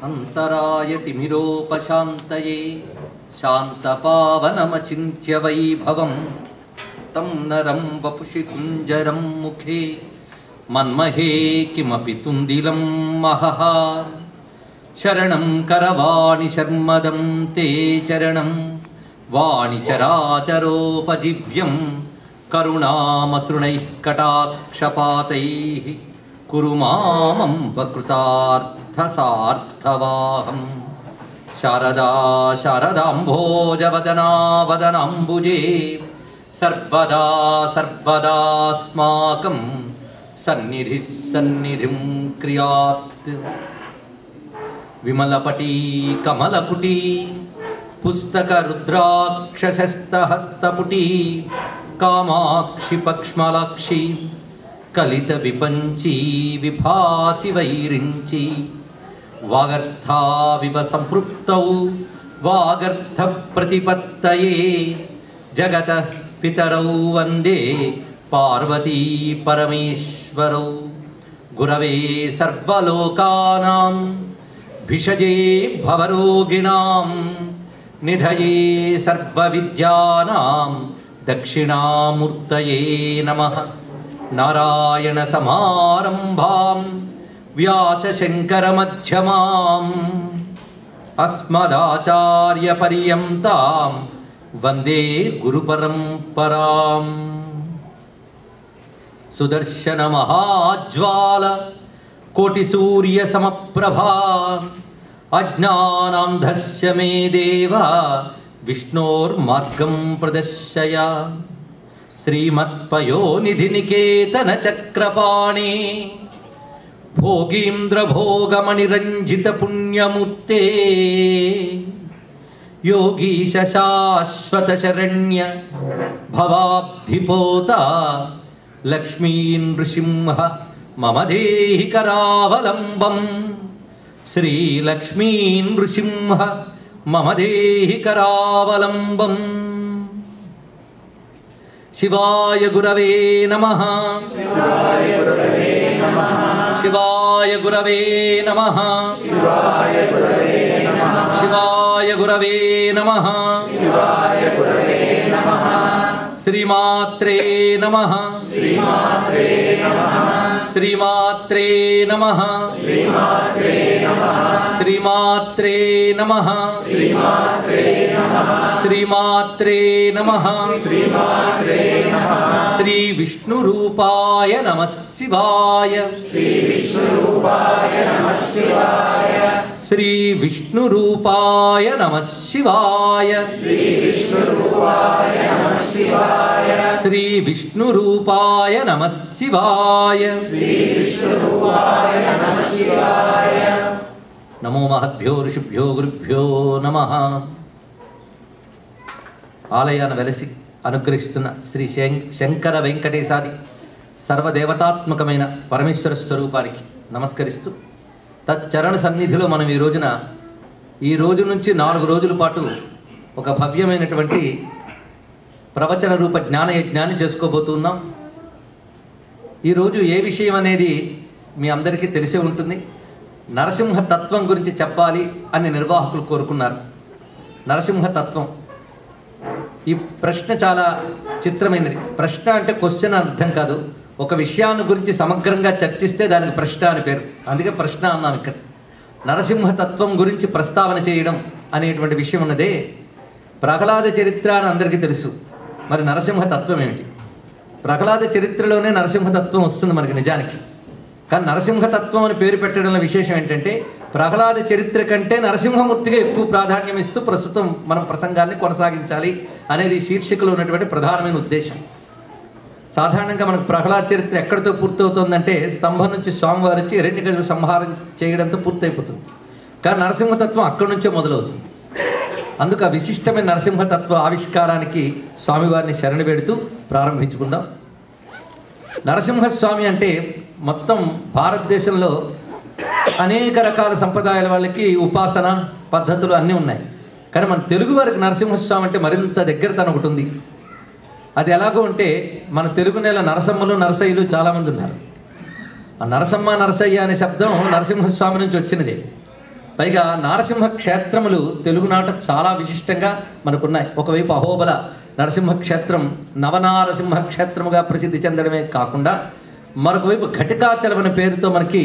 अंतरायतिमिरोपशान्तये शान्तपावनमचिन्त्य वैभवं तं नरं वपुषि कुञ्जरं मुखे मन्महे किमपि तुन्दिलं महः शरणं करवाणि शर्मदं ते चरणं वाणि चराचरोपजीव्यं करुणामसृणैः कटाक्षपातैः कुरु मामम्ब कृतार्थसार्थवाहं शारदा शारदाम्भोजवदना वदनाम्बुजे सर्वदा सर्वदास्माकं सन्निधिः सन्निधिं क्रियात् विमलपटी कमलकुटी पुस्तकरुद्राक्षशस्तहस्तपुटी कामाक्षि पक्ष्मलाक्षी कलितविपञ्ची विभासि वैरिञ्ची वागर्थाविव सम्पृक्तौ वागर्थप्रतिपत्तये जगतः पितरौ वन्दे पार्वती परमेश्वरौ गुरवे सर्वलोकानां भिषजे भवरोगिणां निधये सर्वविद्यानां दक्षिणामूर्तये नमः नारायणसमारम्भां व्यासशङ्करमध्यमाम् अस्मदाचार्यपर्यन्तां वन्दे गुरुपरम्पराम् सुदर्शनमहाज्वाल कोटिसूर्यसमप्रभा अज्ञानान्धस्य मे देव विष्णोर्मार्गं प्रदर्शय श्रीमत्पयोनिधिनिकेतनचक्रपाणि भोगीन्द्रभोगमणिरञ्जितपुण्यमूर्ते योगीश शाश्वतशरण्य भवाब्धिपोता लक्ष्मीनृसिंह मम देहि करावलम्बं श्रीलक्ष्मीनृसिंह मम देहि करावलम्बम् शिवाय गुरवे नमः शिवाय गुरवे नमः शिवाय गुरवे नमः शिवाय गुरवे नमः शिवाय गुरवे नमः शिवाय गुरवे नमः श्रीमात्रे नमः श्रीमात्रे नमः श्रीमात्रे नमः श्रीमात्रे नमः श्रीमात्रे नमः श्रीमात्रे नमः श्रीमात्रे नमः श्रीमात्रे नमः श्री विष्णुरूपाय नमः शिवाय श्री विष्णुरूपाय नमः शिवाय श्री विष्णुरूपाय नमः शिवाय श्री विष्णुरूपाय नमः शिवाय श्री विष्णुरूपाय नमः शिवाय श्री विष्णुरूपाय नमः शिवाय नमो महद्भ्यो ऋषिभ्यो गुरुभ्यो नमः ఆలయాన వెలసి అనుగ్రహిస్తున్న శ్రీ శంకర వెంకటేశాది సర్వదేవతాత్మకమైన పరమేశ్వర స్వరూపానికి నమస్కరిస్తూ తచ్చరణ సన్నిధిలో మనం ఈ రోజు నుంచి 4 రోజుల పాటు ఒక భవ్యమైనటువంటి ప్రవచన రూప జ్ఞానయజ్ఞాన్ని చేసుకోబోతున్నాం. ఈరోజు ఏ విషయం అనేది మీ అందరికీ తెలిసే ఉంటుంది. నరసింహ తత్వం గురించి చెప్పాలి అని నిర్వాహకులు కోరుకున్నారు. నరసింహ తత్వం, ఈ ప్రశ్న చాలా చిత్రమైనది. ప్రశ్న అంటే క్వశ్చన్ అర్థం కాదు, ఒక విషయాన్ని గురించి సమగ్రంగా చర్చిస్తే దానికి ప్రశ్న అని పేరు. అందుకే ప్రశ్న అన్నాం. ఇక్కడ నరసింహతత్వం గురించి ప్రస్తావన చేయడం అనేటువంటి విషయం ఉన్నదే. ప్రహ్లాద చరిత్ర అని అందరికీ తెలుసు. మరి నరసింహతత్వం ఏమిటి? ప్రహ్లాద చరిత్రలోనే నరసింహతత్వం వస్తుంది మనకి నిజానికి. కానీ నరసింహతత్వం అని పేరు పెట్టడంలో విశేషం ఏంటంటే, ప్రహ్లాద చరిత్ర కంటే నరసింహమూర్తిగా ఎక్కువ ప్రాధాన్యం ఇస్తూ ప్రస్తుతం మనం ప్రసంగాన్ని కొనసాగించాలి అనేది శీర్షికలో ఉన్నటువంటి ప్రధానమైన ఉద్దేశం. సాధారణంగా మనకు ప్రహ్లాద చరిత్ర ఎక్కడితో పూర్తవుతుందంటే, స్తంభం నుంచి స్వామివారు వచ్చి హిరణ్యకశిపుని సంహారం చేయడంతో పూర్తయిపోతుంది. కానీ నరసింహతత్వం అక్కడి నుంచే మొదలవుతుంది. అందుకు ఆ విశిష్టమైన నరసింహతత్వ ఆవిష్కారానికి స్వామివారిని శరణు పెడుతూ ప్రారంభించుకుందాం. నరసింహస్వామి అంటే మొత్తం భారతదేశంలో అనేక రకాల సంప్రదాయాల వాళ్ళకి ఉపాసన పద్ధతులు అన్నీ ఉన్నాయి. కానీ మన తెలుగు వారికి నరసింహస్వామి అంటే మరింత దగ్గరతనం ఒకటి ఉంది. అది ఎలాగో అంటే, మన తెలుగు నేల నరసమ్మలు నరసయ్యలు చాలామంది ఉన్నారు. ఆ నరసమ్మ నరసయ్య అనే శబ్దం నరసింహస్వామి నుంచి వచ్చినదే. పైగా నారసింహ క్షేత్రములు తెలుగునాట చాలా విశిష్టంగా మనకున్నాయి. ఒకవైపు అహోబల నరసింహ క్షేత్రం నవనారసింహ క్షేత్రముగా ప్రసిద్ధి చెందడమే కాకుండా మరొకవైపు ఘటికాచలం అనే పేరుతో మనకి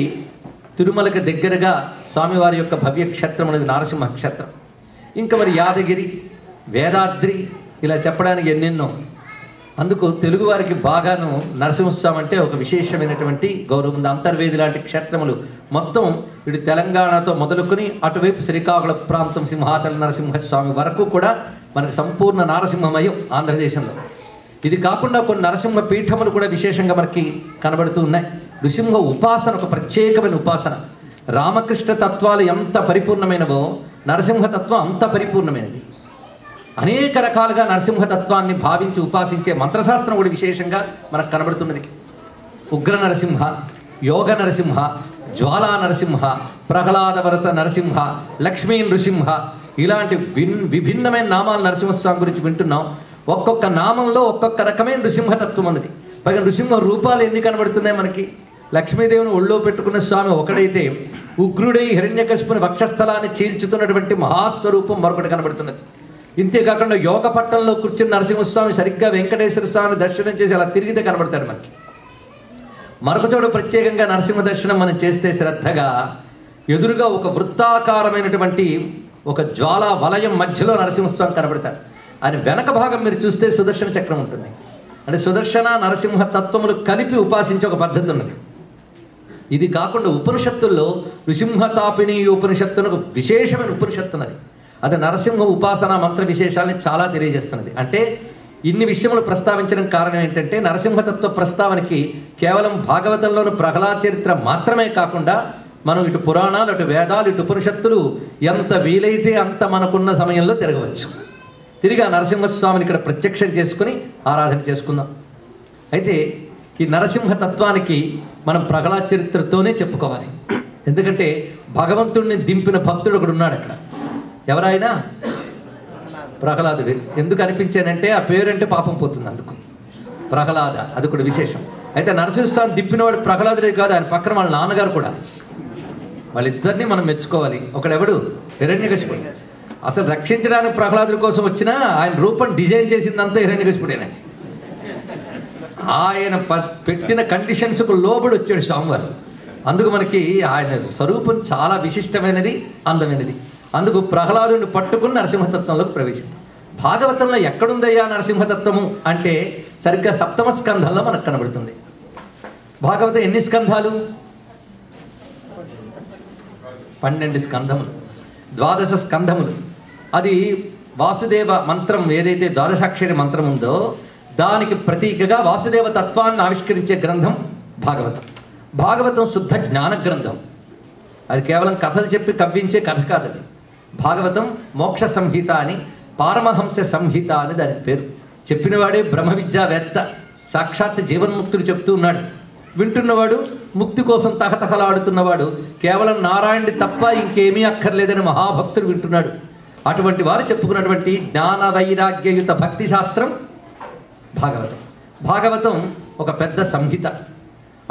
తిరుమలకి దగ్గరగా స్వామివారి యొక్క భవ్య క్షేత్రం అనేది నారసింహ క్షేత్రం. ఇంకా మరి యాదగిరి, వేదాద్రి ఇలా చెప్పడానికి ఎన్నెన్నో. అందుకు తెలుగువారికి బాగాను నరసింహస్వామి అంటే ఒక విశేషమైనటువంటి గౌరవం ఉంది. అంతర్వేది లాంటి క్షేత్రములు మొత్తం ఇటు తెలంగాణతో మొదలుకొని అటువైపు శ్రీకాకుళ ప్రాంతం సింహాచల నరసింహస్వామి వరకు కూడా మనకు సంపూర్ణ నారసింహమయం ఆంధ్రదేశంలో. ఇది కాకుండా కొన్ని నరసింహ పీఠములు కూడా విశేషంగా మనకి కనబడుతూ ఉన్నాయి. నృసింహ ఉపాసన ఒక ప్రత్యేకమైన ఉపాసన. రామకృష్ణ తత్వాలు ఎంత పరిపూర్ణమైనవో నరసింహతత్వం అంత పరిపూర్ణమైనది. అనేక రకాలుగా నరసింహతత్వాన్ని భావించి ఉపాసించే మంత్రశాస్త్రం కూడా విశేషంగా మనకు కనబడుతున్నది. ఉగ్ర నరసింహ, యోగ నరసింహ, జ్వాలా నరసింహ, ప్రహ్లాదవరత నరసింహ, లక్ష్మీ నృసింహ ఇలాంటి విభిన్నమైన నామాలు నరసింహస్వామి గురించి వింటున్నాం. ఒక్కొక్క నామంలో ఒక్కొక్క రకమైన నృసింహతత్వం ఉన్నది. పైగా నృసింహ రూపాలు ఎన్ని కనబడుతున్నాయి మనకి. లక్ష్మీదేవిని ఒళ్ళో పెట్టుకున్న స్వామి ఒకడైతే, ఉగ్రుడై హిరణ్యకశిపుని వక్షస్థలాన్ని చీల్చుతున్నటువంటి మహాస్వరూపం మరొకటి కనబడుతున్నది. ఇంతేకాకుండా యోగ పట్టణంలో కూర్చుని నరసింహస్వామి సరిగ్గా వెంకటేశ్వర స్వామిని దర్శనం చేసి అలా తిరిగితే కనబడతాడు మనకి. మరొక చోట ప్రత్యేకంగా నరసింహ దర్శనం మనం చేస్తే శ్రద్ధగా ఎదురుగా ఒక వృత్తాకారమైనటువంటి ఒక జ్వాలా వలయం మధ్యలో నరసింహస్వామి కనబడతాడు. ఆయన వెనక భాగం మీరు చూస్తే సుదర్శన చక్రం ఉంటుంది. అంటే సుదర్శన నరసింహ తత్వములు కలిపి ఉపాసించే ఒక పద్ధతి ఉన్నది. ఇది కాకుండా ఉపనిషత్తుల్లో నృసింహతాపిని ఉపనిషత్తును ఒక విశేషమైన ఉపనిషత్తు ఉన్నది. అది నరసింహ ఉపాసన మంత్ర విశేషాలని చాలా తెలియజేస్తున్నది. అంటే ఇన్ని విషయములు ప్రస్తావించడం కారణం ఏంటంటే నరసింహతత్వ ప్రస్తావనకి కేవలం భాగవతంలోని ప్రహ్లాద చరిత్ర మాత్రమే కాకుండా మనం ఇటు పురాణాలు, అటు వేదాలు, ఇటు ఉపనిషత్తులు ఎంత వీలైతే అంత మనకున్న సమయంలో తిరగవచ్చు. తిరిగి ఆ నరసింహస్వామిని ఇక్కడ ప్రత్యక్షం చేసుకుని ఆరాధన చేసుకుందాం. అయితే ఈ నరసింహతత్వానికి మనం ప్రహ్లాద చరిత్రతోనే చెప్పుకోవాలి. ఎందుకంటే భగవంతుడిని దింపిన భక్తుడు ఒకడు ఉన్నాడు అక్కడ. ఎవరైనా ప్రహ్లాదుడు. ఎందుకు అనిపించానంటే ఆ పేరంటే పాపం పోతుంది, అందుకు ప్రహ్లాద, అది కూడా విశేషం. అయితే నరసింహస్వామి దింపినవాడు ప్రహ్లాదుడే కాదు, ఆయన పక్కన వాళ్ళ నాన్నగారు కూడా. వాళ్ళిద్దరినీ మనం మెచ్చుకోవాలి. ఒకడెవడు? హిరణ్యకశిపుడు. అసలు రక్షించడానికి ప్రహ్లాదుడి కోసం వచ్చినా ఆయన రూపం డిజైన్ చేసిందంతా హిరణ్యకశిపుడేనండి. ఆయన పెట్టిన కండిషన్స్కు లోబడి వచ్చాడు స్వామివారు. అందుకు మనకి ఆయన స్వరూపం చాలా విశిష్టమైనది, అందమైనది. అందుకు ప్రహ్లాదుడిని పట్టుకుని నరసింహతత్వంలోకి ప్రవేశింది. భాగవతంలో ఎక్కడుందయ్యా నరసింహతత్వము అంటే సరిగ్గా సప్తమ స్కంధంలో మనకు కనబడుతుంది. భాగవతం ఎన్ని స్కంధాలు? 12 స్కంధములు, 12 స్కంధములు. అది వాసుదేవ మంత్రం ఏదైతే ద్వాదశాక్షరి మంత్రం ఉందో దానికి ప్రతీకగా వాసుదేవ తత్వాన్ని ఆవిష్కరించే గ్రంథం భాగవతం. భాగవతం శుద్ధ జ్ఞాన గ్రంథం. అది కేవలం కథలు చెప్పి కవ్వించే కథ కాదు. అది భాగవతం మోక్ష సంహిత అని, పారమహంస సంహిత అని దానికి పేరు. చెప్పినవాడే బ్రహ్మ విద్యావేత్త, సాక్షాత్ జీవన్ముక్తుడు చెప్తూ ఉన్నాడు. వింటున్నవాడు ముక్తి కోసం తహతహలాడుతున్నవాడు, కేవలం నారాయణుడి తప్ప ఇంకేమీ అక్కర్లేదని మహాభక్తుడు వింటున్నాడు. అటువంటి వారు చెప్పుకున్నటువంటి జ్ఞాన వైరాగ్యయుత భక్తి శాస్త్రం భాగవతం. భాగవతం ఒక పెద్ద సంహిత.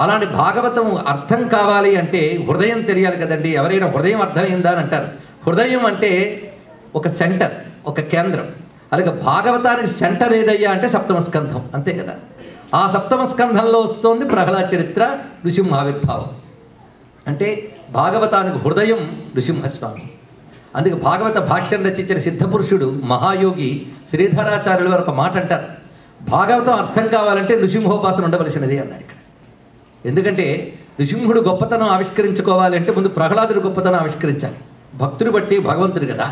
అలాంటి భాగవతం అర్థం కావాలి అంటే హృదయం తెలియాలి కదండి. ఎవరైనా హృదయం అర్థమైందా అని అంటారు. హృదయం అంటే ఒక సెంటర్, ఒక కేంద్రం. అలాగే భాగవతానికి సెంటర్ ఏదయ్యా అంటే సప్తమ స్కంధం, అంతే కదా. ఆ సప్తమ స్కంధంలో వస్తోంది ప్రహ్లాద చరిత్ర, నృసింహ ఆవిర్భావం. అంటే భాగవతానికి హృదయం నృసింహస్వామి. అందుకే భాగవత భాష్యం రచించిన సిద్ధపురుషుడు మహాయోగి శ్రీధరాచార్యుల వారు ఒక మాట అంటారు, భాగవతం అర్థం కావాలంటే నృసింహోపాసన ఉండవలసినది అన్నాడు ఇక్కడ. ఎందుకంటే నృసింహుడు గొప్పతనం ఆవిష్కరించుకోవాలంటే ముందు ప్రహ్లాదుడు గొప్పతనం ఆవిష్కరించాలి. భక్తుడు బట్టి భగవంతుడు కదా,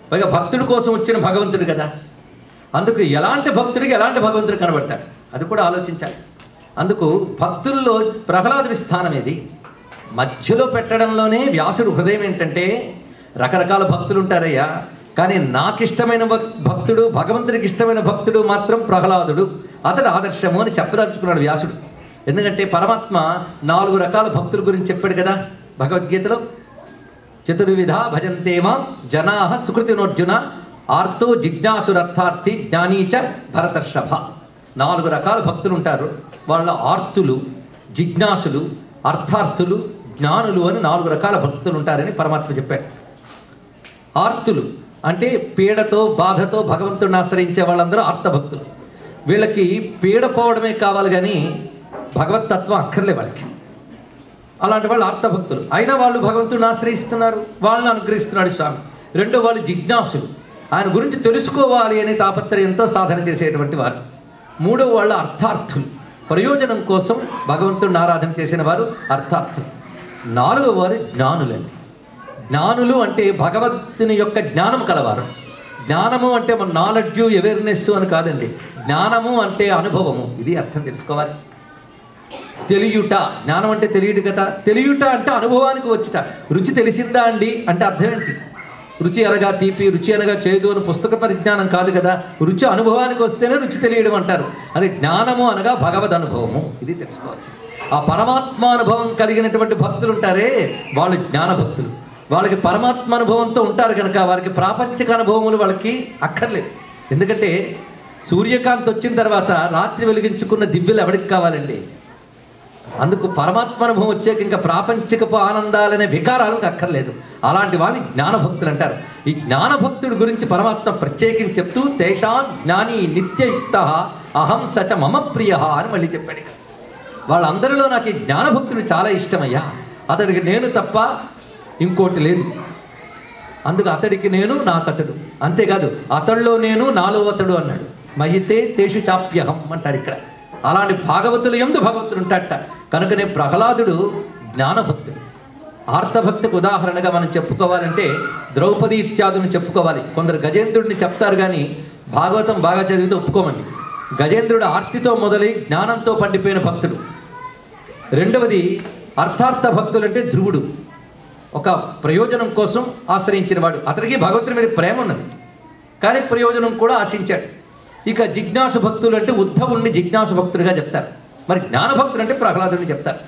పైగా భక్తుడి కోసం వచ్చిన భగవంతుడు కదా. అందుకు ఎలాంటి భక్తుడికి ఎలాంటి భగవంతుడు కనబడతాడు అది కూడా ఆలోచించాలి. అందుకు భక్తుల్లో ప్రహ్లాదుడి స్థానం ఏది? మధ్యలో పెట్టడంలోనే వ్యాసుడు హృదయం ఏంటంటే, రకరకాల భక్తులు ఉంటారయ్యా, కానీ నాకిష్టమైన భక్తుడు, భగవంతుడికి ఇష్టమైన భక్తుడు మాత్రం ప్రహ్లాదుడు, అతడు ఆదర్శము అని చెప్పదలుచుకున్నాడు వ్యాసుడు. ఎందుకంటే పరమాత్మ 4 రకాల భక్తుల గురించి చెప్పాడు కదా భగవద్గీతలో. చతుర్విధ భజంతేమా జనా సుకృతినోర్జున ఆర్తో జిజ్ఞాసురర్థార్థి జ్ఞానీచ భరతర్షభ. 4 రకాల భక్తులు ఉంటారు. వాళ్ళ ఆర్తులు, జిజ్ఞాసులు, అర్థార్థులు, జ్ఞానులు అని 4 రకాల భక్తులు ఉంటారని పరమాత్మ చెప్పాడు. ఆర్తులు అంటే పీడతో బాధతో భగవంతుడిని ఆశ్రయించే వాళ్ళందరూ ఆర్తభక్తులు. వీళ్ళకి పీడ పోవడమే కావాలి కానీ భగవతత్వం అక్కర్లే వాళ్ళకి. అలాంటి వాళ్ళు ఆర్తభక్తులు. అయినా వాళ్ళు భగవంతుడిని ఆశ్రయిస్తున్నారు, వాళ్ళని అనుగ్రహిస్తున్నాడు స్వామి. రెండో వాళ్ళు జిజ్ఞాసులు, ఆయన గురించి తెలుసుకోవాలి అనే తాపత్రయంతో సాధన చేసేటువంటి వారు. మూడో వాళ్ళు అర్థార్థులు, ప్రయోజనం కోసం భగవంతుడిని ఆరాధన చేసిన వారు అర్థార్థులు. 4వ వారు జ్ఞానులండి. జ్ఞానులు అంటే భగవంతుని యొక్క జ్ఞానం కలవారు. జ్ఞానము అంటే మన నాలెడ్జు అవేర్నెస్ అని కాదండి. జ్ఞానము అంటే అనుభవము, ఇది అర్థం తెలుసుకోవాలి. తెలియుట, జ్ఞానం అంటే తెలియదు కదా. తెలియుట అంటే అనుభవానికి వచ్చుట. రుచి తెలిసిందా అండి అంటే అర్థం ఏంటి? రుచి అనగా తీపి, రుచి అనగా చేదు అని పుస్తక పరిజ్ఞానం కాదు కదా. రుచి అనుభవానికి వస్తేనే రుచి తెలియడం అంటారు. అదే జ్ఞానము అనగా భగవద్ అనుభవము, ఇది తెలుసుకోవాల్సింది. ఆ పరమాత్మానుభవం కలిగినటువంటి భక్తులు ఉంటారే వాళ్ళు జ్ఞాన భక్తులు. వాళ్ళకి పరమాత్మ అనుభవంతో ఉంటారు కనుక వారికి ప్రాపంచిక అనుభవములు వాళ్ళకి అక్కర్లేదు. ఎందుకంటే సూర్యకాంతి వచ్చిన తర్వాత రాత్రి వెలిగించుకున్న దివ్యలు ఎవరికి కావాలండి? అందుకు పరమాత్మ అనుభవం వచ్చాక ఇంకా ప్రాపంచికపు ఆనందాలనే వికారాలకు అక్కర్లేదు. అలాంటి వాళ్ళని జ్ఞానభక్తులు అంటారు. ఈ జ్ఞానభక్తుడి గురించి పరమాత్మ ప్రత్యేకించి చెప్తూ తేషాం జ్ఞాని నిత్యయుక్త అహం సచ మమ ప్రియ అని మళ్ళీ చెప్పాడు. వాళ్ళందరిలో నాకు ఈ జ్ఞానభక్తుడు చాలా ఇష్టమయ్యా, అతడికి నేను తప్ప ఇంకోటి లేదు. అందుకు అతడికి నేను, నాకు అతడు. అంతేకాదు అతడిలో నేను, నాలో అతడు అన్నాడు. మహితే తేషు చాప్యహం అంటాడు ఇక్కడ. అలాంటి భాగవతులు యందు భగవంతుడు ఉంటాడట. కనుకనే ప్రహ్లాదుడు జ్ఞానభక్తుడు. ఆర్తభక్తికి ఉదాహరణగా మనం చెప్పుకోవాలంటే ద్రౌపది ఇత్యాదుని చెప్పుకోవాలి. కొందరు గజేంద్రుడిని చెప్తారు కానీ భాగవతం బాగా చదివితే ఒప్పుకోమండి. గజేంద్రుడు ఆర్తితో మొదలై జ్ఞానంతో పండిపోయిన భక్తుడు. రెండవది అర్థార్థ భక్తులు అంటే ధ్రువుడు, ఒక ప్రయోజనం కోసం ఆశ్రయించిన వాడు. అతనికి భగవంతుని మీద ప్రేమ ఉన్నది కానీ ప్రయోజనం కూడా ఆశించాడు. ఇక జిజ్ఞాసు భక్తులు అంటే ఉద్ధవుణ్ణి జిజ్ఞాసు భక్తుడిగా చెప్తారు. మరి జ్ఞానభక్తుడు అంటే ప్రహ్లాదుడిని చెప్తారు.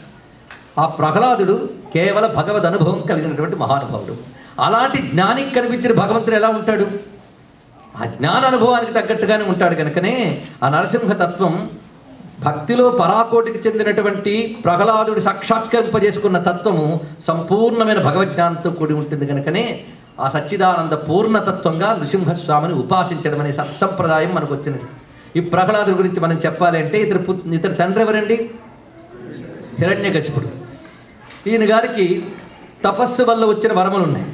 ఆ ప్రహ్లాదుడు కేవల భగవద్ అనుభవం కలిగినటువంటి మహానుభావుడు. అలాంటి జ్ఞానికి కనిపించిన భగవంతుడు ఎలా ఉంటాడు? ఆ జ్ఞాన అనుభవానికి తగ్గట్టుగానే ఉంటాడు. కనుకనే ఆ నరసింహతత్వం భక్తిలో పరాకోటికి చెందినటువంటి ప్రహ్లాదుడు సాక్షాత్కరింపజేసుకున్న తత్వము సంపూర్ణమైన భగవజ్ఞానంతో కూడి ఉంటుంది. కనుకనే ఆ సచ్చిదానంద పూర్ణతత్వంగా నృసింహస్వామిని ఉపాసించడం అనే సత్సంప్రదాయం మనకు వచ్చినది. ఈ ప్రహ్లాదుడి గురించి మనం చెప్పాలి అంటే ఇతని తండ్రి ఎవరండి? హిరణ్యకశిపుడు. ఈయన గారికి తపస్సు వల్ల వచ్చిన వరములు ఉన్నాయి.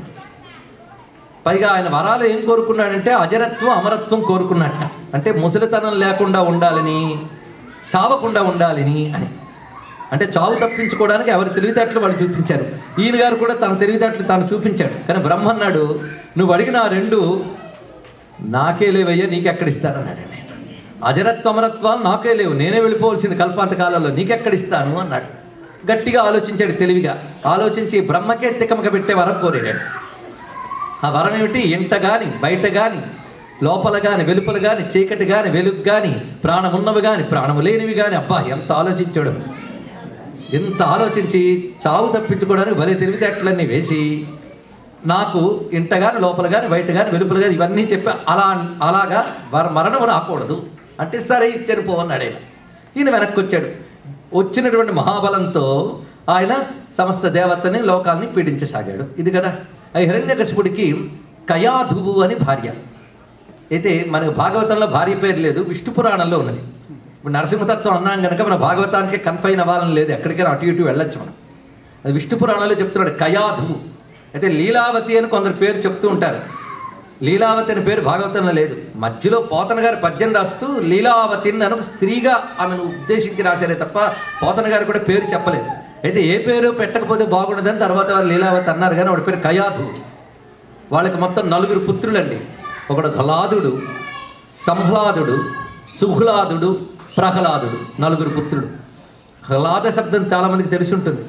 పైగా ఆయన వరాలు ఏం కోరుకున్నాడంటే అజరత్వం అమరత్వం కోరుకున్నట్ట. అంటే ముసలితనం లేకుండా ఉండాలని, చావకుండా ఉండాలని అని. అంటే చావు తప్పించుకోవడానికి ఎవరి తెలివితేటలు వాళ్ళు చూపించారు. ఈయన గారు కూడా తన తెలివితేటలు తాను చూపించాడు. కానీ బ్రహ్మ అన్నాడు, నువ్వు అడిగిన ఆ 2 నాకే లేవయ్యా, నీకెక్కడిస్తానన్నాడు. అజరత్వ అమరత్వాలు నాకే లేవు, నేనే వెళ్ళిపోవలసింది కల్పాంత కాలంలో, నీకెక్కడిస్తాను అన్నాడు. గట్టిగా ఆలోచించాడు, తెలివిగా ఆలోచించి బ్రహ్మకే తికమక పెట్టే వరం కోరాడు. ఆ వరం ఏమిటి? ఇంట కానీ బయట కానీ లోపల కానీ వెలుపల కానీ చీకటి కానీ వెలుగు కానీ ప్రాణమున్నవి కానీ ప్రాణము లేనివి కానీ. అబ్బా ఎంత ఆలోచించాడు! ఎంత ఆలోచించి చావు తప్పించుకోవడానికి భలే తెలివితేటలన్నీ వేసి నాకు ఇంట కానీ లోపల కానీ బయట కానీ వెలుపల కానీ ఇవన్నీ చెప్పి అలాగా మరణం రాకూడదు అంటే సరే చనిపోవన్నాడు ఆయన. ఈయన వెనక్కి వచ్చాడు. వచ్చినటువంటి మహాబలంతో ఆయన సమస్త దేవతని లోకాన్ని పీడించసాగాడు. ఇది కదా. ఆ హిరణ్యకశిపుడికి కయాధువు అని భార్య. అయితే మనకు భాగవతంలో భార్య పేరు లేదు, విష్ణు పురాణంలో ఉన్నది. ఇప్పుడు నరసింహతత్వం అన్నాం కనుక మన భాగవతానికి కన్ఫైన్ అవ్వాలని లేదు, ఎక్కడికైనా అటు ఇటు వెళ్ళొచ్చు మనం. అది విష్ణు పురాణంలో చెప్తున్నాడు కయాధువు. అయితే లీలావతి అని కొందరు పేరు చెప్తూ ఉంటారు. లీలావతి అని పేరు భాగవతంలో లేదు. మధ్యలో పోతన గారు పద్యం రాస్తూ లీలావతిని అని స్త్రీగా ఆమెను ఉద్దేశించి రాశారే తప్ప పోతన గారు కూడా పేరు చెప్పలేదు. అయితే ఏ పేరు పెట్టకపోతే బాగుండదని తర్వాత వాళ్ళు లీలావతి అన్నారు కానీ వాడి పేరు కయాధువు. వాళ్ళకి మొత్తం 4 పుత్రులండి. ఒకడు హ్లాదుడు, సంహ్లాదుడు, సుహ్లాదుడు, ప్రహ్లాదుడు. 4 పుత్రుడు. హ్లాద శబ్దం చాలామందికి తెలిసి ఉంటుంది.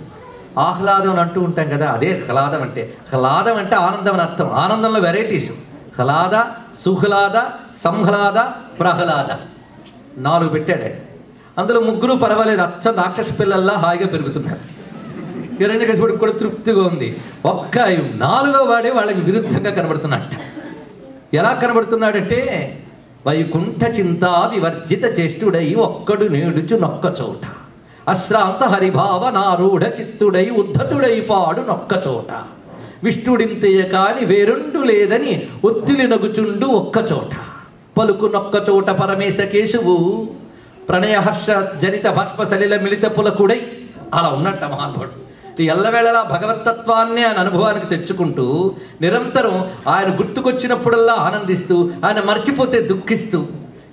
ఆహ్లాదం అని అంటూ ఉంటాం కదా, అదే హ్లాదం అంటే. హ్లాదం అంటే ఆనందం అని అర్థం. ఆనందంలో వెరైటీస్. హ్లాద, సుహ్లాద, సంహ్లాద, ప్రహ్లాద 4 పెట్టాడు. అందులో 3 పర్వాలేదు, అచ్చం రాక్షస పిల్లల్లా హాయిగా పెరుగుతున్నారు. హిరణ్యకశిపుడికి కూడా తృప్తిగా ఉంది. ఒక్క 4వ వాడే వాళ్ళకి విరుద్ధంగా కనబడుతున్నట్ట. ఎలా కనబడుతున్నాడంటే వైకుంఠ చింతా వివర్జిత చేష్టుడై ఒక్కడు నేడుచు నొక్క చోట. అశ్రాంత హరిభావనారూఢ చిత్తుడై ఉద్ధతుడై పాడు నొక్కచోట విష్ణుడింతయ కాని వేరుండు లేదని ఒత్తిలి నగుచుండు ఒక్కచోట పలుకు నొక్కచోట పరమేశ కేశవు ప్రణయహర్ష జనిత బాష్ప సలిల మిళిత పులకుడై అలా ఉన్నట్ట మహానుభావుడు. ఎల్లవేళలా భగవతత్వాన్ని ఆయన అనుభవానికి తెచ్చుకుంటూ నిరంతరం ఆయన గుర్తుకొచ్చినప్పుడల్లా ఆనందిస్తూ ఆయన మర్చిపోతే దుఃఖిస్తూ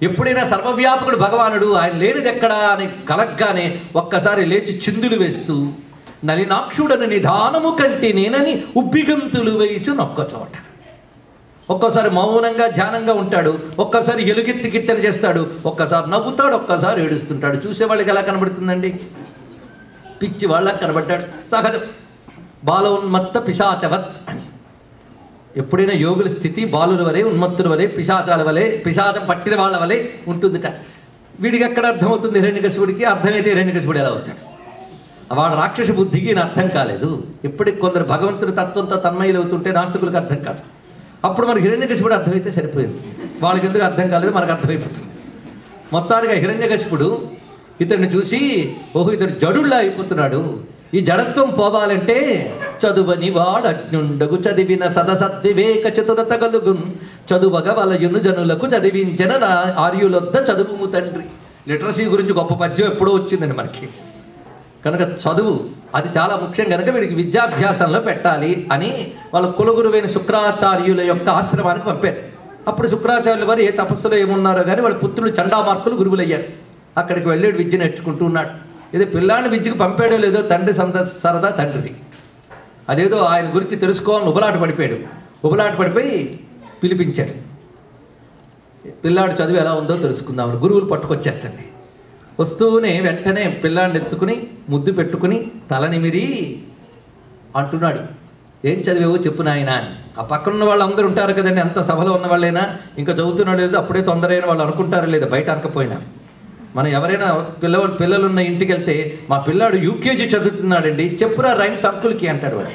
ఎప్పుడైనా సర్వవ్యాపకుడు భగవానుడు ఆయన లేనిదెక్కడా అని కలగ్గానే ఒక్కసారి లేచి చిందులు వేస్తూ నలినాక్షుడను నిదానము కంటి నేనని ఉబ్బిగంతులు వేయిచు నొక్కచోట. ఒక్కసారి మౌనంగా ధ్యానంగా ఉంటాడు, ఒక్కసారి ఎలుగెత్తి గిట్టని చేస్తాడు, ఒక్కసారి నవ్వుతాడు, ఒక్కసారి ఏడుస్తుంటాడు. చూసేవాళ్ళకి ఎలా కనబడుతుందండి? పిచ్చి వాళ్ళకి కనబడ్డాడు. సహజం. బాలోన్మత్త పిశాచవత్ అని. ఎప్పుడైనా యోగుల స్థితి బాలుల వలె, ఉన్మత్తుల వలె, పిశాచాల వలె, పిశాచం పట్టిన వాళ్ళ వలె ఉంటుందిట. వీడికి ఎక్కడ అర్థమవుతుంది? హిరణ్యకశిపుడికి అర్థమైతే హిరణ్యకశిపుడు ఎలా అవుతాడు? వాడు రాక్షస బుద్ధికి అర్థం కాలేదు. ఇప్పటికి కొందరు భగవంతుడి తత్వంతో తన్మయులు అవుతుంటే నాస్తికులకు అర్థం కాదు. అప్పుడు మనకి హిరణ్యకశిపుడు అర్థమైతే సరిపోయింది. వాళ్ళకి ఎందుకు అర్థం కాలేదు, మనకు అర్థమైపోతుంది. మొత్తానికి హిరణ్యకశిపుడు ఇతడిని చూసి ఓహో ఇతడు జడుల్లా అయిపోతున్నాడు, ఈ జడత్వం పోవాలంటే చదువని వాడు అజ్ఞుండగు చదివిన సదసద్వివేక చతురత కలుగున్ చదువగ వలయును జనులకు చదివించిన ఆర్యులొద్ద చదువుము తండ్రి. లిటరసీ గురించి గొప్ప పద్యం ఎప్పుడో వచ్చిందండి మనకి. కనుక చదువు అది చాలా ముఖ్యం కనుక వీడికి విద్యాభ్యాసంలో పెట్టాలి అని వాళ్ళ కులగురువైన శుక్రాచార్యుల యొక్క ఆశ్రమానికి పంపారు. అప్పుడు శుక్రాచార్యుల వారు ఏ తపస్సులో ఏమున్నారో కానీ వాళ్ళ పుత్రులు చండామార్కులు గురువులయ్యారు. అక్కడికి వెళ్ళాడు, విద్య నేర్చుకుంటూ ఉన్నాడు. ఏదో పిల్లాన్ని విద్యకు పంపాడో లేదో తండ్రి సరదా తండ్రిది. అదేదో ఆయన గురించి తెలుసుకోవాలని ఉబలాట పడిపోయాడు. ఉబలాట పడిపోయి పిలిపించాడు. పిల్లాడు చదువు ఎలా ఉందో తెలుసుకుందామని గురువులు పట్టుకొచ్చేటండి. వస్తూనే వెంటనే పిల్లాడిని ఎత్తుకుని ముద్దు పెట్టుకుని తల నిమిరి అంటున్నాడు, ఏం చదివేవో చెప్పు నాయనా అని. ఆ పక్కన ఉన్న వాళ్ళు అందరూ ఉంటారు కదండి, అంత సభలో ఉన్న వాళ్ళైనా ఇంకా చదువుతున్నాడు లేదు అప్పుడే తొందరైన వాళ్ళు అనుకుంటారు లేదా బయట అనకపోయినా. మనం ఎవరైనా పిల్లలున్న ఇంటికి వెళ్తే మా పిల్లాడు యూకేజీ చదువుతున్నాడండి చెప్పురా రైమ్స్ అంకుల్కి అంటాడు వాడు.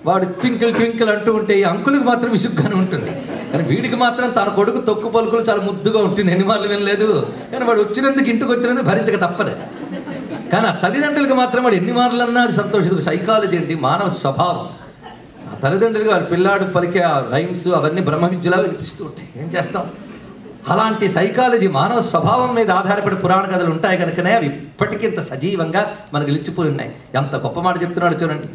వాడు ట్వింకిల్ ట్వింకిల్ అంటూ ఉంటే ఈ అంకుల్కి మాత్రం విసుగ్గానే ఉంటుంది, కానీ వీడికి మాత్రం తన కొడుకు తొక్కు పలుకులు చాలా ముద్దుగా ఉంటుంది. ఎన్ని మార్లు వినలేదు, కానీ వాడు వచ్చినందుకు ఇంటికి వచ్చినందుకు భరించక తప్పదు. కానీ ఆ తల్లిదండ్రులకి మాత్రం వాడు ఎన్ని మార్లు అన్నా అది సంతోషం. సైకాలజీ అండి, మానవ స్వభావం. ఆ తల్లిదండ్రులకి వాళ్ళ పిల్లాడు పలికే ఆ రైమ్స్ అవన్నీ బ్రహ్మ విద్యలా వినిపిస్తూ ఉంటాయి. ఏం చేస్తాం? అలాంటి సైకాలజీ మానవ స్వభావం మీద ఆధారపడి పురాణ కథలు ఉంటాయి కనుకనే అవి ఇప్పటికీ ఇంత సజీవంగా మనకు నిలిచిపోయి ఉన్నాయి. ఎంత గొప్ప మాట చెప్తున్నాడు చూడండి.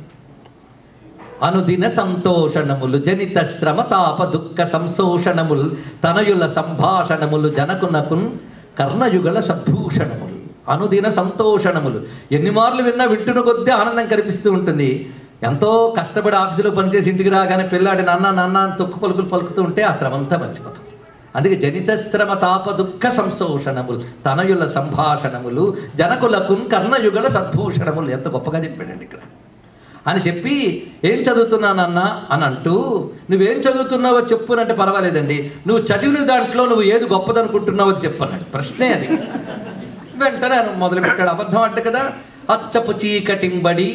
అనుదిన సంతోషణములు జనిత శ్రమ తాప దుఃఖ సంశోషణములు తనయుల సంభాషణములు జనకునకున్ కర్ణయుగల సద్భూషణములు. అనుదిన సంతోషణములు ఎన్ని మార్లు విన్నా వింటున్న కొద్దీ ఆనందం కనిపిస్తూ ఉంటుంది. ఎంతో కష్టపడి ఆఫీసులో పనిచేసి ఇంటికి రాగానే పిల్లాడి నాన్న నాన్న తొక్కు పలుకులు పలుకుతూ ఉంటే ఆ శ్రమంతా మర్చిపోతాం. అందుకే జనిత శ్రమ తాప దుఃఖ సంశోషణములు తనయుల సంభాషణములు జనకులకున్ కర్ణయుగల సద్భూషణములు. ఎంత గొప్పగా చెప్పాడండి ఇక్కడ అని చెప్పి ఏం చదువుతున్నానన్నా అని అంటూ నువ్వేం చదువుతున్నావో చెప్పునంటే పర్వాలేదండి, నువ్వు చదివిన దాంట్లో నువ్వు ఏది గొప్పదనుకుంటున్నావో చెప్పన్నాడు. ప్రశ్నే అది. వెంటనే మొదలుపెట్టాడు. అబద్ధం అంటే కదా. అచ్చపు చీకటింబడి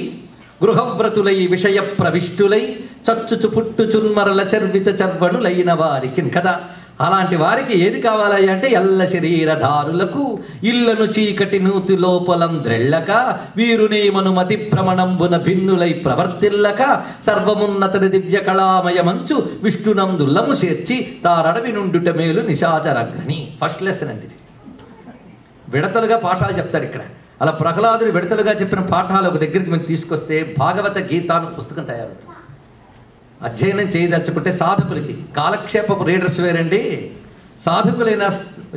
గృహవ్రతులై విషయ ప్రవిష్టులై చచ్చుచు పుట్టుచున్మరల చర్విత చర్వణులైన వారికి కదా. అలాంటి వారికి ఏది కావాలయ్య అంటే ఎల్ల శరీరధారులకు ఇళ్లను చీకటి నూతి లోపలం ద్రెళ్ళక వీరునేమను మతి భ్రమణంబున భిన్నులై ప్రవర్తిల్లక సర్వమున్నతని దివ్య కళామయ మంచు విష్ణునందుల్లము చేర్చి తారడవి నుండుట మేలు నిశాచరగ్ని. ఫస్ట్ లెసన్ అండి ఇది. విడతలుగా పాఠాలు చెప్తారు ఇక్కడ. అలా ప్రహ్లాదుడు విడతలుగా చెప్పిన పాఠాలు ఒక దగ్గరికి మేము తీసుకొస్తే భాగవత గీతాను పుస్తకం తయారవుతుంది. అధ్యయనం చేయదలుచుకుంటే సాధకులకి కాలక్షేపపు రీడర్స్ వేరండి, సాధకులైన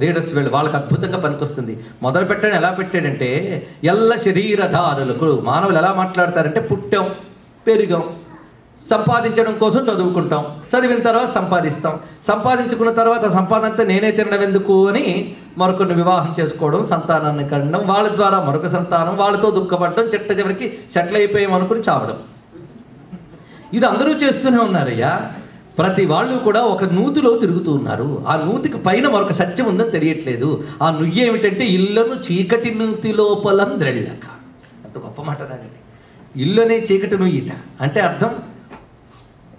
రీడర్స్ వేళ్ళు వాళ్ళకి అద్భుతంగా పనికొస్తుంది. మొదలు పెట్టడం ఎలా పెట్టాడంటే ఎల్ల శరీరధారులకు. మానవులు ఎలా మాట్లాడతారంటే పుట్టాం పెరిగాం, సంపాదించడం కోసం చదువుకుంటాం, చదివిన తర్వాత సంపాదిస్తాం, సంపాదించుకున్న తర్వాత సంపాదనతో నేనే తినడం ఎందుకు అని మరొకరిని వివాహం చేసుకోవడం, సంతానాన్ని కనడం, వాళ్ళ ద్వారా మరొక సంతానం, వాళ్ళతో దుఃఖపడడం, చిట్ట చివరికి సెటిల్ అయిపోయాం అనుకుని చావడం. ఇది అందరూ చేస్తూనే ఉన్నారయ్యా. ప్రతి వాళ్ళు కూడా ఒక నూతిలో తిరుగుతూ ఉన్నారు. ఆ నూతికి పైన మరొక సత్యం ఉందని తెలియట్లేదు. ఆ నుయ్యి ఏమిటంటే ఇళ్ళను చీకటి నూతి లోపలం ద్రెళ్ళక. అంత గొప్ప మాట రానండి. ఇల్లునే చీకటి నుయ్యిట అంటే అర్థం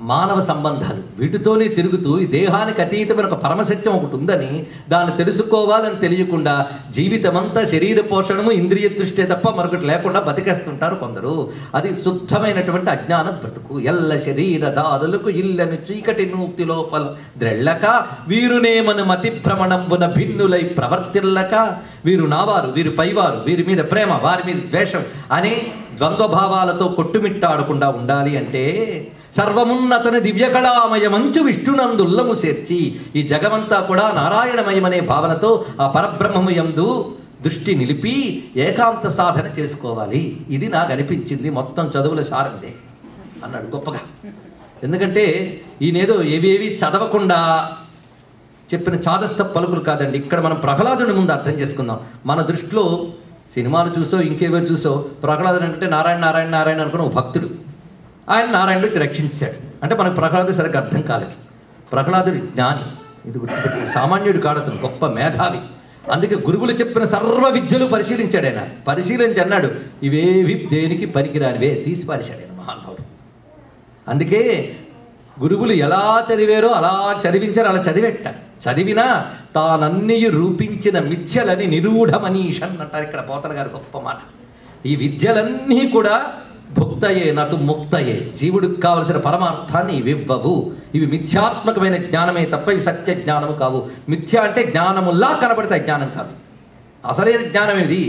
మానవ సంబంధాలు వీటితోనే తిరుగుతూ ఈ దేహానికి అతీతమైన ఒక పరమసత్యం ఒకటి ఉందని దాన్ని తెలుసుకోవాలని తెలియకుండా జీవితమంతా శరీర పోషణము ఇంద్రియ దృష్టి తప్ప మరొకటి లేకుండా బతికేస్తుంటారు కొందరు. అది శుద్ధమైనటువంటి అజ్ఞాన బ్రతుకు. ఎల్ల శరీర దారులకు ఇల్లని చీకటి నూక్తి లోపల ద్రెళ్ళక వీరునేమను మతి భ్రమణంబున భిన్నులై ప్రవర్తిల్లక వీరు నావారు, వీరు పైవారు, వీరి మీద ప్రేమ, వారి మీద ద్వేషం అనే ద్వంద్వభావాలతో కొట్టుమిట్టాడకుండా ఉండాలి అంటే సర్వమున్నతని దివ్యకళామయమంచు విష్ణునందుల్లము చేర్చి ఈ జగమంతా కూడా నారాయణమయమనే భావనతో ఆ పరబ్రహ్మము యందు దృష్టి నిలిపి ఏకాంత సాధన చేసుకోవాలి. ఇది నాకు అనిపించింది. మొత్తం చదువుల సారమిదే అన్నాడు గొప్పగా. ఎందుకంటే ఈయనేదో ఏవేవి చదవకుండా చెప్పిన చాదస్త పలుకులు కాదండి. ఇక్కడ మనం ప్రహ్లాదుని ముందు అర్థం చేసుకుందాం. మన దృష్టిలో సినిమాలు చూసో ఇంకేవో చూసో ప్రహ్లాదుని అంటే నారాయణ నారాయణ నారాయణ అనుకున్న ఒక భక్తుడు, ఆయన నారాయణుడు వచ్చి రక్షించాడు అంటే మనకు ప్రహ్లాదుడు సరిగ్గా అర్థం కాలేదు. ప్రహ్లాదుడు జ్ఞాని, ఇది గుర్తుపెట్టి సామాన్యుడు కాడతను, గొప్ప మేధావి. అందుకే గురువులు చెప్పిన సర్వ విద్యలు పరిశీలించాడు. ఆయన పరిశీలించి అన్నాడు ఇవేవి దేనికి పనికిరానివే తీసి పారేశాడు ఆయన మహానుభావుడు. అందుకే గురువులు ఎలా చదివారో అలా చదివించారు, అలా చదివెట్టారు. చదివినా తానన్నీ రూపించిన మిథ్యలని నిరూఢమనీషన్ అంటారు ఇక్కడ పోతన గారు గొప్ప మాట. ఈ విద్యలన్నీ కూడా భుక్తయే నటు ముక్తయే, జీవుడికి కావలసిన పరమార్థాన్ని ఇవివ్వవు. ఇవి మిథ్యాత్మకమైన జ్ఞానమే తప్ప ఇవి సత్య జ్ఞానము కావు. మిథ్య అంటే జ్ఞానముల్లా కనబడితే జ్ఞానం కాదు. అసలైన జ్ఞానం ఏది?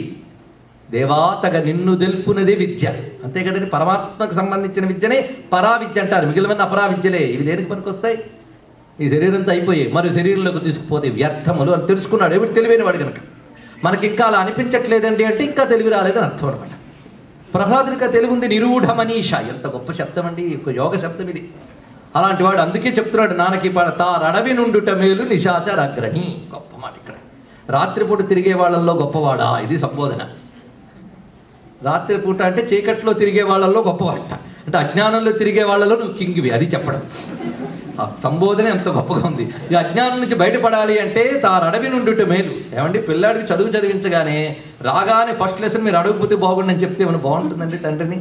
దేవాతగ నిన్ను తెలుపునదే విద్య, అంతే కదండి. పరమాత్మకు సంబంధించిన విద్యనే పరావిద్య అంటారు. మిగిలిన అపరావిద్యలే. ఇవి దేనికి పనికొస్తాయి? ఈ శరీరంతో అయిపోయాయి, మరి శరీరంలోకి తీసుకుపోతే వ్యర్థములు అని తెలుసుకున్నాడు. ఎవరు తెలివైన వాడు కనుక. మనకి ఇంకా అలా అనిపించట్లేదండి అంటే ఇంకా తెలివి రాలేదని అర్థం అనమాట. ప్రహ్లాదునికి తెలివి ఉంది. నిరూఢమనీష, ఎంత గొప్ప శబ్దం అండి, ఒక యోగ శబ్దం ఇది. అలాంటి వాడు అందుకే చెప్తున్నాడు నాన్నకి పడతా రడవి నుండుట మేలు నిశాచర అగ్రణి. గొప్ప మాట ఇక్కడ. రాత్రిపూట తిరిగే వాళ్ళల్లో గొప్పవాడా, ఇది సంబోధన. రాత్రిపూట అంటే చీకట్లో తిరిగే వాళ్ళల్లో గొప్పవాట, అంటే అజ్ఞానంలో తిరిగే వాళ్ళలో నువ్వు కింగివి, అది చెప్పడం. ఆ సంబోధన ఎంత గొప్పగా ఉంది. ఈ అజ్ఞానం నుంచి బయటపడాలి అంటే తారడవి నుండుట మేలు. ఏమండి, పిల్లాడికి చదువు చదివించగానే రాగానే ఫస్ట్ లెసన్ మీరు అడవిపోతే బాగుండని చెప్తే ఏమైనా బాగుంటుందండి తండ్రిని?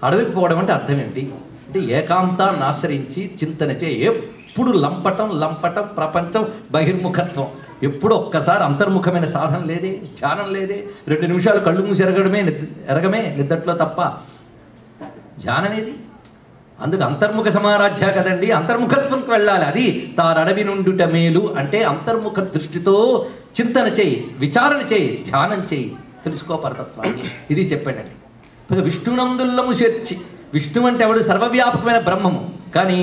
అడవికి పోవడం అంటే అర్థం ఏంటి అంటే ఏకాంతాన్ని ఆశ్రయించి చింతన చే. ఎప్పుడు లంపటం లంపటం, ప్రపంచం, బహిర్ముఖత్వం. ఎప్పుడు ఒక్కసారి అంతర్ముఖమైన సాధన లేదే, ధ్యానం లేదే. 2 నిమిషాలు కళ్ళు మూసి ఎరగమే నిద్దట్లో తప్ప ధ్యానం ఏది? అందుకు అంతర్ముఖ సమారాధ్య కదండి. అంతర్ముఖత్వంకి వెళ్ళాలి. అది తారడవి నుండుట మేలు అంటే అంతర్ముఖ దృష్టితో చింతన చేయి, విచారణ చేయి, ధ్యానం చేయి, తెలుసుకో పరతత్వాన్ని. ఇది చెప్పాడండి. విష్ణునందుల్లము చేర్చి. విష్ణు అంటే ఎవడు? సర్వవ్యాపకమైన బ్రహ్మము. కానీ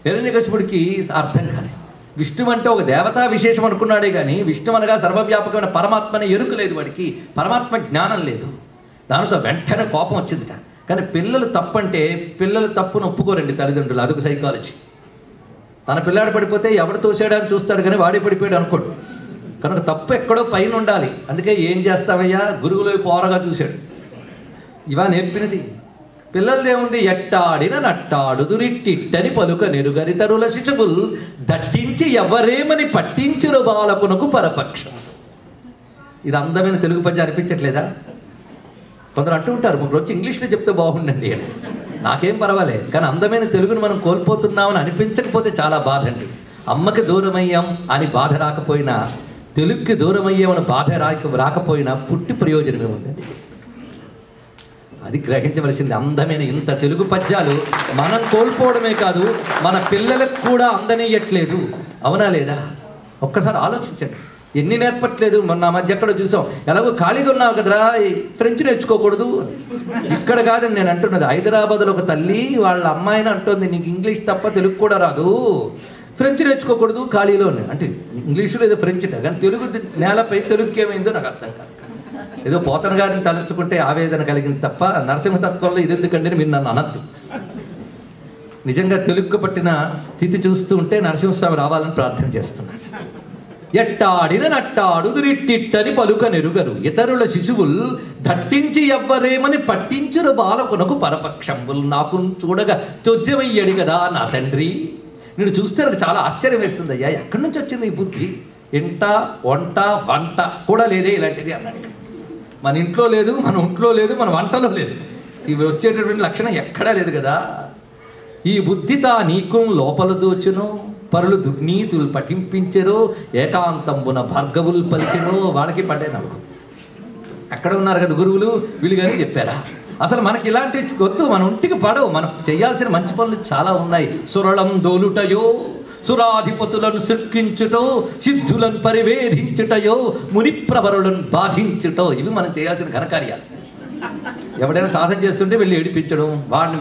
హిరణ్యకశిపుడికి అర్థం కాలేదు. విష్ణు అంటే ఒక దేవతా విశేషం అనుకున్నాడే కానీ విష్ణు అనగా సర్వవ్యాపకమైన పరమాత్మని ఎరుక లేదు వాడికి. పరమాత్మ జ్ఞానం లేదు. దానితో వెంటనే కోపం వచ్చిందిట. కానీ పిల్లలు తప్పంటే పిల్లలు తప్పును ఒప్పుకోరండి తల్లిదండ్రులు. అదొక సైకాలజీ. తన పిల్లాడు పడిపోతే ఎవడు తోసాడని చూస్తాడు కానీ వాడే పడిపోయాడు అనుకోడు. కనుక తప్పు ఎక్కడో పైన ఉండాలి. అందుకే ఏం చేస్తావయ్యా, గురువులు పోరగా చూశాడు. ఇవా నేర్పినది. పిల్లలదేముంది? ఎట్టాడిన నట్టాడుదురిట్టిట్టని పలుక నెరుగరితరుల శిశువుల్ దట్టించి ఎవరేమని పట్టించురు బాలకునకు పరపక్షం. ఇది అందమైన తెలుగు పద్యం అనిపించట్లేదా? కొందరు అంటూ ఉంటారు, 3 రోజు ఇంగ్లీష్లో చెప్తే బాగుండండి అని. నాకేం పర్వాలేదు, కానీ అందమైన తెలుగును మనం కోల్పోతున్నామని అనిపించకపోతే చాలా బాధ అండి. అమ్మకి దూరమయ్యాం అని బాధ రాకపోయినా, తెలుగుకి దూరమయ్యామని బాధ రాకపోయినా పుట్టి ప్రయోజనం ఏముందండి? అది గ్రహించవలసింది. అందమైన ఇంత తెలుగు పద్యాలు మనం కోల్పోవడమే కాదు, మన పిల్లలకు కూడా అందనేయట్లేదు. అవునా లేదా? ఒక్కసారి ఆలోచించండి. ఎన్ని నేర్పట్లేదు. మొన్న మధ్య ఎక్కడ చూసాం, ఎలాగో ఖాళీగా ఉన్నావు కదరా ఫ్రెంచ్ నేర్చుకోకూడదు. ఇక్కడ కాదండి నేను అంటున్నది. హైదరాబాద్లో ఒక తల్లి వాళ్ళ అమ్మాయిని అంటుంది, నీకు ఇంగ్లీష్ తప్ప తెలుగు కూడా రాదు, ఫ్రెంచ్ నేర్చుకోకూడదు ఖాళీలో. అంటే ఇంగ్లీషులో ఏదో ఫ్రెంచ్, కానీ తెలుగు నేలపై తెలుగుకి ఏమైందో నాకు అర్థం కాదు. ఏదో పోతన గారిని తలుచుకుంటే ఆవేదన కలిగింది తప్ప నరసింహతత్వంలో ఇది ఎందుకంటే మీరు నన్ను అనద్దు. నిజంగా తెలుగు పట్టిన స్థితి చూస్తూ ఉంటే నరసింహస్వామి రావాలని ప్రార్థన చేస్తున్నాను. ఎట్టాడిన నట్టాడుదురిట్టిట్టని పలుక నెరుగరు ఇతరుల శిశువుల్ దట్టించి ఎవ్వరేమని పట్టించురు బాలకునకు పరపక్షంబుల్. నాకు చూడగా చొజ్జమయ్యాడు కదా నా తండ్రి. నేను చూస్తే నాకు చాలా ఆశ్చర్యం వేస్తుంది. అయ్యా, ఎక్కడి నుంచి వచ్చింది ఈ బుద్ధి? ఇంట వంట వంట కూడా లేదే ఇలాంటిది అన్నాడు. మన ఇంట్లో లేదు, మన ఒంట్లో లేదు, మన వంటలో లేదు. ఇవి వచ్చేటటువంటి లక్షణం ఎక్కడా లేదు కదా. ఈ బుద్ధితా నీకు లోపల దోచును, పరులు దుర్నీతులు పఠింపించెరో, ఏకాంతంబున భార్గవులు పలికెనో. వాళ్ళకి పడ్డాయి నాకు. అక్కడ ఉన్నారు కదా గురువులు, వీళ్ళు కానీ చెప్పారా? అసలు మనకి ఇలాంటివి వద్దు, మన ఒంటికి పడవు. మనం చేయాల్సిన మంచి పనులు చాలా ఉన్నాయి. సురళం దోలుటయో, సురాధిపతులను సృష్టించుటో, సిద్ధులను పరివేధించుటయో, మునిప్రవరులను బాధించుటో, ఇవి మనం చేయాల్సిన ఘనకార్యాలు. ఎవడైనా సాధన చేస్తుంటే వెళ్ళి ఏడిపించడం,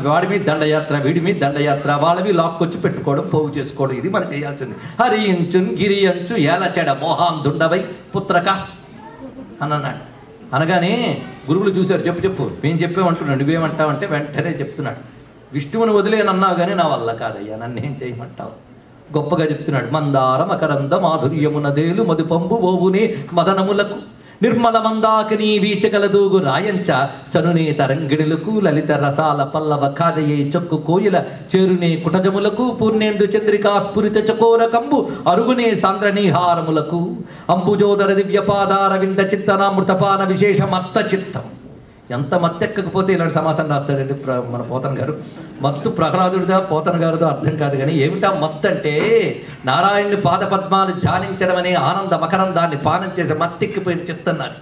వాడి మీద దండయాత్ర, వీడి మీద దండయాత్ర, వాళ్ళవి లాక్కొచ్చి పెట్టుకోవడం, పోగు చేసుకోవడం, ఇది మనం చేయాల్సింది. హరియంచున్ గిరియంచు ఏలచెడ మోహాన్ దుండవై పుత్రక అని అన్నాడు. అనగానే గురువులు చూశారు. చెప్పు మేము చెప్పామంటున్నాడు. నువ్వేమంటావు అంటే వెంటనే చెప్తున్నాడు. విష్ణువుని వదిలేనన్నావు కానీ నా వల్ల కాదయ్యా, నన్ను ఏం చేయమంటావు? గొప్పగా చెప్తున్నాడు. మందార మకరంద మాధుర్యమునదేలు మధుపంబు ఓవునే మదనములకు, నిర్మల మందాకిని వీచగలదూగు రాయంచ చనునే తరంగిడులకు, లలిత రసాల పల్లవ కాదయే చొక్కు కోయిల చేరునే కుటజములకు, పూర్ణేందు చంద్రికా స్ఫురిత చకోర కంబు అరుగునే సాంద్రనీహారములకు, అంబుజోదర దివ్యపాదార వింద చిత్తనామృతపాన విశేష మత్త చిత్తం. ఎంత మత్తెక్కకపోతే ఇలాంటి సమాసం రాస్తాడండి మన పోతన గారు. మత్తు ప్రహ్లాదుడిదా పోతన గారిదో అర్థం కాదు కానీ ఏమిటా మత్తు అంటే నారాయణుని పాదపద్మాలు ధ్యానించడం అనే ఆనంద మకరందాన్ని పానం చేసి మత్తెక్కిపోయిన చిత్తన్నాడు.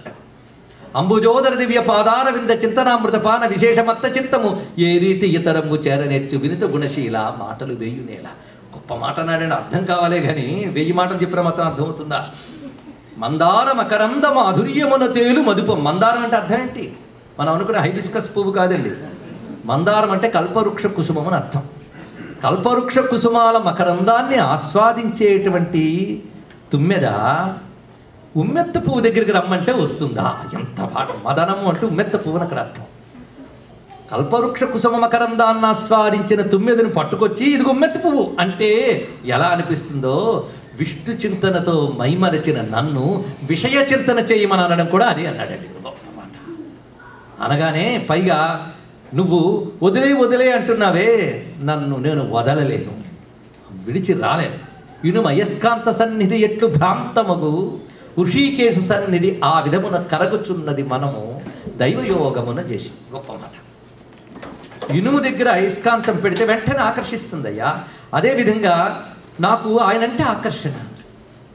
అంబుజోదర దివ్య పాదార వింద చింతనామృత పాన విశేష మత్త చిత్తము, ఏ రీతి ఇతరము చేరనేర్చు వినిత గుణశీల మాటలు వేయునేలా. గొప్ప మాట నాడని అర్థం కావాలే కానీ 1000 మాటలు చెప్పిన మాత్రం అర్థమవుతుందా? మందార మకరంద మాధుర్యమున తేలు మధుపం. మందారం అంటే అర్థం ఏంటి? మనం అనుకునే హైబిస్కస్ పువ్వు కాదండి. మందారం అంటే కల్పవృక్ష కుసుమం అని అర్థం. కల్పవృక్ష కుసుమాల మకరందాన్ని ఆస్వాదించేటువంటి తుమ్మెద ఉమ్మెత్త పువ్వు దగ్గరికి రమ్మంటే వస్తుందా? ఎంత పాట! మదనము అంటే ఉమ్మెత్త పువ్వు అని అక్కడ అర్థం. కల్పవృక్ష కుసుమ మకరందాన్ని ఆస్వాదించిన తుమ్మెదను పట్టుకొచ్చి ఇది ఉమ్మెత్త పువ్వు అంటే ఎలా అనిపిస్తుందో, విష్ణు చింతనతో మైమరచిన నన్ను విషయ చింతన చేయమని అనడం కూడా అది అన్నాడండి. అనగానే పైగా నువ్వు వదిలే అంటున్నావే, నన్ను నేను వదలలేను, విడిచి రాలేను. ఇనుమ అయస్కాంత సన్నిధి ఎట్లు భ్రాంతమగు ఋషికేశు సన్నిధి ఆ విధమున కరగుచున్నది మనము దైవయోగమున చేసి. గొప్ప మాట. ఇనుము దగ్గర అయస్కాంతం పెడితే వెంటనే ఆకర్షిస్తుందయ్యా. అదేవిధంగా నాకు ఆయనంటే ఆకర్షణ.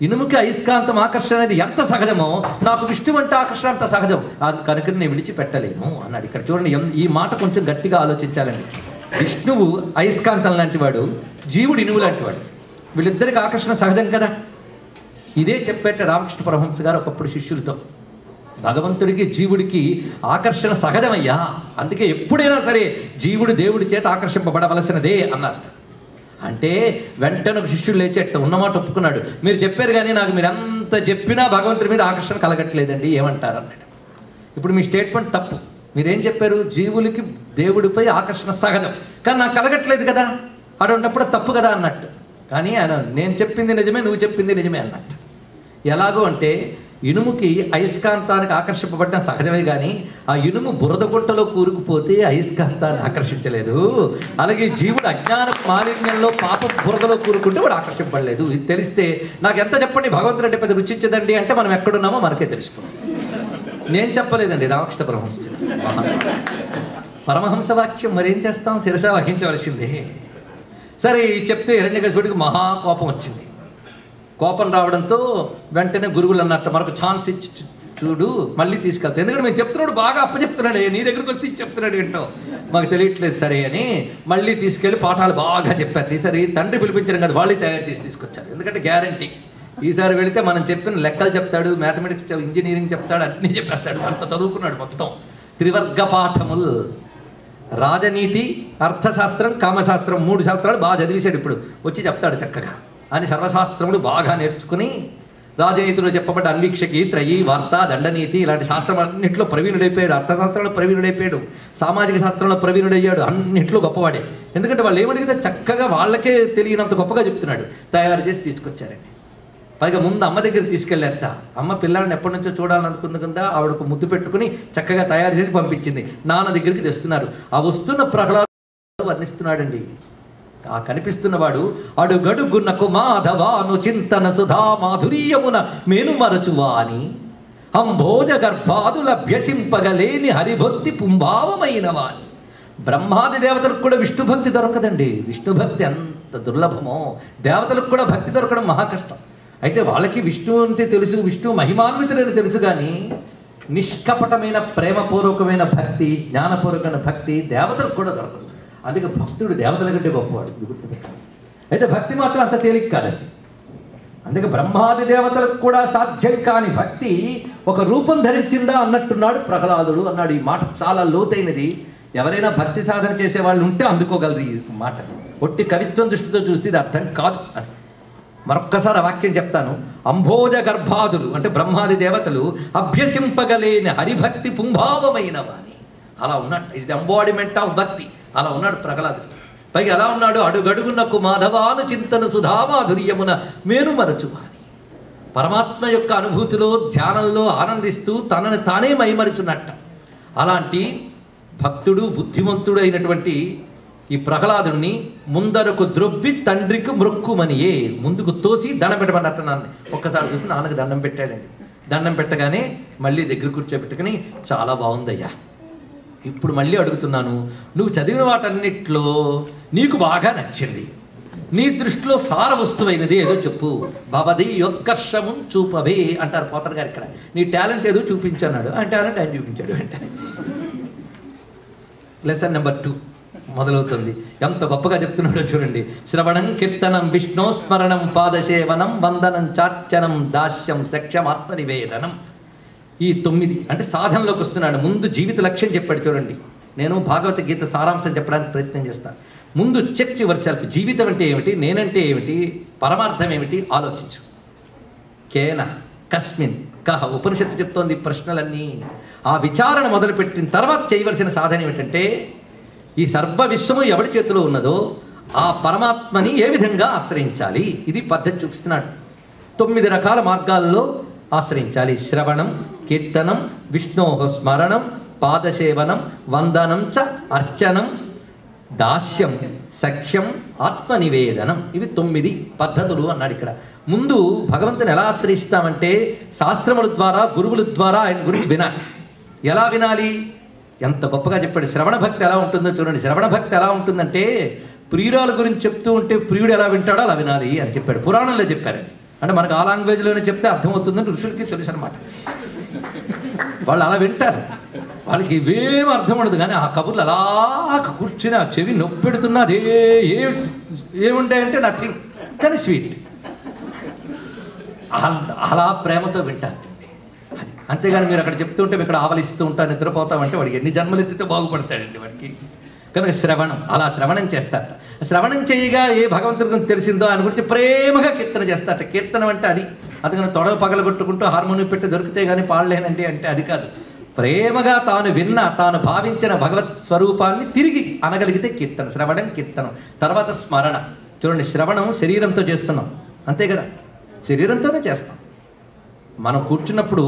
ఇనుముకి అయస్కాంతం ఆకర్షణ అనేది ఎంత సహజమో నాకు విష్ణువు అంటే ఆకర్షణ అంత సహజం. కనుక నేను విడిచిపెట్టలేను అన్నాడు. ఇక్కడ చూడండి, ఈ మాట కొంచెం గట్టిగా ఆలోచించాలండి. విష్ణువు అయస్కాంతం లాంటివాడు, జీవుడు ఇనుము లాంటివాడు. వీళ్ళిద్దరికి ఆకర్షణ సహజం కదా. ఇదే చెప్పేట రామకృష్ణ పరమహంస గారు ఒకప్పుడు శిష్యులతో, భగవంతుడికి జీవుడికి ఆకర్షణ సహజమయ్యా, అందుకే ఎప్పుడైనా సరే జీవుడు దేవుడి చేత ఆకర్షింపబడవలసినదే అన్నారు. అంటే వెంటనే ఒక శిష్యుడు లేచేట ఉన్నమాట ఒప్పుకున్నాడు. మీరు చెప్పారు కానీ నాకు మీరు ఎంత చెప్పినా భగవంతుడి మీద ఆకర్షణ కలగట్లేదండి, ఏమంటారు అన్నాడు. ఇప్పుడు మీ స్టేట్మెంట్ తప్పు. మీరేం చెప్పారు? జీవులకి దేవుడిపై ఆకర్షణ సహజం, కానీ నాకు కలగట్లేదు కదా, అటువంటిప్పుడు తప్పు కదా అన్నట్టు. కానీ ఆయన నేను చెప్పింది నిజమే, నువ్వు చెప్పింది నిజమే అన్నట్టు. ఎలాగో అంటే ఇనుముకి అయస్కాంతానికి ఆకర్షింపబడిన సహజమే కానీ ఆ ఇనుము బురద గుంటలో కూరుకుపోతే అయస్కాంతాన్ని ఆకర్షించలేదు. అలాగే జీవుడు అజ్ఞాన మాలిన్యంలో పాప బురదలో కూరుకుంటే వాడు ఆకర్షింపడలేదు. ఇది తెలిస్తే నాకు ఎంత చెప్పండి భగవంతుడు అంటే పెద్ద రుచించదండి అంటే మనం ఎక్కడున్నామో మనకే తెలిసిపోతుంది. నేను చెప్పలేదండి, రామకృష్ణ పరమహంస పరమహంస వాక్యం. మరేం చేస్తాం, శిరస వహించవలసిందే. సరే చెప్తే హిరణ్యకశిపుడికి మహా కోపం వచ్చింది. కోపం రావడంతో వెంటనే గురువులు అన్నట్టు మరొక ఛాన్స్ ఇచ్చి చూడు, మళ్ళీ తీసుకెళ్తాను. ఎందుకంటే మేము చెప్తున్నాడు బాగా అప్పచెప్తున్నాడు, నీ దగ్గరికి వచ్చి చెప్తున్నాడు ఏంటో మాకు తెలియట్లేదు సరే అని మళ్ళీ తీసుకెళ్ళి పాఠాలు బాగా చెప్పారు. ఈసారి తండ్రి పిలిపించడం కదా, వాళ్ళు తయారు చేసి తీసుకొచ్చారు. ఎందుకంటే గ్యారంటీ ఈసారి వెళితే మనం చెప్పిన లెక్కలు చెప్తాడు, మ్యాథమెటిక్స్, ఇంజనీరింగ్ చెప్తాడు, అన్నీ చెప్పేస్తాడు. అంత చదువుకున్నాడు మొత్తం. త్రివర్గ పాఠములు, రాజనీతి, అర్థశాస్త్రం, కామశాస్త్రం, 3 శాస్త్రాలు బాగా చదివేశాడు. ఇప్పుడు వచ్చి చెప్తాడు చక్కగా అని సర్వశాస్త్రములు బాగా నేర్చుకుని రాజనీతిలో చెప్పబడ్డ అన్వీక్షకి, త్రయీ, వార్త, దండనీతి ఇలాంటి శాస్త్రం అన్నింటిలో ప్రవీణుడైపోయాడు. అర్థశాస్త్రంలో ప్రవీణుడైపోయాడు, సామాజిక శాస్త్రంలో ప్రవీణుడయ్యాడు. అన్నింటిలో గొప్పవాడే. ఎందుకంటే వాళ్ళు ఏమడిగితే చక్కగా వాళ్ళకే తెలియనంత గొప్పగా చెప్తున్నాడు. తయారు చేసి తీసుకొచ్చారండి. పైగా ముందు అమ్మ దగ్గర తీసుకెళ్ళారట. అమ్మ పిల్లాడిని ఎప్పటి నుంచో చూడాలనుకుంది కదా, ఆవిడకు ముద్దు పెట్టుకుని చక్కగా తయారు చేసి పంపించింది. నాన్న దగ్గరికి తెస్తున్నారు. ఆ వస్తున్న ప్రహ్లాదు వర్ణిస్తున్నాడండి. ఆ కనిపిస్తున్నవాడు అడుగడుగునకు మాధవాను చింతన సుధా మాధుర్యమున మేనుమరచువా అని అంభోజ గర్భాదుల అభ్యసింపగలేని హరిభక్తి పుంభావమైన వాని బ్రహ్మాది దేవతలకు కూడా విష్ణు భక్తి దొరకదండి. విష్ణు భక్తి ఎంత దుర్లభమో, దేవతలకు కూడా భక్తి దొరకడం మహా కష్టం. అయితే వాళ్ళకి విష్ణు అంటే తెలుసు, విష్ణు మహిమాన్వితులని తెలుసు, కానీ నిష్కపటమైన ప్రేమపూర్వకమైన భక్తి, జ్ఞానపూర్వకమైన భక్తి దేవతలకు కూడా దొరకదు. అందుకే భక్తుడు దేవతల కంటే గొప్పవాడు, ఇది గుర్తుపెట్టాలి. అయితే భక్తి మాత్రం అంత తేలిక కాదండి. అందుకే బ్రహ్మాది దేవతలకు కూడా సాధ్యం కాని భక్తి ఒక రూపం ధరించిందా అన్నట్టున్నాడు ప్రహ్లాదుడు అన్నాడు. ఈ మాట చాలా లోతైనది. ఎవరైనా భక్తి సాధన చేసే వాళ్ళు ఉంటే అందుకోగలరు ఈ మాట. ఒట్టి కవిత్వం దృష్టితో చూస్తే ఇది అర్థం కాదు అని మరొక్కసారి ఆ వాక్యం చెప్తాను. అంభోజ గర్భాదులు అంటే బ్రహ్మాది దేవతలు అభ్యసింపగలేని హరిభక్తి పుంభావమైన వాణి అలా ఉన్నాడు. ఇస్ ది ఎంబాడిమెంట్ ఆఫ్ భక్తి. అలా ఉన్నాడు ప్రహ్లాదుడు. పైగా ఎలా ఉన్నాడు? అడుగడుగునకు మాధవాను చింతన సుధామాధుర్యమున మేను మరచువాని. పరమాత్మ యొక్క అనుభూతిలో, ధ్యానంలో ఆనందిస్తూ తనని తానే మైమరుచున్నట్ట. అలాంటి భక్తుడు, బుద్ధిమంతుడు అయినటువంటి ఈ ప్రహ్లాదుని ముందరకు ద్రొబ్బి తండ్రికి మృక్కుమనియే ముందుకు తోసి దండం పెట్టమన్నట్టు నాన్న ఒక్కసారి చూసి నాన్నకు దండం పెట్టాడండి. దండం పెట్టగానే మళ్ళీ దగ్గర కూర్చోబెట్టుకుని చాలా బాగుందయ్యా, ఇప్పుడు మళ్ళీ అడుగుతున్నాను, నువ్వు చదివిన వాటన్నిట్లో నీకు బాగా నచ్చింది, నీ దృష్టిలో సార వస్తువైనది ఏదో చెప్పు. భవది యొత్కర్షము చూపవే అంటారు పోతన గారు. ఇక్కడ నీ టాలెంట్ ఏదో చూపించన్నాడు. ఆ టాలెంట్ ఆయన చూపించాడు. వెంటనే లెసన్ నెంబర్ 2 మొదలవుతుంది. ఎంత గొప్పగా చెప్తున్నాడో చూడండి. శ్రవణం కీర్తనం విష్ణు స్మరణం పాదసేవనం వందనం చార్చనం దాస్యం సఖ్యం ఆత్మనివేదనం. ఈ 9 అంటే సాధనలోకి వస్తున్నాడు. ముందు జీవిత లక్ష్యం చెప్పాడు చూడండి. నేను భగవద్గీత సారాంశం చెప్పడానికి ప్రయత్నం చేస్తాను. ముందు చెక్ యువర్ సెల్ఫ్. జీవితం అంటే ఏమిటి, నేనంటే ఏమిటి, పరమార్థం ఏమిటి ఆలోచించు. కేన కస్మిన్ కహ ఉపనిషత్తు చెప్తోంది ఈ ప్రశ్నలన్నీ. ఆ విచారణ మొదలుపెట్టిన తర్వాత చేయవలసిన సాధన ఏమిటంటే ఈ సర్వ విశ్వము ఎవడి చేతిలో ఉన్నదో ఆ పరమాత్మని ఏ విధంగా ఆశ్రయించాలి, ఇది పద్ధతి చూపిస్తున్నాడు. 9 రకాల మార్గాల్లో ఆశ్రయించాలి. శ్రవణం, కీర్తనం, విష్ణోః స్మరణం, పాదసేవనం, వందనం చ అర్చనం, దాస్యం, సఖ్యం, ఆత్మనివేదనం. ఇవి 9 పద్ధతులు అన్నాడు ఇక్కడ. ముందు భగవంతుని ఎలా ఆశ్రయిస్తామంటే శాస్త్రముల ద్వారా, గురువుల ద్వారా ఆయన గురించి వినాలి. ఎలా వినాలి? ఎంత గొప్పగా చెప్పాడు. శ్రవణ భక్తి ఎలా ఉంటుందో చూడండి. శ్రవణ భక్తి ఎలా ఉంటుందంటే ప్రియురాల గురించి చెప్తూ ఉంటే ప్రియుడు ఎలా వింటాడో అలా వినాలి అని చెప్పాడు. పురాణంలో చెప్పారండి. అంటే మనకు ఆ లాంగ్వేజ్లోనే చెప్తే అర్థమవుతుందని ఋషులకి తెలుసు అనమాట. వాళ్ళు అలా వింటారు. వాళ్ళకి ఇవేం అర్థం ఉండదు, కానీ ఆ కబుర్లు అలా కూర్చుని ఆ చెవి నొప్పి పెడుతున్నా అదే ఏముంటాయంటే నథింగ్, కానీ స్వీట్. అలా ప్రేమతో వింటారు. అది అంతేగాని మీరు అక్కడ చెప్తుంటే ఇక్కడ ఆవలిస్తూ ఉంటాను, నిద్రపోతామంటే వాడికి ఎన్ని జన్మలు ఎత్తితే బాగుపడతాడండి వాడికి. కనుక శ్రవణం, అలా శ్రవణం చేస్తారట. శ్రవణం చేయగా ఏ భగవంతుడి గురించి తెలిసిందో ఆయన గురించి ప్రేమగా కీర్తన చేస్తారట. కీర్తనం అంటే అది. అందుకని తొడలు పగలగొట్టుకుంటూ హార్మోనియం పెట్టి దొరికితే కానీ పాడలేనండి అంటే అది కాదు. ప్రేమగా తాను విన్న, తాను భావించిన భగవత్ స్వరూపాన్ని తిరిగి అనగలిగితే కీర్తన. శ్రవణం, కీర్తనం. తర్వాత స్మరణ. చూడండి, శ్రవణం శరీరంతో చేస్తున్నాం అంతే కదా, శరీరంతోనే చేస్తాం. మనం కూర్చున్నప్పుడు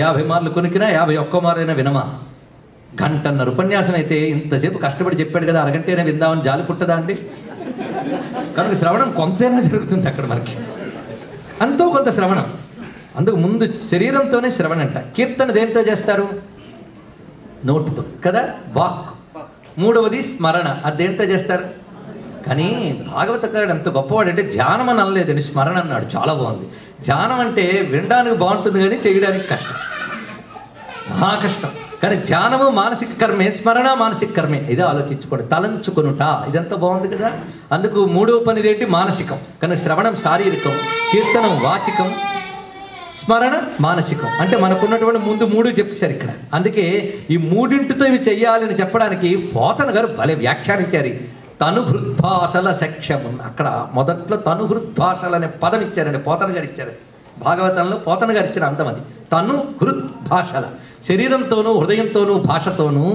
50 మార్లు కొనికినా 51 మారైనా వినమా? గంటన్నర ఉపన్యాసం అయితే ఇంతసేపు కష్టపడి చెప్పాడు కదా, అరగంటైనా విందామని జాలి పుట్టదా అండి? కనుక శ్రవణం కొంతైనా జరుగుతుంది అక్కడ మనకి, అంతో కొంత శ్రవణం. అందుకు ముందు శరీరంతోనే శ్రవణ అంట. కీర్తన దేనితో చేస్తారు? నోటుతో కదా, వాక్. మూడవది స్మరణ, అది దేనితో చేస్తారు? కానీ భాగవతకారుడు ఎంత గొప్పవాడు అంటే ధ్యానం అని అనలేదని స్మరణ అన్నాడు. చాలా బాగుంది. ధ్యానం అంటే వినడానికి బాగుంటుంది కానీ చేయడానికి కష్టం, మహా కష్టం. కానీ ధ్యానము మానసిక కర్మే, స్మరణ మానసిక కర్మే. ఇదే ఆలోచించుకోండి. తలంచుకొనుట, ఇదంతా బాగుంది కదా. అందుకు 3వ పనిది ఏంటి? మానసికం. కానీ శ్రవణం శారీరకం, కీర్తనం వాచికం, స్మరణ మానసికం. అంటే మనకున్నటువంటి ముందు 3 చెప్పేశారు ఇక్కడ. అందుకే ఈ 3ంటితో ఇవి చెయ్యాలని చెప్పడానికి పోతన గారు భలే వ్యాఖ్యానించారు. తనుహృద్భాషల సఖ్యము. అక్కడ మొదట్లో తనుహృద్భాషలు అనే పదం ఇచ్చారండి, పోతన గారు ఇచ్చారు. భాగవతంలో పోతన గారు ఇచ్చిన అర్థం అది. తనుహృద్భాషల, శరీరంతోనూ హృదయంతోనూ భాషతోనూ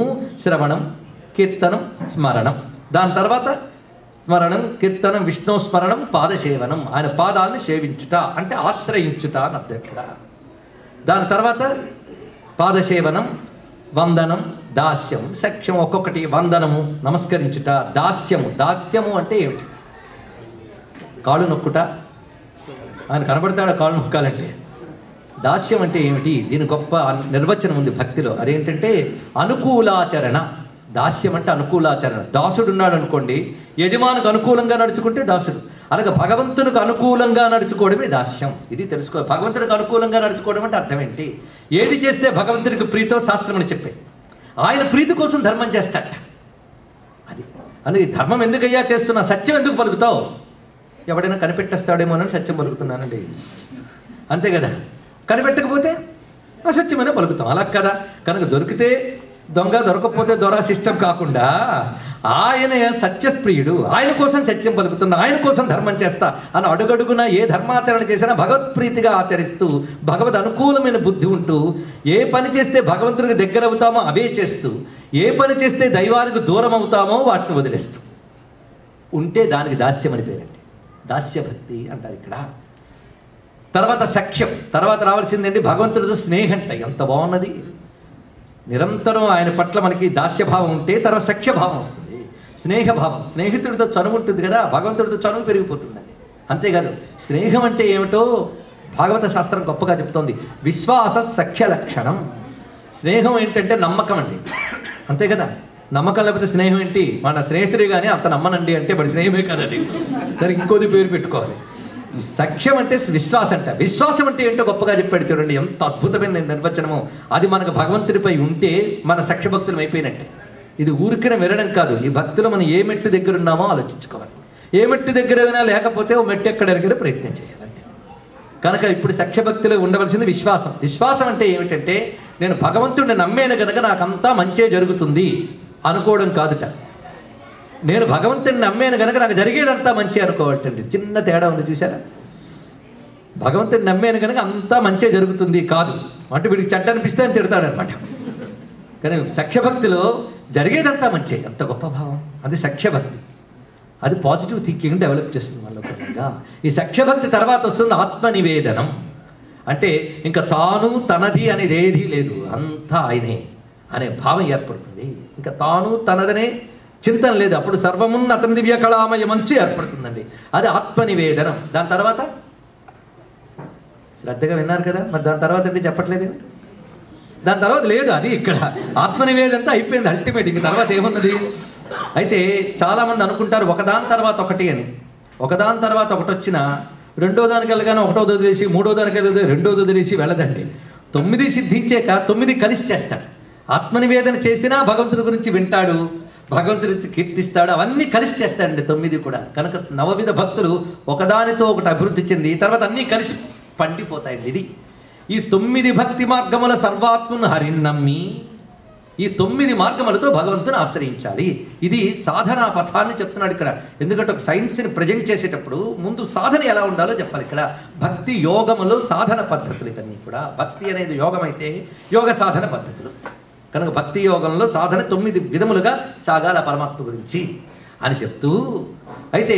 శ్రవణం, కీర్తనం, స్మరణం. దాని తర్వాత స్మరణం, కీర్తనం, విష్ణు స్మరణం, పాదసేవనం. ఆయన పాదాలను సేవించుట అంటే ఆశ్రయించుట అని అర్థం ఇక్కడ. దాని తర్వాత పాదసేవనం, వందనం, దాస్యం, సఖ్యం. ఒక్కొక్కటి. వందనము నమస్కరించుట, దాస్యము. దాస్యము అంటే ఏమిటి? కాళ్ళు నొక్కుట. ఆయన కనబడతాడు కాళ్ళు నొక్కాలంటే. దాస్యం అంటే ఏమిటి? దీని గొప్ప నిర్వచనం ఉంది భక్తిలో. అదేంటంటే అనుకూలాచరణ. దాస్యం అంటే అనుకూలాచరణ. దాసుడు ఉన్నాడు అనుకోండి, యజమానికి అనుకూలంగా నడుచుకుంటే దాసుడు. అలాగే భగవంతునికి అనుకూలంగా నడుచుకోవడమే దాస్యం. ఇది తెలుసుకో. భగవంతునికి అనుకూలంగా నడుచుకోవడం అంటే అర్థం ఏంటి? ఏది చేస్తే భగవంతునికి ప్రీతో శాస్త్రమని చెప్పే, ఆయన ప్రీతి కోసం ధర్మం చేస్తాట. అది అందుకే ధర్మం ఎందుకయ్యా చేస్తున్నా, సత్యం ఎందుకు పలుకుతావు? ఎవడైనా కనిపెట్టేస్తాడేమోనని సత్యం పలుకుతున్నానండి, అంతే కదా. కనిపెట్టకపోతే అసత్యమైనా పలుకుతాం, అలా కదా. కనుక దొరికితే దొంగ, దొరకకపోతే దొర సిస్టమ్ కాకుండా ఆయన సత్యప్రియుడు, ఆయన కోసం సత్యం పలుకుతున్నా, ఆయన కోసం ధర్మం చేస్తా అని అడుగడుగున ఏ ధర్మాచరణ చేసినా భగవత్ప్రీతిగా ఆచరిస్తూ, భగవద్ అనుకూలమైన బుద్ధి ఉంటూ, ఏ పని చేస్తే భగవంతునికి దగ్గర అవుతామో అవే చేస్తూ, ఏ పని చేస్తే దైవానికి దూరం అవుతామో వాటిని వదిలేస్తూ ఉంటే దానికి దాస్యం అని పేరండి. దాస్యభక్తి అంటారు ఇక్కడ. తర్వాత సఖ్యం, తర్వాత రావాల్సిందండి భగవంతుడితో స్నేహంట. ఎంత బాగున్నది! నిరంతరం ఆయన పట్ల మనకి దాస్యభావం ఉంటే తర్వాత సఖ్యభావం వస్తుంది, స్నేహభావం. స్నేహితుడితో చనువు ఉంటుంది కదా, భగవంతుడితో చనువు పెరిగిపోతుందండి. అంతేకాదు, స్నేహం అంటే ఏమిటో భాగవత శాస్త్రం గొప్పగా చెప్తోంది. విశ్వాస సఖ్య లక్షణం. స్నేహం ఏంటంటే నమ్మకం అండి, అంతే కదా. నమ్మకం లేకపోతే స్నేహం ఏంటి? మన స్నేహితుడే కానీ అంత నమ్మనండి అంటే వాడి స్నేహమే కదండి, దానికి ఇంకోది పేరు పెట్టుకోవాలి. సఖ్యం అంటే విశ్వాసం అంట. విశ్వాసం అంటే ఏంటో గొప్పగా చెప్పాడు చూడండి, ఎంత అద్భుతమైన నిర్వచనము. అది మనకు భగవంతుడిపై ఉంటే మన సఖ్యభక్తులం అయిపోయినట్టే. ఇది ఊరికిన వినడం కాదు, ఈ భక్తులు మనం ఏ మెట్టు దగ్గర ఉన్నామో ఆలోచించుకోవాలి. ఏ మెట్టు దగ్గర వినా లేకపోతే ఓ మెట్టు ఎక్కడ ఎరగడం ప్రయత్నం చేయాలి, అంతే. కనుక ఇప్పుడు సఖ్యభక్తిలో ఉండవలసింది విశ్వాసం. విశ్వాసం అంటే ఏమిటంటే, నేను భగవంతుడిని నమ్మేను కనుక నాకంతా మంచే జరుగుతుంది అనుకోవడం కాదుట. నేను భగవంతుడిని నమ్మాను కనుక నాకు జరిగేదంతా మంచి అనుకోవాలండి. చిన్న తేడా ఉంది చూసారా? భగవంతుడిని నమ్మాను కనుక అంతా మంచే జరుగుతుంది కాదు, అంటే వీడికి చెడ్డ అనిపిస్తే అని తిడతాడనమాట. కానీ సఖ్యభక్తిలో జరిగేదంతా మంచి, ఎంత గొప్ప భావం అది సఖ్యభక్తి. అది పాజిటివ్ థింకింగ్ డెవలప్ చేస్తుంది మనలో కొద్దిగా. ఈ సఖ్యభక్తి తర్వాత వస్తుంది ఆత్మనివేదనం. అంటే ఇంకా తాను తనది అనేది ఏదీ లేదు, అంతా ఆయనే అనే భావం ఏర్పడుతుంది. ఇంకా తాను తనదనే చింతన లేదు, అప్పుడు సర్వమున్న అతని దివ్య కళామయ మంచి ఏర్పడుతుందండి. అది ఆత్మనివేదనం. దాని తర్వాత శ్రద్ధగా విన్నారు కదా, మరి దాని తర్వాత అంటే చెప్పట్లేదు. దాని తర్వాత లేదు, అది ఇక్కడ ఆత్మనివేదంతా అయిపోయింది అల్టిమేట్. ఇంక తర్వాత ఏమున్నది? అయితే చాలామంది అనుకుంటారు ఒకదాని తర్వాత ఒకటి అని. ఒకదాని తర్వాత ఒకటి వచ్చినా రెండో దానికి వెళ్ళగానే ఒకటోది వదిలేసి, మూడో దానికి వెళ్ళి రెండోది వదిలేసి వెళ్ళదండి. 9 సిద్ధించాక 9 కలిసి చేస్తాడు. ఆత్మనివేదన చేసినా భగవంతుడి గురించి వింటాడు, భగవంతుడి కీర్తిస్తాడు, అవన్నీ కలిసి చేస్తాడండి 9 కూడా. కనుక నవవిధ భక్తులు ఒకదానితో ఒకటి అభివృద్ధి చెంది తర్వాత అన్నీ కలిసి పండిపోతాయండి. ఇది ఈ 9 భక్తి మార్గముల సర్వాత్మను హరిన్నమ్మి ఈ 9 మార్గములతో భగవంతుని ఆశ్రయించాలి. ఇది సాధనా పథాన్ని చెప్తున్నాడు ఇక్కడ. ఎందుకంటే ఒక సైన్స్ని ప్రజెంట్ చేసేటప్పుడు ముందు సాధన ఎలా ఉండాలో చెప్పాలి. ఇక్కడ భక్తి యోగములో సాధన పద్ధతులు ఇవన్నీ కూడా. భక్తి అనేది యోగం అయితే యోగ సాధన పద్ధతులు. కనుక భక్తి యోగంలో సాధన 9 విధములుగా సాగాల పరమాత్మ గురించి అని చెప్తూ, అయితే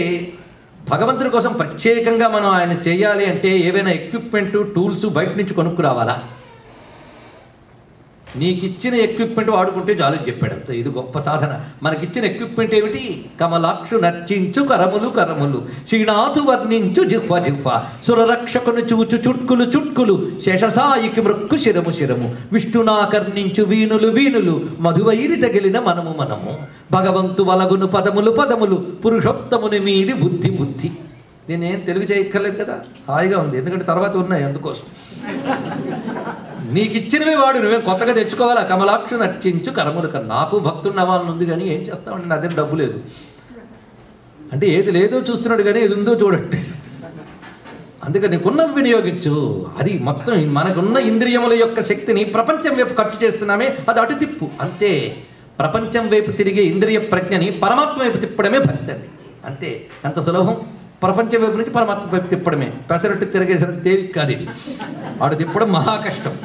భగవంతుడి కోసం ప్రత్యేకంగా మనం ఆయన చేయాలి అంటే ఏవైనా ఎక్విప్మెంటు టూల్స్ బయట నుంచి కొనుక్కురావాలా? నీకిచ్చిన ఎక్విప్మెంట్ వాడుకుంటే చాలు చెప్పాడు. అంతే, ఇది గొప్ప సాధన. మనకిచ్చిన ఎక్విప్మెంట్ ఏమిటి? కమలాక్షు నర్చించు కరములు కరములు, శ్రీనాథు వర్ణించు జిహ్వ జిహ్వ, సురరక్షకును చూచు చుట్కులు చుట్కులు, శేషసాయికి మృక్కు శిరము శిరము, విష్ణునాకర్ణించు వీణులు వీణులు, మధువైరి తగిలిన మనము మనము, భగవంతు వలగును పదములు పదములు, పురుషోత్తముని మీది బుద్ధి బుద్ధి. నేను ఏం తెలుగు చేయక్కర్లేదు కదా, హాయిగా ఉంది. ఎందుకంటే తర్వాత ఉన్నాయి అందుకోసం. నీకు ఇచ్చినవి వాడు, నువ్వే కొత్తగా తెచ్చుకోవాలా? కమలాక్షు నర్చించు కరములు కర. నాకు భక్తుడు నవ్వాలని ఉంది కానీ ఏం చేస్తామండి, నా దగ్గర డబ్బు లేదు అంటే ఏది లేదో చూస్తున్నాడు కానీ ఏది ఉందో చూడండి. అందుకని నీకున్నవి వినియోగించు. అది మొత్తం మనకున్న ఇంద్రియముల యొక్క శక్తిని ప్రపంచం వైపు ఖర్చు చేస్తున్నామే, అది అటు తిప్పు అంతే. ప్రపంచం వైపు తిరిగే ఇంద్రియ ప్రజ్ఞని పరమాత్మ వైపు తిప్పడమే భక్తి అండి, అంతే. ఎంత సులభం! ప్రపంచం వైపు నుంచి పరమాత్మ వైపు తిప్పడమే. పెసరట్టు తిరగేసరికి తేలిక కాదు ఇది, అటు తిప్పడం మహా కష్టం.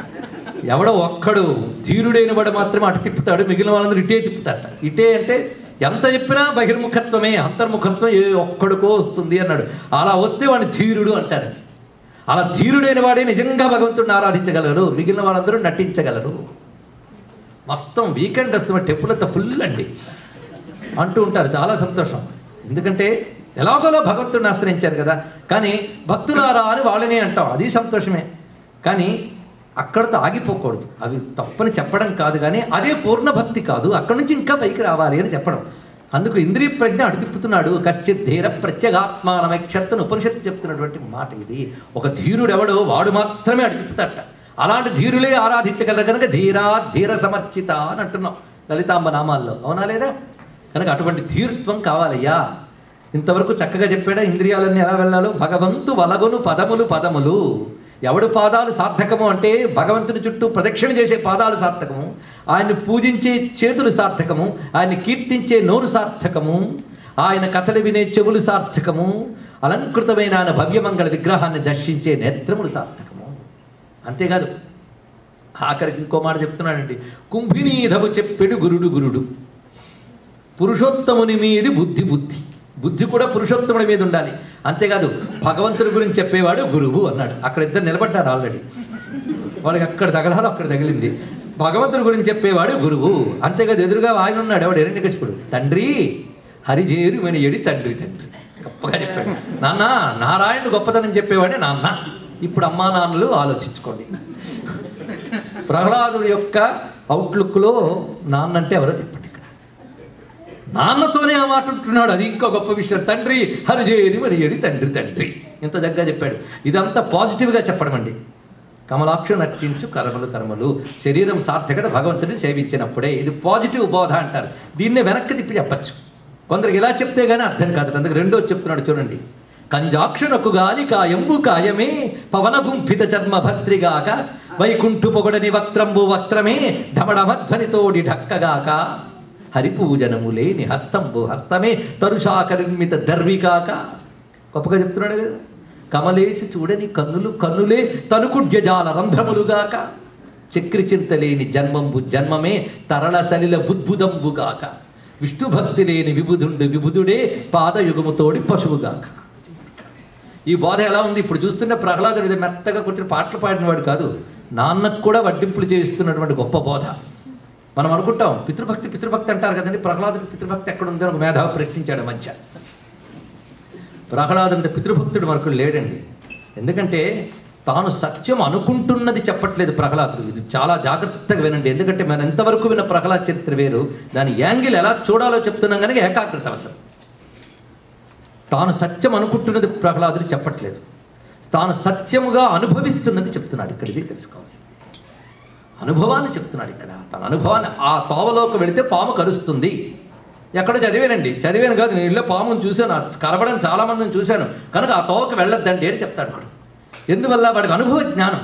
ఎవడో ఒక్కడు ధీరుడైన వాడు మాత్రమే అటు తిప్పుతాడు, మిగిలిన వాళ్ళందరూ ఇటే తిప్పుతాట. ఇటే అంటే ఎంత చెప్పినా బహిర్ముఖత్వమే, అంతర్ముఖత్వం ఏ ఒక్కడికో వస్తుంది అన్నాడు. అలా వస్తే వాడిని ధీరుడు అంటారు. అలా ధీరుడైన వాడే నిజంగా భగవంతుడిని ఆరాధించగలరు, మిగిలిన వాళ్ళందరూ నటించగలరు. మొత్తం వీకెండ్ వస్తున్న టెంపుల్ అంతా ఫుల్ అండి అంటూ ఉంటారు. చాలా సంతోషం, ఎందుకంటే ఎలాగోలో భగవంతుడిని ఆశ్రయించారు కదా. కానీ భక్తులారా అని వాళ్ళనే అంటాం, అది సంతోషమే. కానీ అక్కడితో ఆగిపోకూడదు. అవి తప్పని చెప్పడం కాదు, కానీ అదే పూర్ణ భక్తి కాదు, అక్కడి నుంచి ఇంకా పైకి రావాలి అని చెప్పడం. అందుకు ఇంద్రియ ప్రజ్ఞ అడుగుతున్నాడు. కశ్చిత్ ధీర ప్రత్యేగాత్మానమేక్షత్తను ఉపనిషత్తు చెప్తున్నటువంటి మాట ఇది. ఒక ధీరుడు ఎవడో వాడు మాత్రమే అడుగుతాడట. అలాంటి ధీరులే ఆరాధించగలరు కనుక ధీరా ధీర సమర్చిత అని అంటున్నాం లలితాంబ నామాల్లో, అవునా లేదా? కనుక అటువంటి ధీరుత్వం కావాలయ్యా. ఇంతవరకు చక్కగా చెప్పాడా ఇంద్రియాలన్నీ ఎలా వెళ్ళాలో. భగవంతు వలగొను పదములు పదములు. ఎవడు పాదాలు సార్థకము అంటే భగవంతుని చుట్టూ ప్రదక్షిణ చేసే పాదాలు సార్థకము, ఆయన్ని పూజించే చేతులు సార్థకము, ఆయన్ని కీర్తించే నోరు సార్థకము, ఆయన కథలు వినే చెవులు సార్థకము, అలంకృతమైన ఆయన భవ్యమంగళ విగ్రహాన్ని దర్శించే నేత్రములు సార్థకము. అంతేకాదు ఆఖరికి ఇంకో మాట చెప్తున్నాడండి. కుంభినీధవు చెప్పెడు గురుడు గురుడు, పురుషోత్తముని మీది బుద్ధి బుద్ధి. బుద్ధి కూడా పురుషోత్తముడి మీద ఉండాలి. అంతేకాదు భగవంతుడి గురించి చెప్పేవాడు గురువు అన్నాడు. అక్కడ ఇద్దరు నిలబడ్డారు ఆల్రెడీ. వాళ్ళకి అక్కడ తగలాలో అక్కడ తగిలింది. భగవంతుడి గురించి చెప్పేవాడు గురువు. అంతేకాదు ఎదురుగా ఆయన ఉన్నాడు ఎవడు హిరణ్యకశిపుడు. తండ్రి హరిజేరు అని ఎడి తండ్రి తండ్రి గొప్పగా చెప్పాడు. నాన్న నారాయణుడు గొప్పతనం చెప్పేవాడే నాన్న. ఇప్పుడు అమ్మా నాన్నలు ఆలోచించుకోండి. ప్రహ్లాదుడి యొక్క అవుట్లుక్లో నాన్న అంటే ఎవరో చెప్పండి. నాన్నతోనే ఆ మాట ఉంటున్నాడు, అది ఇంకో గొప్ప విషయం. తండ్రి హరిజేరి మరి ఎడి తండ్రి తండ్రి ఇంత దగ్గర చెప్పాడు. ఇదంతా పాజిటివ్గా చెప్పడం అండి. కమలాక్షు నర్చించు కర్మలు కర్మలు, శరీరం సార్థకత భగవంతుడిని సేవించినప్పుడే. ఇది పాజిటివ్ బోధ అంటారు. దీన్నే వెనక్కి తిప్పి చెప్పచ్చు. కొందరికి ఇలా చెప్తే గానీ అర్థం కాదు. అందుకు రెండో చెప్తున్నాడు చూడండి. కంజాక్షునకు గాలి కాయంబు కాయమే పవన గుంఫిత చర్మ భస్త్రిగాక వైకుంఠు పొగడని వక్త్రంబు వక్త్రమే ఢమఢమధ్వనితోడి ఢక్కగాక హరిపూజనము లేని హస్తంబు హస్తమే తరుషాకర్మిత దర్వికాక. గొప్పగా చెప్తున్నాడు కదా. కమలేసి చూడని కన్నులు కన్నులే తనుకుడ్యజాల రంధ్రములుగాక చక్రి చింతలేని జన్మంబు జన్మమే తరళ సలిల బుద్భుదంబుగాక విష్ణుభక్తి లేని విబుధుండు విబుధుడే పాదయుగముతోడి పశువుగాక. ఈ బోధ ఎలా ఉంది ఇప్పుడు చూస్తున్న ప్రహ్లాదుడు ఇది మెత్తగా కూర్చొని పాటలు పాడినవాడు కాదు, నాన్నకు కూడా వడ్డింపులు చేయిస్తున్నటువంటి గొప్ప బోధ. మనం అనుకుంటాం పితృభక్తి అంటారు కదండి. ప్రహ్లాదుడి పితృభక్తి ఎక్కడుంది అని ఒక మేధావి ప్రశ్నించాడు మధ్య. ప్రహ్లాదుడి పితృభక్తుడు మనకు లేడండి. ఎందుకంటే తాను సత్యం అనుకుంటున్నది చెప్పట్లేదు ప్రహ్లాదుడు. ఇది చాలా జాగ్రత్తగా వినండి. ఎందుకంటే మనం ఎంతవరకు విన్న ప్రహ్లాద్ చరిత్ర వేరు, దాని యాంగిల్ ఎలా చూడాలో చెప్తున్నాం కనుక ఏకాగ్రత అవసరం. తాను సత్యం అనుకుంటున్నది ప్రహ్లాదుడు చెప్పట్లేదు, తాను సత్యముగా అనుభవిస్తున్నది చెప్తున్నాడు. ఇక్కడ ఇది తెలుసుకోవాల్సింది. అనుభవాన్ని చెప్తున్నాడు ఇక్కడ. తన అనుభవాన్ని, ఆ తోవలోకి వెళితే పాము కరుస్తుంది. ఎక్కడో చదివాను కాదు, నేను ఇళ్ళో పాముని చూశాను, కరవడం చాలామందిని చూశాను, కనుక ఆ తోవకు వెళ్ళొద్దండి అని చెప్తాడు వాడు. ఎందువల్ల? వాడికి అనుభవ జ్ఞానం.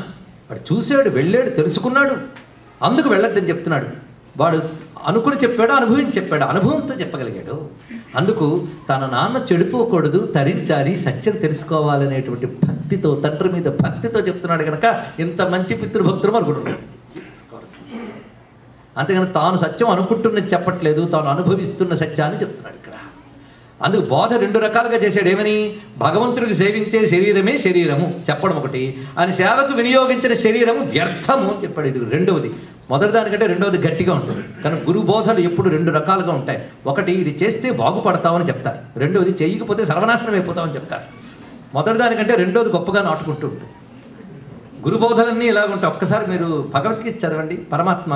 వాడు చూశాడు, వెళ్ళాడు, తెలుసుకున్నాడు, అందుకు వెళ్ళొద్దని చెప్తున్నాడు. వాడు అనుకుని చెప్పాడు, అనుభవించి చెప్పాడు, అనుభవంతో చెప్పగలిగాడు. అందుకు తన నాన్న చెడిపోకూడదు, తరించాలి, సత్యం తెలుసుకోవాలనేటువంటి భక్తితో, తండ్రి మీద భక్తితో చెప్తున్నాడు కనుక ఇంత మంచి పితృభక్తులు అనుకుంటున్నాడు. అంతేగాని తాను సత్యం అనుకుంటున్నది చెప్పట్లేదు, తాను అనుభవిస్తున్న సత్యాన్ని చెప్తున్నాడు ఇక్కడ. అందుకు బోధ రెండు రకాలుగా చేశాడు. ఏమని? భగవంతుడికి సేవించే శరీరమే శరీరము చెప్పడం ఒకటి, ఆయన సేవకు వినియోగించిన శరీరము వ్యర్థము అని చెప్పాడు. ఇది రెండవది. మొదటి దానికంటే రెండవది గట్టిగా ఉంటుంది. కానీ గురు బోధలు ఎప్పుడు రెండు రకాలుగా ఉంటాయి. ఒకటి ఇది చేస్తే బాగుపడతామని చెప్తారు, రెండవది చేయకపోతే సర్వనాశనం అయిపోతామని చెప్తారు. మొదటి దానికంటే రెండవది గొప్పగా నాటుకుంటూ ఉంటుంది. గురుబోధలన్నీ ఇలాగుంటాయి. ఒక్కసారి మీరు భగవద్గీత చదవండి. పరమాత్మ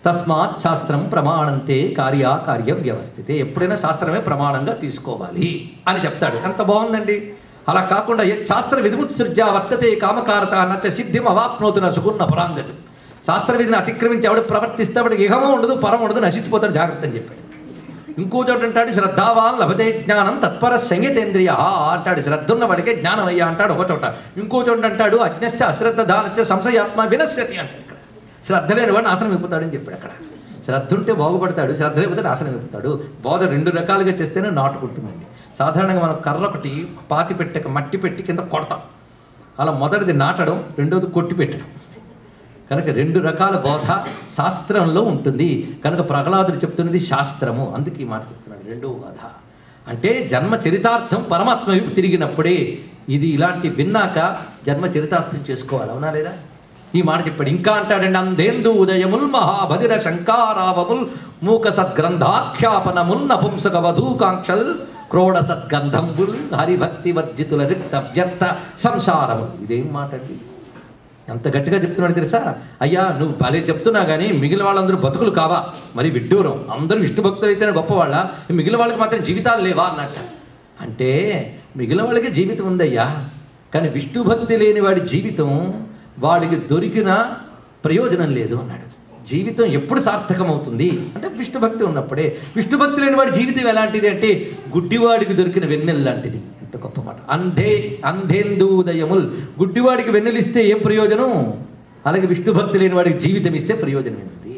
తస్మాత్ శాస్త్రం ప్రమాణంతే కార్యాకార్య వ్యవస్థితే, ఎప్పుడైనా శాస్త్రమే ప్రమాణంగా తీసుకోవాలి అని చెప్తాడు. ఎంత బాగుందండి. అలా కాకుండా శాస్త్ర విధిముత్సృజ్య వర్తతే కామకారత నచ్చ సిద్ధిం అవాప్నోతున సుగుణ పరాంగతి. శాస్త్ర విధిని అతిక్రమించి ఎవడు ప్రవర్తిస్తే వాడికి ఇహమో ఉండదు, పరం ఉండదు, నశించిపోతాడు, జాగ్రత్త అని చెప్పాడు. ఇంకో చోట అంటాడు శ్రద్ధావాన్ లభతే జ్ఞానం తత్పర సంయతేంద్రియ అంటాడు. శ్రద్ధ ఉన్న వాడికే జ్ఞానం అయ్యా అంటాడు ఒక చోట. ఇంకో చోట అంటాడు అజ్ఞశ్చ అశ్రద్ధ దానచ్చ సంశయాత్మ వినశ్యతి అంటాడు. శ్రద్ధ లేని వాడు నాశనం అయిపోతాడని చెప్పాడు అక్కడ. శ్రద్ధ ఉంటే బాగుపడతాడు, శ్రద్ధ లేకపోతే నాశనం అయిపోతాడు. బోధ రెండు రకాలుగా చేస్తేనే నాటుకుంటుందండి. సాధారణంగా మనం కర్ర ఒకటి పాతి పెట్టక మట్టి పెట్టి కింద కొడతాం. అలా మొదటిది నాటడం, రెండోది కొట్టి పెట్టడం. కనుక రెండు రకాల బోధ శాస్త్రంలో ఉంటుంది. కనుక ప్రహ్లాదుడు చెప్తున్నది శాస్త్రము, అందుకే ఈ మాట చెప్తున్నాడు. రెండో బోధ అంటే జన్మ చరితార్థం పరమాత్మ వైపు తిరిగినప్పుడే. ఇది ఇలాంటి విన్నాక జన్మ చరితార్థం చేసుకోవాలి, అవునా లేదా? ఈ మాట చెప్పాడు. ఇంకా అంటాడండి, అందేందు ఉదయముల్ మహాభదిర శంకారావముల్ మూక సద్గ్రంథాఖ్యాపనముల్ నపుంసక వధూకాంక్షల్ క్రోడ సద్గంధంబుల్ హరిభక్తి వర్జితుల రిక్త వ్యర్థ సంసారము. ఇదేం మాట అండి? ఎంత గట్టిగా చెప్తున్నాడు తెలుసా? అయ్యా నువ్వు భలే చెప్తున్నా కానీ మిగిలిన వాళ్ళందరూ బతుకులు కావా? మరి విడ్డూరం, అందరూ విష్ణు భక్తులు అయితేనే గొప్పవాళ్ళ, మిగిలిన వాళ్ళకి మాత్రం జీవితాలు లేవా అన్నట్ట. అంటే మిగిలిన వాళ్ళకి జీవితం ఉందయ్యా, కానీ విష్ణు భక్తి లేని వాడి జీవితం వాడికి దొరికిన ప్రయోజనం లేదు అన్నాడు. జీవితం ఎప్పుడు సార్థకమవుతుంది అంటే విష్ణు భక్తి ఉన్నప్పుడే. విష్ణు భక్తి లేని వాడి జీవితం ఎలాంటిది అంటే గుడ్డివాడికి దొరికిన వెన్నెల లాంటిది. ఎంత గొప్ప మాట! అంధేందూదయముల్, గుడ్డివాడికి వెన్నెలిస్తే ఏం ప్రయోజనం? అలాగే విష్ణు భక్తి లేని వాడికి జీవితం ఇస్తే ప్రయోజనం ఏంటి?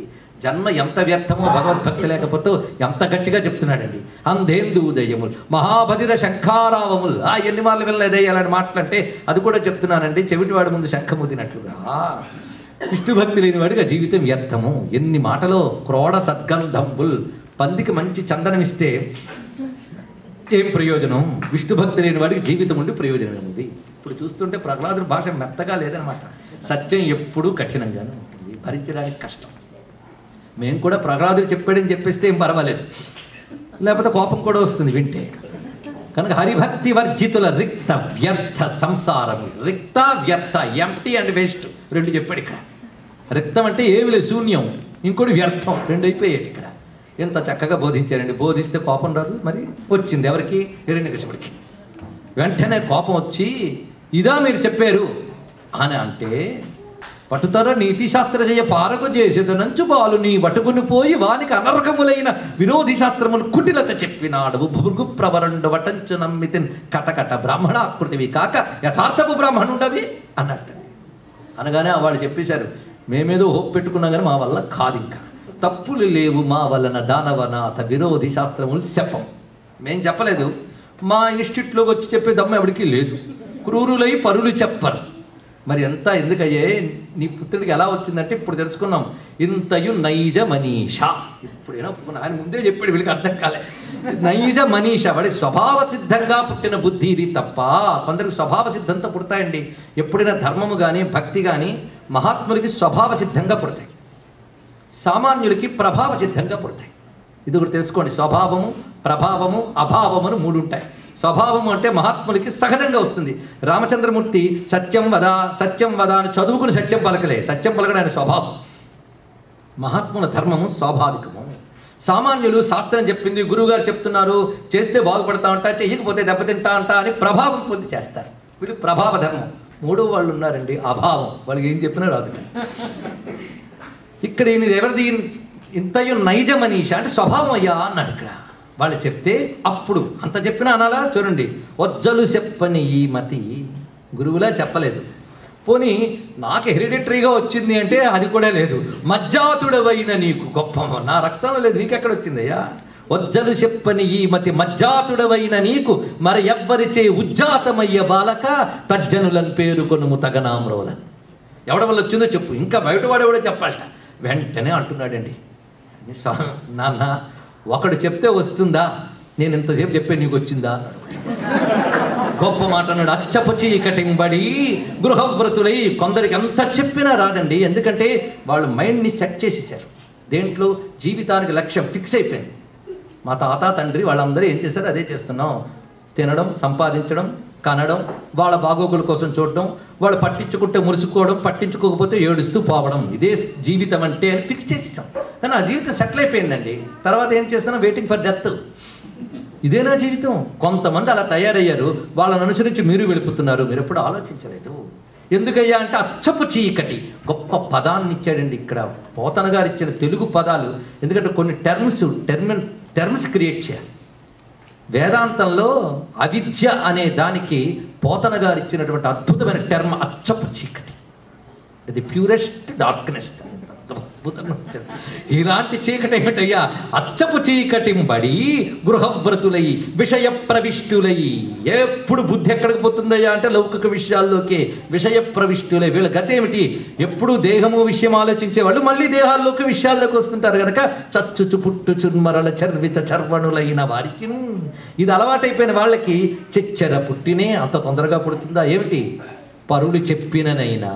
జన్మ ఎంత వ్యర్థమో భగవద్భక్తి లేకపోతే ఎంత గట్టిగా చెప్తున్నాడండి. అంధేందూదయముల్ మహాబధిర శంఖారావముల్. ఎన్ని మార్లు వెళ్ళలేదే అలాంటి మాటలంటే అది కూడా చెప్తున్నానండి, చెవిటివాడి ముందు శంఖముదినట్లుగా. విష్ణు భక్తి లేని వాడికి ఆ జీవితం వ్యర్థము. ఎన్ని మాటలో! క్రోడ సద్గంధంబుల్, పందికి మంచి చందనం ఇస్తే ఏం ప్రయోజనం? విష్ణు భక్తి లేని వాడికి జీవితం ఉండి ప్రయోజనం ఉంది. ఇప్పుడు చూస్తుంటే ప్రహ్లాదుని భాష మెత్తగా లేదనమాట. సత్యం ఎప్పుడూ కఠినంగానే ఉంటుంది, భరించడానికి కష్టం. మేము కూడా ప్రహ్లాదుడు చెప్పాడని చెప్పేస్తే ఏం పర్వాలేదు, లేకపోతే కోపం కూడా వస్తుంది వింటే. కనుక హరిభక్తి వర్జితుల రిక్త వ్యర్థ సంసారం. రిక్త వ్యర్థ, ఎంప్టీ అండ్ వేస్ట్ రెండు చెప్పాడు ఇక్కడ. రిక్తం అంటే ఏమి లేదు, శూన్యం. ఇంకోటి వ్యర్థం, రెండు అయిపోయాడు ఇక్కడ. ఎంత చక్కగా బోధించారండి. బోధిస్తే కోపం రాదు? మరి వచ్చింది ఎవరికి? హిరణ్యకశిపుడికి. వెంటనే కోపం వచ్చి ఇదా మీరు చెప్పారు అని అంటే, పట్టుతర నీతి శాస్త్ర జయ పారకు చేసేది నంచు బాలు నీ వటుకుని పోయి వానికి అనర్హములైన విరోధి శాస్త్రములు కుటిలత చెప్పినాడు. భృగు ప్రవరండు వటంచు నమ్మితిన్ కటకట బ్రాహ్మణాకృతివి కాక యథార్థపు బ్రాహ్మణుండవి అన్నట్టు. అనగానే వాళ్ళు చెప్పేశారు, మేమేదో హోప్ పెట్టుకున్నాం కానీ మా వల్ల కాదు, ఇంకా తప్పులు లేవు మా వలన దానవనాథ విరోధి శాస్త్రములు చెప్పం. మేం చెప్పలేదు, మా ఇన్స్టిట్యూట్లోకి వచ్చి చెప్పే దమ్మ ఎవరికి లేదు. క్రూరులై పరులు చెప్పరు. మరి ఎంత ఎందుకయ్యే నీ పుత్రుడికి ఎలా వచ్చిందంటే ఇప్పుడు తెలుసుకున్నాం. ఇంతయు నైజ మనీష. ఇప్పుడైనా ఆయన ముందే చెప్పాడు, వీళ్ళకి అర్థం కాలే. నైజ మనీష, వాడి స్వభావ సిద్ధంగా పుట్టిన బుద్ధి ఇది తప్ప. కొందరికి స్వభావ సిద్ధంతో పుడతాయండి. ఎప్పుడైనా ధర్మము కానీ భక్తి కానీ మహాత్ములకి స్వభావ సిద్ధంగా పుడతాయి, సామాన్యులకి ప్రభావ సిద్ధంగా పుడతాయి. ఇది కూడా తెలుసుకోండి. స్వభావము, ప్రభావము, అభావమును మూడు ఉంటాయి. స్వభావము అంటే మహాత్ములకి సహజంగా వస్తుంది. రామచంద్రమూర్తి సత్యం వద అని చదువుకుని సత్యం పలకలే. సత్యం పలకడం ఆయన స్వభావం. మహాత్ముల ధర్మము స్వాభావికము. సామాన్యులు శాస్త్రం చెప్పింది, గురువుగారు చెప్తున్నారు, చేస్తే బాగుపడతా అంట, చెయ్యకపోతే దెబ్బతింటా అంట అని ప్రభావం పొంది చేస్తారు. వీళ్ళు ప్రభావ ధర్మం. మూడో వాళ్ళు ఉన్నారండి అభావం. వాళ్ళకి ఏం చెప్పినా రాదు. ఇక్కడ ఈయన ఎవరిది? ఇంతయు నైజ మనీష అంటే స్వభావం అయ్యా అన్నాడు ఇక్కడ. వాళ్ళు చెప్తే అప్పుడు అంత చెప్పినా అనాలా? చూడండి, వజ్జలు చెప్పని ఈ మతి. గురువులా చెప్పలేదు. పోనీ నాకు హెరిడిటరీగా వచ్చింది అంటే అది కూడా లేదు. మజ్జాతుడవైన నీకు గొప్ప, నా రక్తంలో లేదు, నీకెక్కడ వచ్చిందయ్యా? వజ్జలు చెప్పని ఈ మతి మజ్జాతుడవైన నీకు మరి ఎవ్వరిచే ఉజ్జాతమయ్య బాలక తజ్జనులను పేరుకొనుము తగనామ్రోలని. ఎవడ వల్ల వచ్చిందో చెప్పు, ఇంకా బయటవాడెవడో చెప్పాలట. వెంటనే అంటున్నాడండి, నాన్న ఒకడు చెప్తే వస్తుందా? నేను ఇంతసేపు చెప్పే నీకు వచ్చిందా? గొప్ప మాట అన్నాడు. అచ్చపు చీకటింబడి గృహవ్రతులై. కొందరికి ఎంత చెప్పినా రాదండి, ఎందుకంటే వాళ్ళు మైండ్ని సెట్ చేసేసారు. దేంట్లో? జీవితానికి లక్ష్యం ఫిక్స్ అయిపోయింది. మా తాత తండ్రి వాళ్ళందరూ ఏం చేశారు అదే చేస్తున్నాం. తినడం, సంపాదించడం, కనడం, వాళ్ళ బాగోగుల కోసం చూడడం, వాళ్ళు పట్టించుకుంటే మురుసుకోవడం, పట్టించుకోకపోతే ఏడుస్తూ పోవడం, ఇదే జీవితం అంటే అని ఫిక్స్ చేసేసాం. కానీ ఆ జీవితం సెటిల్ అయిపోయిందండి. తర్వాత ఏం చేస్తున్నాం? Waiting for death. ఇదేనా జీవితం? కొంతమంది అలా తయారయ్యారు. వాళ్ళని అనుసరించి మీరు వెళ్ళిపోతున్నారు. మీరు ఎప్పుడు ఆలోచించలేదు. ఎందుకయ్యా అంటే అచ్చపు చీకటి. గొప్ప పదాన్ని ఇచ్చాడండి ఇక్కడ పోతన గారు ఇచ్చిన తెలుగు పదాలు. ఎందుకంటే కొన్ని టర్మ్స్ క్రియేట్ చేయాలి. వేదాంతంలో అవిద్య అనే దానికి పోతన గారు ఇచ్చినటువంటి అద్భుతమైన టర్మ్ అచ్చపు చీకటి. ఇది ప్యూరెస్ట్ డార్క్నెస్. ఇలాంటి చీకటి ఏమిటయ్యా? అచ్చపు చీకటింబడి గృహవ్రతులై విషయ ప్రవిష్టులై. ఎప్పుడు బుద్ధి ఎక్కడికి పోతుందయ్యా అంటే లౌకిక విషయాల్లోకి. విషయ ప్రవిష్టులై. వీళ్ళ గత ఏమిటి? ఎప్పుడు దేహము విషయం ఆలోచించే వాళ్ళు మళ్ళీ దేహాల్లోకి విషయాల్లోకి వస్తుంటారు కనుక చచ్చుచు పుట్టుచున్మరల చర్విత చర్వణులైన వారికి ఇది అలవాటైపోయిన వాళ్ళకి చెచ్చెర పుట్టినే అంత తొందరగా పుడుతుందా? ఏమిటి? పరులు చెప్పిననైనా,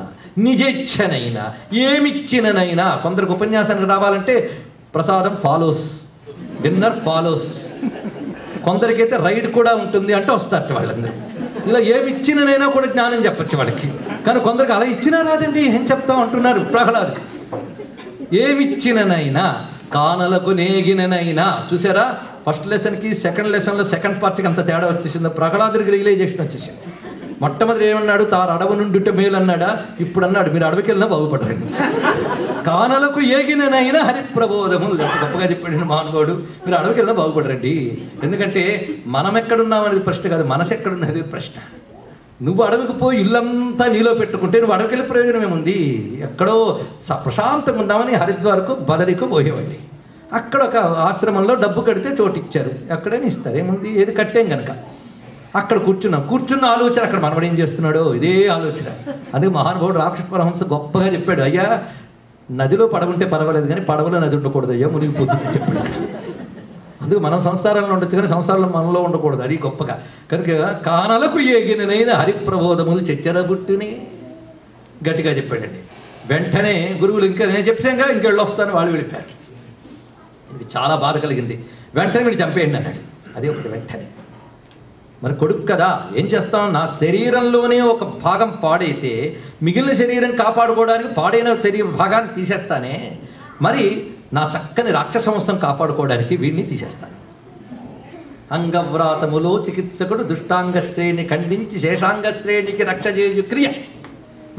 నిజేచ్ఛనైనా, ఏమిచ్చిననైనా. కొందరికి ఉపన్యాసానికి రావాలంటే ప్రసాదం ఫాలోస్, డిన్నర్ ఫాలోస్, కొందరికైతే రైడ్ కూడా ఉంటుంది అంటే వస్తారు వాళ్ళందరూ. ఇలా ఏమిచ్చిననైనా కూడా జ్ఞానం చెప్పచ్చు వాళ్ళకి. కానీ కొందరికి అలా ఇచ్చినా రాదండి, ఏం చెప్తాం అంటున్నారు ప్రహ్లాదు. ఏమిచ్చిననైనా కానలకు నేగిననైనా. చూసారా, ఫస్ట్ లెసన్కి సెకండ్ లెసన్లో సెకండ్ పార్ట్కి అంత తేడా వచ్చేసింది. ప్రహ్లాదుడికి రియలైజేషన్ వచ్చేసింది. మొట్టమొదటి ఏమన్నాడు, తాను అడవు నుండి మేలు అన్నాడా, ఇప్పుడు అన్నాడు మీరు అడవికి వెళ్ళినా బాగుపడరండి. కానలకు ఏగిననైనా హరిప్రబోధము. గొప్పగా చెప్పాడు మహానుభావుడు, మీరు అడవికి వెళ్ళినా బాగుపడరండి. ఎందుకంటే మనం ఎక్కడున్నామనేది ప్రశ్న కాదు, మనసు ఎక్కడున్నది ప్రశ్న. నువ్వు అడవికి పోయి ఇల్లంతా నీలో పెట్టుకుంటే నువ్వు అడవికి వెళ్ళే ప్రయోజనం ఏముంది? ఎక్కడో ప్రశాంతంగా ఉందామని హరిద్వార్కు బదరికి పోయేవాడి. అక్కడ ఒక ఆశ్రమంలో డబ్బు కడితే చోటు ఇచ్చారు, ఎక్కడైనా ఇస్తారు, ఏముంది, ఏది కట్టేం కనుక. అక్కడ కూర్చున్న ఆలోచన అక్కడ మనవడు ఏం చేస్తున్నాడో ఇదే ఆలోచన. అందుకే మహానుభావుడు రామకృష్ణ పరమహంస గొప్పగా చెప్పాడు, అయ్యా నదిలో పడవుంటే పర్వాలేదు కానీ పడవలో నది ఉండకూడదు అయ్యా, మునిగిపోతుందని చెప్పాడు. అందుకు మనం సంసారంలో ఉండొచ్చు కానీ సంసారంలో మనలో ఉండకూడదు, అది గొప్పగా. కనుక కానలకు ఏగిననైన హరిప్రబోధములు చెచ్చరగుట్టుని గట్టిగా చెప్పాడండి. వెంటనే గురువులు ఇంకా నేను చెప్పాగా ఇంకెళ్ళు వస్తాను, వాళ్ళు వెళ్ళిపోయారు. ఇది చాలా బాధ కలిగింది. వెంటనే మీరు చంపేయండి అన్నాడు. అదే ఒకటి వెంటనే. మరి కొడుకు కదా, ఏం చేస్తాం, నా శరీరంలోనే ఒక భాగం పాడైతే మిగిలిన శరీరం కాపాడుకోవడానికి పాడైన శరీర భాగాన్ని తీసేస్తానే, మరి నా చక్కని రాక్షస వంశం కాపాడుకోవడానికి వీడిని తీసేస్తాను. అంగవ్రాతములో చికిత్సకుడు దుష్టాంగ శ్రేణి ఖండించి శేషాంగ శ్రేణికి రక్షజేయు క్రియ,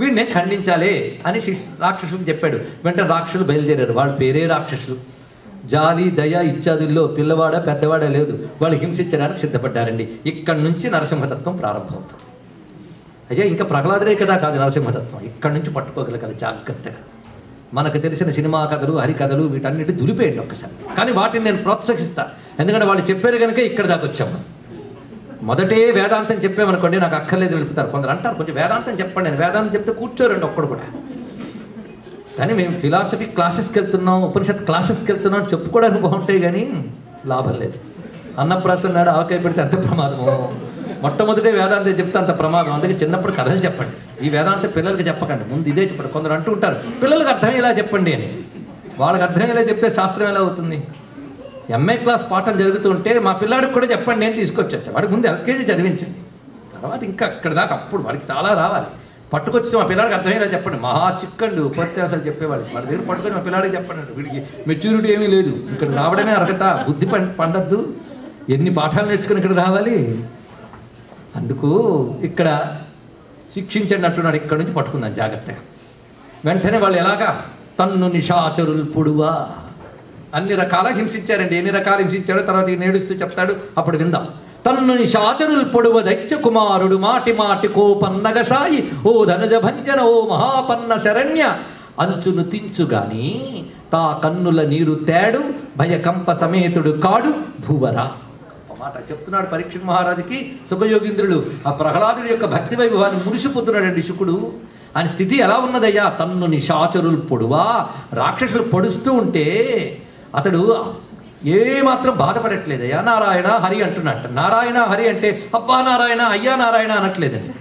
వీడిని ఖండించాలే అని రాక్షసులకు చెప్పాడు. వెంటనే రాక్షసులు బయలుదేరారు. వాళ్ళ పేరే రాక్షసులు. జాలి దయ ఇత్యాదుల్లో పిల్లవాడ పెద్దవాడ లేదు, వాళ్ళు హింసించడానికి సిద్ధపడ్డారండి. ఇక్కడి నుంచి నరసింహతత్వం ప్రారంభమవుతుంది. అయ్యా ఇంకా ప్రహ్లాదుడే కదా కాదు నరసింహతత్వం, ఇక్కడి నుంచి పట్టుకోగలగాలి జాగ్రత్తగా. మనకు తెలిసిన సినిమా కథలు హరికథలు వీటన్నిటి దులిపేయండి ఒక్కసారి, కానీ వాటిని నేను ప్రోత్సహిస్తా. ఎందుకంటే వాళ్ళు చెప్పారు కనుక ఇక్కడ దాకా వచ్చాము. మొదటే వేదాంతం చెప్పామనుకోండి నాకు అక్కర్లేదు వెళుపుతారు. కొందరు అంటారు కొంచెం వేదాంతం చెప్పండి, నేను వేదాంతం చెప్తే కూర్చోరండి ఒక్కడు కూడా. కానీ మేము ఫిలాసఫీ క్లాసెస్కి వెళ్తున్నాం, ఉపనిషత్ క్లాసెస్కి వెళ్తున్నాం చెప్పుకోవడానికి బాగుంటాయి కానీ లాభం లేదు. అన్నప్రాసన నాడు ఆవకాయ పెడితే అంత ప్రమాదము. మొట్టమొదటే వేదాంతం చెప్తే అంత ప్రమాదం. అందుకే చిన్నప్పుడు కథలు చెప్పండి. ఈ వేదాంతం పిల్లలకి చెప్పకండి, ముందు ఇదే చెప్పండి. కొందరు అంటూ ఉంటారు పిల్లలకు అర్థమయ్యేలా చెప్పండి అని. వాళ్ళకి అర్థమయ్యేలా చెప్తే శాస్త్రం ఎలా అవుతుంది? ఎంఏ క్లాస్ పాఠం జరుగుతుంటే మా పిల్లాడికి కూడా చెప్పండి నేను తీసుకొచ్చా. వాడికి ముందు ఎల్కేజీ చదివించింది, తర్వాత ఇంకా అక్కడ దాకా అప్పుడు వాడికి చాలా రావాలి. పట్టుకొచ్చి మా పిల్లాడికి అర్థమయ్యేలా చెప్పండి. మహా చిక్కండి ఉపన్యాసాలు చెప్పేవాళ్ళు. వాళ్ళ దగ్గర పట్టుకొని మా పిల్లాడికి చెప్పండి. వీడికి మెచ్యూరిటీ ఏమీ లేదు, ఇక్కడ రావడమే అర్హత, బుద్ధి పండద్దు, ఎన్ని పాఠాలు నేర్చుకుని ఇక్కడ రావాలి. అందుకు ఇక్కడ శిక్షించండి అంటున్నాడు. ఇక్కడ నుంచి పట్టుకుందాం జాగ్రత్తగా. వెంటనే వాళ్ళు ఎలాగా తన్ను నిశాచరులు పొడువా అన్ని రకాల హింసించారండి. ఎన్ని రకాలు హింసించాడో తర్వాత నేడుస్తూ చెప్తాడు, అప్పుడు విందాం. తన్ను నిశాచరులు పొడువ దైత్య కుమారుడు మాటి మాటి కోపన్నగసాయి ఓ ధనుజ భంజన ఓ మహాపన్న శరణ్య అంచును తించుగాని తా కన్నుల నీరు తేడు భయకంప సమేతుడు కాడు భూవరా. మాట చెప్తున్నాడు పరీక్షిత్ మహారాజుకి సుఖయోగీంద్రుడు. ఆ ప్రహ్లాదుడి యొక్క భక్తి వైభవాన్ని మురిసిపోతున్నాడండి శుకుడు. ఆయన స్థితి ఎలా ఉన్నదయ్యా, తన్ను నిశాచరులు పొడువా, రాక్షసులు పొడుస్తూ ఉంటే అతడు ఏమాత్రం బాధపడట్లేదయ్యా. నారాయణ హరి అంటున్నట్ట. నారాయణ హరి అంటే అబ్బా నారాయణ అయ్యా నారాయణ అనట్లేదండి.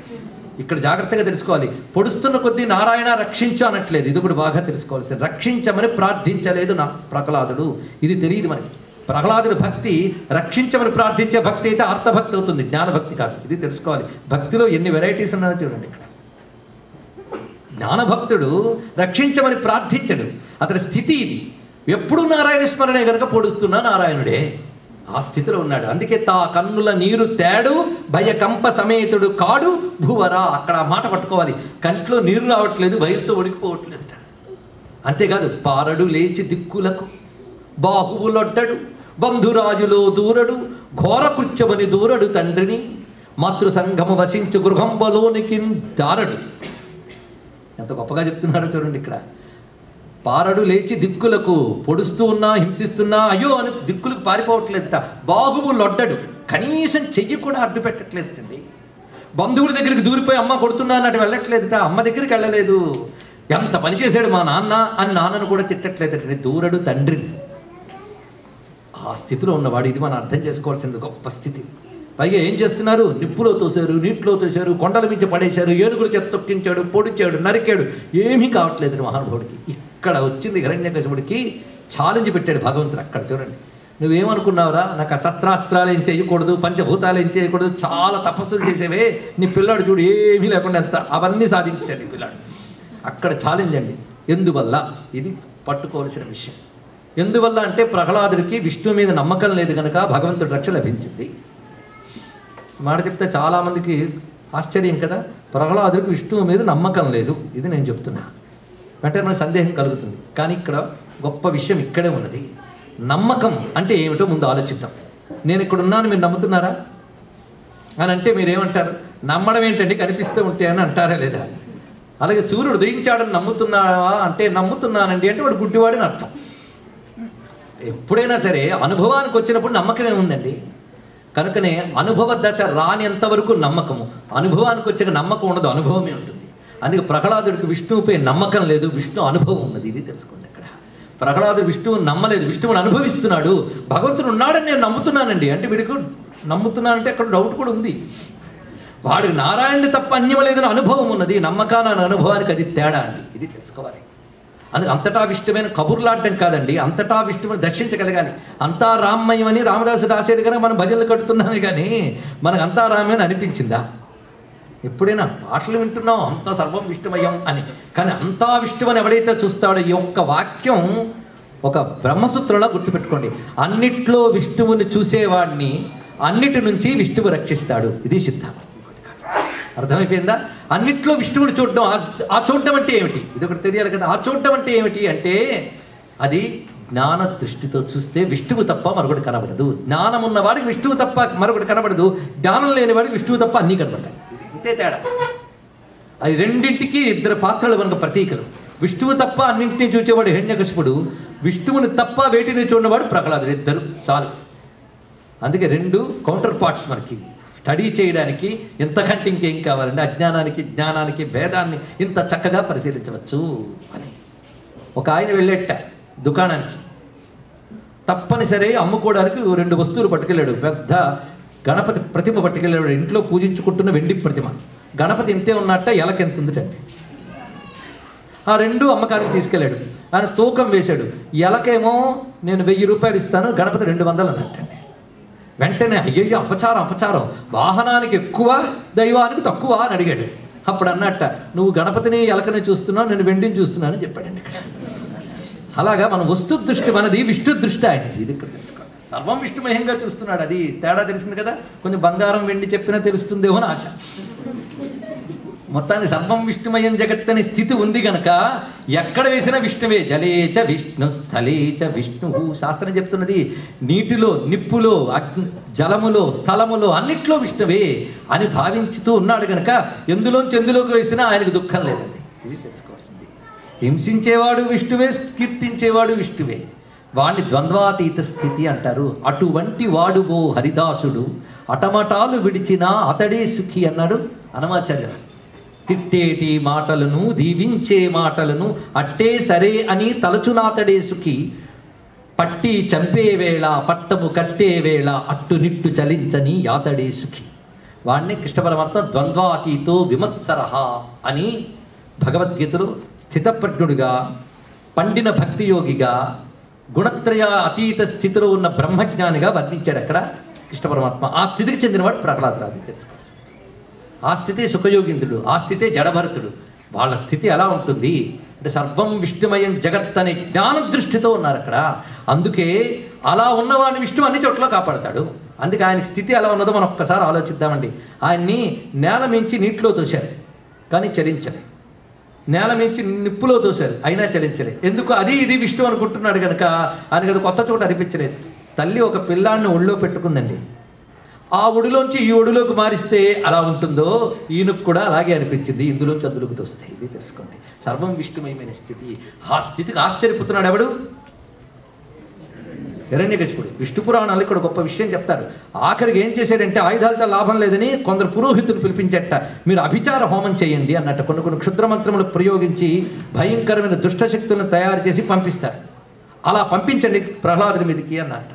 ఇక్కడ జాగ్రత్తగా తెలుసుకోవాలి. పొడుస్తున్న కొద్దీ నారాయణ రక్షించు అనట్లేదు. ఇది కూడా బాగా తెలుసుకోవాల్సింది. రక్షించమని ప్రార్థించలేదు నా ప్రహ్లాదుడు, ఇది తెలియదు మనకి. ప్రహ్లాదుడి భక్తి రక్షించమని ప్రార్థించే భక్తి అయితే అర్థభక్తి అవుతుంది, జ్ఞానభక్తి కాదు. ఇది తెలుసుకోవాలి. భక్తిలో ఎన్ని వెరైటీస్ ఉన్నాయో చూడండి. ఇక్కడ జ్ఞానభక్తుడు రక్షించమని ప్రార్థించడు, అతని స్థితి ఇది. ఎప్పుడు నారాయణ స్మరణే కనుక పొడుస్తున్నా నారాయణుడే, ఆ స్థితిలో ఉన్నాడు. అందుకే తా కన్నుల నీరు తేడు భయకంప సమేతుడు కాడు భూవరా. అక్కడ ఆ మాట పట్టుకోవాలి. కంట్లో నీరు రావట్లేదు, భయంతో ఉడికిపోవట్లేదు. అంతేకాదు పారడు లేచి దిక్కులకు బాహువులొడ్డడు బంధురాజులో దూరడు ఘోర కృత్యమని దూరడు తండ్రిని మాతృ సంఘము వసించు గృహంబలోనికి దారడు. ఎంత గొప్పగా చెప్తున్నారో చూడండి. ఇక్కడ పారడు లేచి దిక్కులకు పొడుస్తూ ఉన్నా హింసిస్తున్నా అయ్యో అని దిక్కులకు పారిపోవట్లేదుట. బాహువులొడ్డడు, కనీసం చెయ్యి కూడా అడ్డు పెట్టట్లేదుటండి. బంధువుల దగ్గరికి దూరిపోయి అమ్మ కొడుతున్నా అన్నట్టు వెళ్ళట్లేదుట. అమ్మ దగ్గరికి వెళ్ళలేదు. ఎంత పని చేశాడు మా నాన్న అని నాన్నను కూడా తిట్టట్లేదండి. దూరడు తండ్రిని. ఆ స్థితిలో ఉన్నవాడు. ఇది మనం అర్థం చేసుకోవాల్సింది గొప్ప స్థితి. పైగా ఏం చేస్తున్నారు? నిప్పులో తోశారు, నీటిలో తోశారు, కొండల మించి పడేశారు, ఏనుగులు చేత తొక్కించాడు, పొడిచాడు, నరికాడు, ఏమీ కావట్లేదు మహానుభావుడికి. ఇక్కడ వచ్చింది హిరణ్యకశిపుడికి ఛాలెంజ్ పెట్టాడు భగవంతుడు. అక్కడ చూడండి, నువ్వేమనుకున్నావురా, నాకు ఆ శస్త్రాస్త్రాలు ఏం చేయకూడదు, పంచభూతాలు ఏం చేయకూడదు, చాలా తపస్సులు చేసేవే, నీ పిల్లాడు చూడు ఏమీ లేకుండా ఎంత అవన్నీ సాధించాడు ఈ పిల్లాడు. అక్కడ ఛాలెంజ్ అండి. ఎందువల్ల? ఇది పట్టుకోవాల్సిన విషయం. ఎందువల్ల అంటే ప్రహ్లాదుడికి విష్ణువు మీద నమ్మకం లేదు కనుక భగవంతుడి రక్ష లభించింది. మాట చెప్తే చాలామందికి ఆశ్చర్యం కదా, ప్రహ్లాదుడికి విష్ణువు మీద నమ్మకం లేదు, ఇది నేను చెప్తున్నా అంటే మనకు సందేహం కలుగుతుంది. కానీ ఇక్కడ గొప్ప విషయం ఇక్కడే ఉన్నది. నమ్మకం అంటే ఏమిటో ముందు ఆలోచిద్దాం. నేను ఇక్కడ ఉన్నాను, మీరు నమ్ముతున్నారా అని అంటే మీరేమంటారు? నమ్మడం ఏంటంటే కనిపిస్తూ ఉంటే అని అంటారా లేదా? అలాగే సూర్యుడు ఉదయించాడని నమ్ముతున్నావా అంటే నమ్ముతున్నానండి అంటే వాడు గుడ్డివాడని అర్థం. ఎప్పుడైనా సరే అనుభవానికి వచ్చినప్పుడు నమ్మకమే ఉందండి. కనుకనే అనుభవ దశ రానింతవరకు నమ్మకము, అనుభవానికి వచ్చాక నమ్మకం ఉండదు, అనుభవమే ఉంటుంది. అందుకే ప్రహ్లాదుడికి విష్ణువుపై నమ్మకం లేదు, విష్ణు అనుభవం ఉన్నది. ఇది తెలుసుకోండి. అక్కడ ప్రహ్లాదుడు విష్ణువుని నమ్మలేదు, విష్ణువుని అనుభవిస్తున్నాడు. భగవంతుడు ఉన్నాడని నేను నమ్ముతున్నానండి అంటే వీడికి నమ్ముతున్నానంటే అక్కడ డౌట్ కూడా ఉంది. వాడికి నారాయణుడి తప్ప అన్యం లేదని అనుభవం ఉన్నది. నమ్మకాన్ని అనుభవానికి అది తేడా అండి. ఇది తెలుసుకోవాలి. అందుకే అంతటా విష్ణువైన కబుర్లాడటం కాదండి, అంతటా విష్ణువుని దర్శించగలగాలి. అంతా రామ్మయమని రామదాసు రాసేది కనుక మనం భజనలు కడుతున్నామే కానీ మనకు అంతా రామని అనిపించిందా? ఎప్పుడైనా పాటలు వింటున్నాం అంతా సర్వం విష్ణుమయం అని, కానీ అంతా విష్ణువని ఎవడైతే చూస్తాడో ఈ ఒక్క వాక్యం ఒక బ్రహ్మసూత్రంలో గుర్తుపెట్టుకోండి. అన్నిట్లో విష్ణువుని చూసేవాడిని అన్నిటి నుంచి విష్ణువు రక్షిస్తాడు. ఇది సిద్ధాంతం. అర్థమైపోయిందా? అన్నిట్లో విష్ణువుని చూడడం. ఆ చూడడం అంటే ఏమిటి? ఇది ఒకటి తెలియాలి కదా. ఆ చూడడం అంటే ఏమిటి అంటే అది జ్ఞాన దృష్టితో చూస్తే విష్ణువు తప్ప మరొకటి కనబడదు. జ్ఞానం ఉన్నవాడికి విష్ణువు తప్ప మరొకటి కనబడదు, జ్ఞానం లేని వాడికి విష్ణువు తప్ప అన్నీ కనబడతాయి. ఇంతే తేడా. అది రెండింటికి ఇద్దరు పాత్రలు మనకు ప్రతీకలు. విష్ణువు తప్ప అన్నింటినీ చూచేవాడు హిరణ్యకశిపుడు, విష్ణువుని తప్ప వేటిని చూడవాడు ప్రహ్లాదుడు. ఇద్దరు చాలు. అందుకే రెండు కౌంటర్ పార్ట్స్ మనకి స్టడీ చేయడానికి. ఇంతకంటే ఇంకేం కావాలండి? అజ్ఞానానికి జ్ఞానానికి భేదాన్ని ఇంత చక్కగా పరిశీలించవచ్చు అని. ఒక ఆయన వెళ్ళేట దుకాణానికి, తప్పనిసరి అమ్ముకోవడానికి 2 వస్తువులు పట్టుకెళ్ళాడు. పెద్ద గణపతి ప్రతిమ పట్టుకెళ్ళాడు. ఇంట్లో పూజించుకుంటున్న వెండి ప్రతిమ. గణపతి ఇంతే ఉన్నట్ట, ఎలక ఎంత ఉందిటండి. ఆ 2 అమ్మకానికి తీసుకెళ్ళాడు. ఆయన తూకం వేశాడు. ఎలకేమో నేను 1000 రూపాయలు ఇస్తాను, గణపతి 200 అన్నట్టండి. వెంటనే అయ్యయ్యో అపచారం అపచారం, వాహనానికి ఎక్కువ దైవానికి తక్కువ అని అడిగాడు. అప్పుడు అన్నట్ట, నువ్వు గణపతిని ఎలకని చూస్తున్నావు, నేను వెండిని చూస్తున్నాను అని చెప్పాడండి ఇక్కడ. అలాగా మన వస్తు దృష్టి మనది, విష్ణు దృష్టి ఆయనది. ఇది ఇక్కడ తెలుసుకోవాలి. సర్వం విష్ణుమయంగా చూస్తున్నాడు. అది తేడా తెలిసింది కదా. కొంచెం బంగారం వెండి చెప్పినా తెలుస్తుందేమో అని ఆశ. మొత్తాన్ని సర్వం విష్ణుమయం జగత్ అనే స్థితి ఉంది గనక ఎక్కడ వేసినా విష్ణువే. జలేచ విష్ణు స్థలేచ విష్ణు. శాస్త్రం చెప్తున్నది నీటిలో, నిప్పులో, జలములో, స్థలములో అన్నిట్లో విష్ణువే అని భావించుతూ ఉన్నాడు గనక ఎందులోంచి ఎందులోకి వేసినా ఆయనకు దుఃఖం లేదండి. ఇది తెలుసుకోవాల్సింది. హింసించేవాడు విష్ణువే, కీర్తించేవాడు విష్ణువే. వాణ్ణి ద్వంద్వాతీత స్థితి అంటారు. అటువంటి వాడు ఓ హరిదాసుడు అటమటాలు విడిచినా అతడే సుఖి అన్నాడు అనమాచార్య. తిట్టేటి మాటలను దీవించే మాటలను అట్టే సరే అని తలచునాతడే సుఖి. పట్టి చంపే వేళ పట్టము కట్టే వేళ అట్టు నిట్టు చలించని యాతడే సుఖి. వాణ్ణి కృష్ణ పరమాత్మ ద్వంద్వాతీతో విమత్సరహ అని భగవద్గీతలో స్థితప్రజ్ఞుడిగా, పండిన భక్తియోగిగా, గుణత్రయ అతీత స్థితిలో ఉన్న బ్రహ్మజ్ఞానిగా వర్ణించాడు అక్కడ కృష్ణ పరమాత్మ. ఆ స్థితికి చెందినవాడు ప్రహ్లాదుడు. తెలుసుకోవాలి. ఆ స్థితే సుఖయోగింద్రుడు, ఆ స్థితే జడభరతుడు. వాళ్ళ స్థితి ఎలా ఉంటుంది అంటే సర్వం విష్ణుమయం జగత్ అనే జ్ఞాన దృష్టితో ఉన్నారు అక్కడ. అందుకే అలా ఉన్నవాడిని విష్ణు అన్ని చోట్ల కాపాడతాడు. అందుకే ఆయన స్థితి ఎలా ఉన్నదో మనం ఒక్కసారి ఆలోచిద్దామండి. ఆయన్ని నేల మించి నీటిలో తోశారు కానీ చలించలే, నేల మించి నిప్పులో తోశారు అయినా చలించలే. ఎందుకు? అది ఇది విష్ణు అనుకుంటున్నాడు కనుక ఆయనకి అది కొత్త చోట అనిపించలేదు. తల్లి ఒక పిల్లాన్ని ఒళ్ళో పెట్టుకుందండి. ఆ ఒడిలోంచి ఈ ఒడిలోకి మారిస్తే అలా ఉంటుందో ఈయనకు కూడా అలాగే అనిపించింది. ఇందులోంచి అందులోకి తోస్తే. ఇది తెలుసుకోండి. సర్వం విష్ణుమయమైన స్థితి. ఆ స్థితికి ఆశ్చర్యపోతున్నాడు ఎవడు? హిరణ్యకశిపుడు. విష్ణు పురాణాలు ఇక్కడ గొప్ప విషయం చెప్తారు. ఆఖరికి ఏం చేశారంటే ఆయుధాలతో లాభం లేదని కొందరు పురోహితులు పిలిపించట. మీరు అభిచార హోమం చేయండి అన్నట్ట. కొన్ని క్షుద్రమంత్రములు ప్రయోగించి భయంకరమైన దుష్టశక్తులను తయారు చేసి పంపిస్తారు. అలా పంపించండి ప్రహ్లాదుడి మీదకి అన్నట్ట.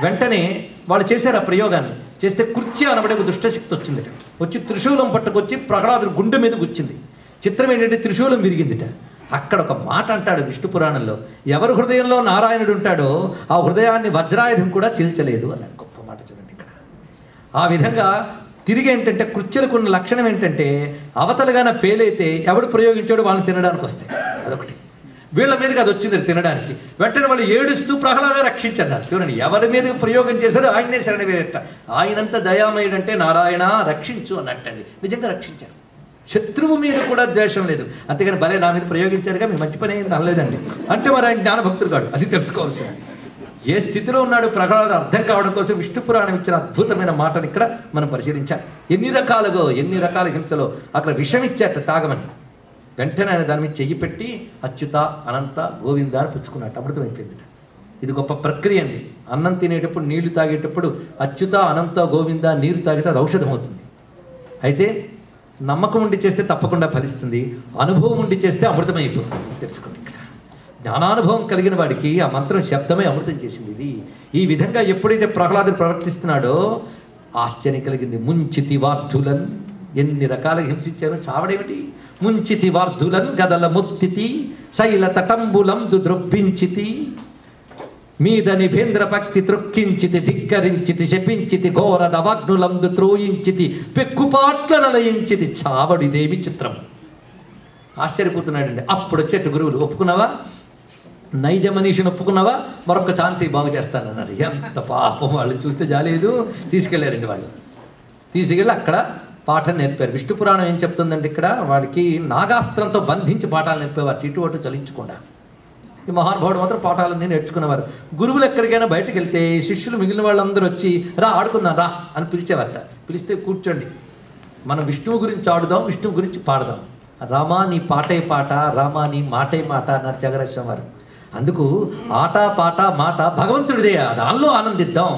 వెంటనే వాళ్ళు చేశారు ఆ ప్రయోగాన్ని. చేస్తే కృత్య అనబడే ఒక దుష్టశక్తి వచ్చింది. వచ్చి త్రిశూలం పట్టుకొచ్చి ప్రహ్లాదుడి గుండె మీద గుచ్చింది. చిత్రం ఏంటంటే త్రిశూలం విరిగిందిట. అక్కడ ఒక మాట అంటాడు విష్ణు పురాణంలో, ఎవరి హృదయంలో నారాయణుడు ఉంటాడో ఆ హృదయాన్ని వజ్రాయుధం కూడా చీల్చలేదు అన్నాడు. గొప్ప మాట చూడండి ఇక్కడ. ఆ విధంగా తిరిగి ఏంటంటే కృత్యులకు ఉన్న లక్షణం ఏంటంటే అవతలగానే ఫెయిల్ అయితే ఎవడు ప్రయోగించాడో వాళ్ళని తినడానికి వస్తాయి. అదొకటి. వీళ్ళ మీదకి అది వచ్చింది తినడానికి. వెంటనే వాళ్ళు ఏడుస్తూ ప్రహ్లాద రక్షించన్నారు. చూడండి, ఎవరి మీద ప్రయోగం చేశారో ఆయనే శరణవేట. ఆయనంత దయామయుడంటే నారాయణ రక్షించు అన్నట్టండి. నిజంగా రక్షించారు. శత్రువు మీద కూడా ద్వేషం లేదు. అంతేగాని భలే నా మీద ప్రయోగించారుగా మీ మంచి పని అయింది అనలేదండి. అంటే మరి ఆయన జ్ఞానభక్తుడు కాడు, అది తెలుసుకోవాల్సింది. ఏ స్థితిలో ఉన్నాడు ప్రహ్లాద అర్థం కావడం కోసం విష్ణు పురాణం ఇచ్చిన అద్భుతమైన మాటను ఇక్కడ మనం పరిశీలించాలి. ఎన్ని రకాల హింసలో అక్కడ విషం ఇచ్చాట తాగమని. వెంటనే ఆయన దాని మీద చెయ్యి పెట్టి అచ్యుత అనంత గోవింద అని పుచ్చుకున్నట్టు అమృతమైపోయింది. ఇది గొప్ప ప్రక్రియ అండి. అన్నం తినేటప్పుడు నీళ్లు తాగేటప్పుడు అచ్యుత అనంత గోవింద నీరు తాగితే అది ఔషధం అవుతుంది. అయితే నమ్మకం ఉండి చేస్తే తప్పకుండా ఫలిస్తుంది, అనుభవం ఉండి చేస్తే అమృతమైపోతుంది. తెలుసుకోండి, ఇక్కడ జ్ఞానానుభవం కలిగిన వాడికి ఆ మంత్రం శబ్దమే అమృతం చేసింది. ఇది ఈ విధంగా ఎప్పుడైతే ప్రహ్లాదుడు ప్రవర్తిస్తున్నాడో ఆశ్చర్యం కలిగింది. ముంచితి వార్ధులన్, ఎన్ని రకాల హింసించారో చావడేమిటి. ముంచితి వార్ధులన్ గదల ముత్తితి శైల తటంబులం ద్రొప్పించితి మీద నిభేంద్ర భక్తి త్రొక్కించితి ధిక్కరించితి శపించితి ఘోర దవాగ్నులందు త్రోయించితి పెక్కుపాట్ల నలయించితి. చావడు, ఇదేమి చిత్రం. ఆశ్చర్యపోతున్నాడండి. అప్పుడు వచ్చేట్టు గురువులు, ఒప్పుకున్నావా నైజ మనీషిని, ఒప్పుకున్నావా మరొక ఛాన్స్ బాగు చేస్తానన్నారు. ఎంత పాపం, వాళ్ళు చూస్తే జాలేదు. తీసుకెళ్లారండి. వాళ్ళు తీసుకెళ్ళి అక్కడ పాఠం నేర్పారు. విష్ణు పురాణం ఏం చెప్తుందంటే ఇక్కడ వాడికి నాగాస్త్రంతో బంధించి పాఠాలు నేర్పేవారు, ఇటు అటు చలించకుండా. ఈ మహానుభావుడు మాత్రం పాఠాలన్నీ నేర్చుకునేవారు. గురువులు ఎక్కడికైనా బయటకు వెళ్తే శిష్యులు మిగిలిన వాళ్ళందరూ వచ్చి రా ఆడుకుందాం రా అని పిలిచేవారట. పిలిస్తే కూర్చోండి, మనం విష్ణువు గురించి ఆడుదాం, విష్ణువు గురించి పాడదాం. రామా నీ పాటే పాట, రామా నీ మాటే మాట అన్నారు త్యాగరాజస్వామి వారు. అందుకు ఆట పాట మాట భగవంతుడిదే, దానిలో ఆనందిద్దాం.